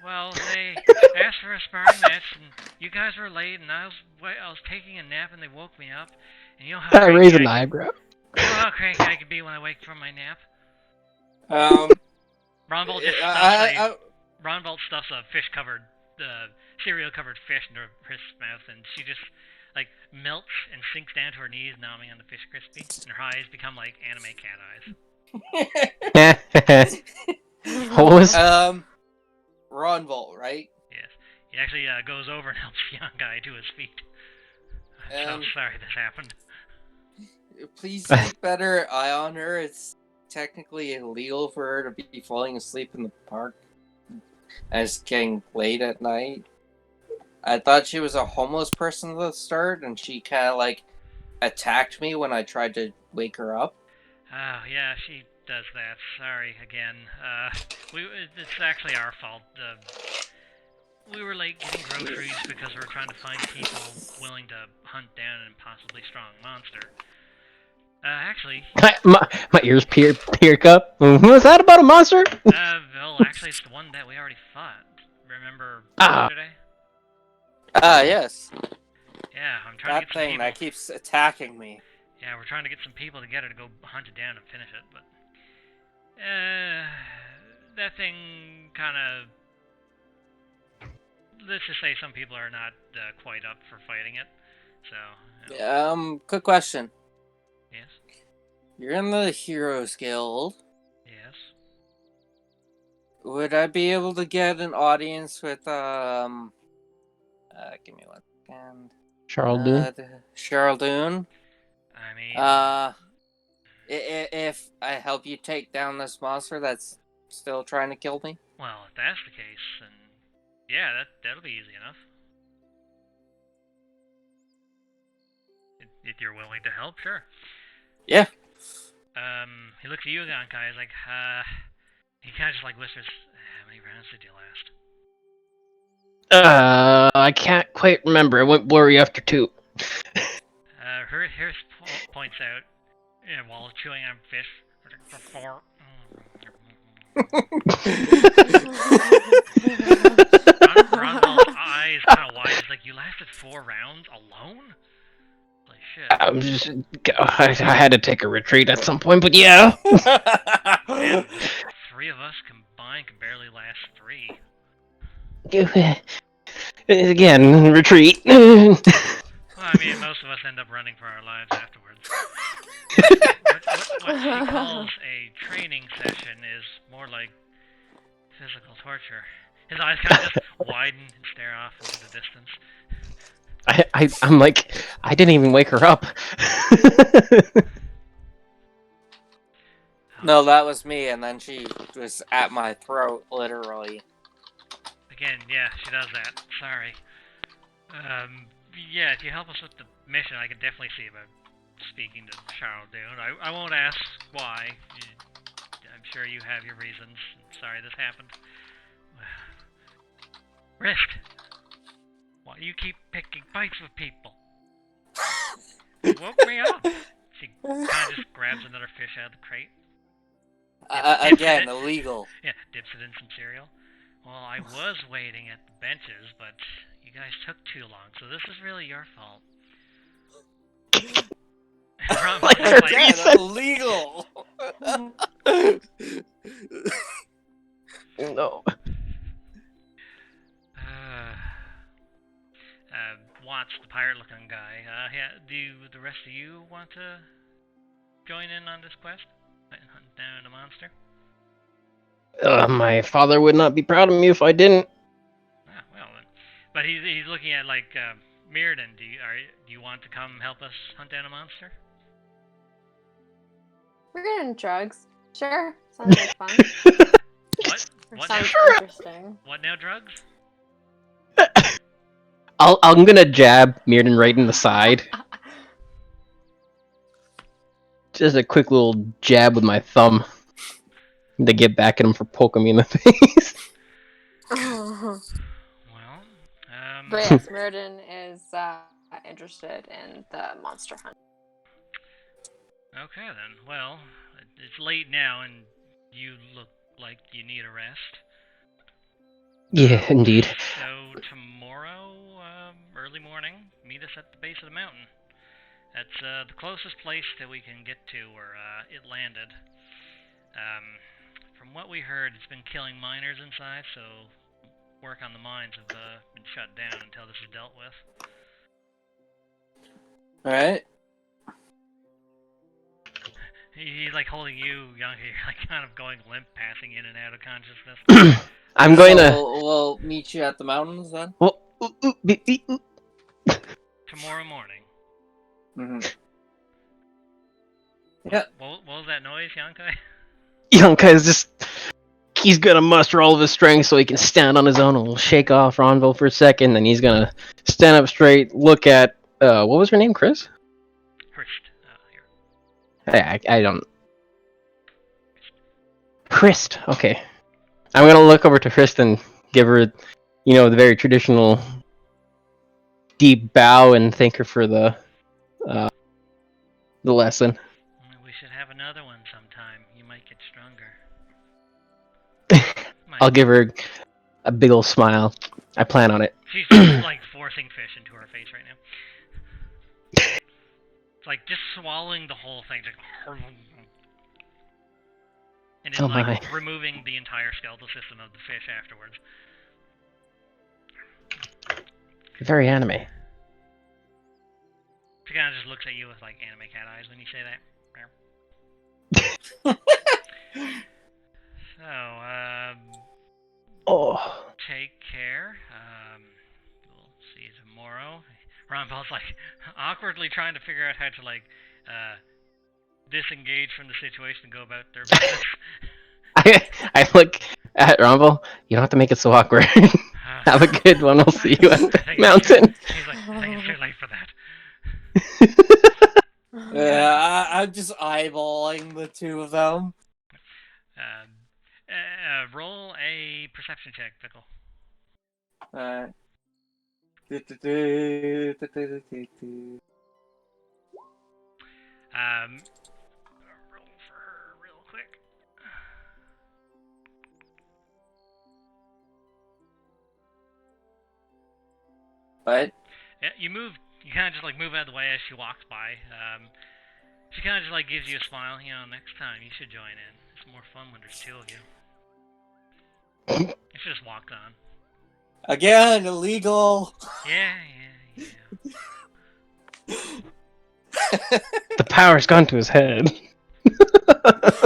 Well, they asked for a sparring match, and you guys were late, and I was taking a nap, and they woke me up. And you know how I raised an eyebrow. You know how cranky I can be when I wake from my nap. Ronvolt just Ronvolt stuffs a fish-covered, cereal-covered fish into her mouth, and she just like melts and sinks down to her knees, nomming on the fish crispy, and her eyes become like anime cat eyes. What was? Ronvolt, right? Yes. He actually goes over and helps the young guy to his feet. I'm so sorry this happened. Please keep better eye on her. It's technically illegal for her to be falling asleep in the park as it's getting late at night. I thought she was a homeless person at the start, and she kind of like attacked me when I tried to wake her up. Oh, yeah, she does that. Sorry again. It's actually our fault. We were late getting groceries because we were trying to find people willing to hunt down an impossibly strong monster. Actually... My ears perk up. Was that about a monster? Well, actually, it's the one that we already fought. Remember yesterday? Yes. Yeah, I'm trying to get some people... that keeps attacking me. Yeah, we're trying to get some people together to go hunt it down and finish it, but... that thing kind of... Let's just say some people are not quite up for fighting it, so... You know. Quick question. Yes? You're in the Heroes Guild. Yes? Would I be able to get an audience with, give me one second. Cheryl Dune? I mean... If I help you take down this monster that's still trying to kill me? Well, if that's the case, then... Yeah, that'll be easy enough. If you're willing to help, sure. Yeah. He looks at you, Gankai, he's like, he kind of just like whispers, how many rounds did you last? I can't quite remember. It went blurry after 2. Harris points out, while chewing on fish, 4. Ronald's eyes kind of wide. He's like, you lasted 4 rounds alone? Like, shit. I had to take a retreat at some point, but yeah. Man, 3 of us combined can barely last 3. Again, retreat. Well, I mean, most of us end up running for our lives afterwards. What she calls a training session is more like physical torture. His eyes kind of just widen and stare off into the distance. I'm like, I didn't even wake her up. No, that was me, and then she was at my throat, literally. Again, yeah, she does that. Sorry. Yeah, if you help us with the mission, I can definitely see about speaking to Charles Dune. I won't ask why. I'm sure you have your reasons. Sorry this happened. Wrist! Why do you keep picking fights with people? You woke me up! She kind of just grabs another fish out of the crate. Again, illegal. Yeah, dips it in some cereal. Well, I was waiting at the benches, but you guys took too long, so this is really your fault. Again, illegal! No. Watts, the pirate-looking guy. Do the rest of you want to join in on this quest? Hunt down a monster? My father would not be proud of me if I didn't. Ah, well then. But he's looking at like Mirrodin. Do you want to come help us hunt down a monster? We're getting drugs. Sure. Sounds like fun. What sounds now? interesting. What now, drugs? I'm gonna jab Mirrodin right in the side. Just a quick little jab with my thumb to get back at him for poking me in the face. Well, But yes, Mirrodin is interested in the monster hunt. Okay then. Well, it's late now, and you look like you need a rest. Yeah, indeed. So tomorrow, early morning, meet us at the base of the mountain. That's the closest place that we can get to where it landed. From what we heard, it's been killing miners inside, so work on the mines have been shut down until this is dealt with. Alright. He's like holding you, Young. You're like kind of going limp, passing in and out of consciousness. I'm going to. So we'll meet you at the mountains then? Well, Tomorrow morning. Mm-hmm. Yeah. What was that noise, Yankai? Yonka is just. He's gonna muster all of his strength so he can stand on his own, and we'll shake off Ronville for a second, and he's gonna stand up straight, look at. What was her name, Chris? Hurst. Here. I don't. Hrist. Okay. I'm gonna look over to Hrist and give her, the very traditional deep bow and thank her for the lesson. We should have another one sometime. You might get stronger. I'll give her a big ol' smile. I plan on it. She's just like forcing fish into her face right now. It's like just swallowing the whole thing, just and then Oh like my. removing the entire skeletal system of the fish afterwards. Very anime. She kind of just looks at you with like anime cat eyes when you say that. So, Oh. take care. We'll see you tomorrow. Ron Paul's like awkwardly trying to figure out how to like disengage from the situation and go about their business. I look at Ronville. You don't have to make it so awkward. Have a good one. I'll see you at the mountain. He's like, I think it's too late for that. Yeah, I'm just eyeballing the two of them. Roll a perception check, Pickle. Alright. Roll for her real quick. What? Yeah, you kind of just like move out of the way as she walks by. She kind of just like gives you a smile. Next time you should join in. It's more fun when there's two of you. She just walked on. Again, illegal! Yeah. The power's gone to his head. Alright.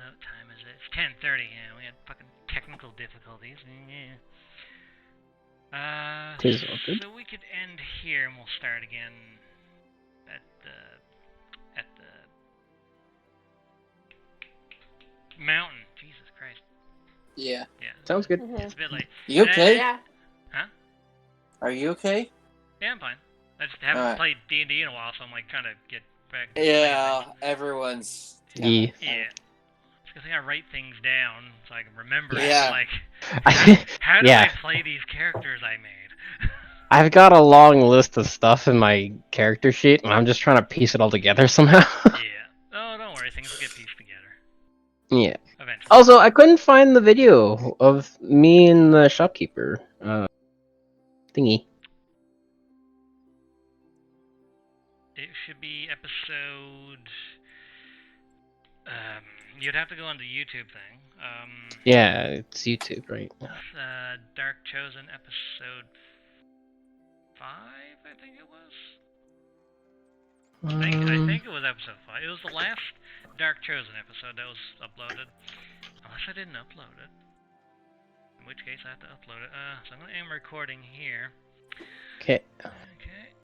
What time is it? It's 10:30. Yeah, we had fucking technical difficulties. Yeah. Tis all good. So we could end here and we'll start again at the mountain. Jesus Christ. Yeah. Yeah. Sounds good. It's a bit late. You okay? Yeah. Huh? Are you okay? Yeah, I'm fine. I just haven't Alright. played D&D in a while, so I'm like trying to get back. to Yeah, playing Yeah. everyone's... things. Yeah. It's because I write things down so I can remember. Yeah. Like, how do I play these characters I made? I've got a long list of stuff in my character sheet, and I'm just trying to piece it all together somehow. Yeah. Oh, don't worry. Things will get pieced together. Yeah. Eventually. Also, I couldn't find the video of me and the shopkeeper thingy. It should be episode... you'd have to go on the YouTube thing. Yeah, it's YouTube, right? Dark Chosen episode 5, I think it was. I think it was episode 5. It was the last Dark Chosen episode that was uploaded. Unless I didn't upload it. In which case I have to upload it. So I'm going to end recording here. Okay. Okay.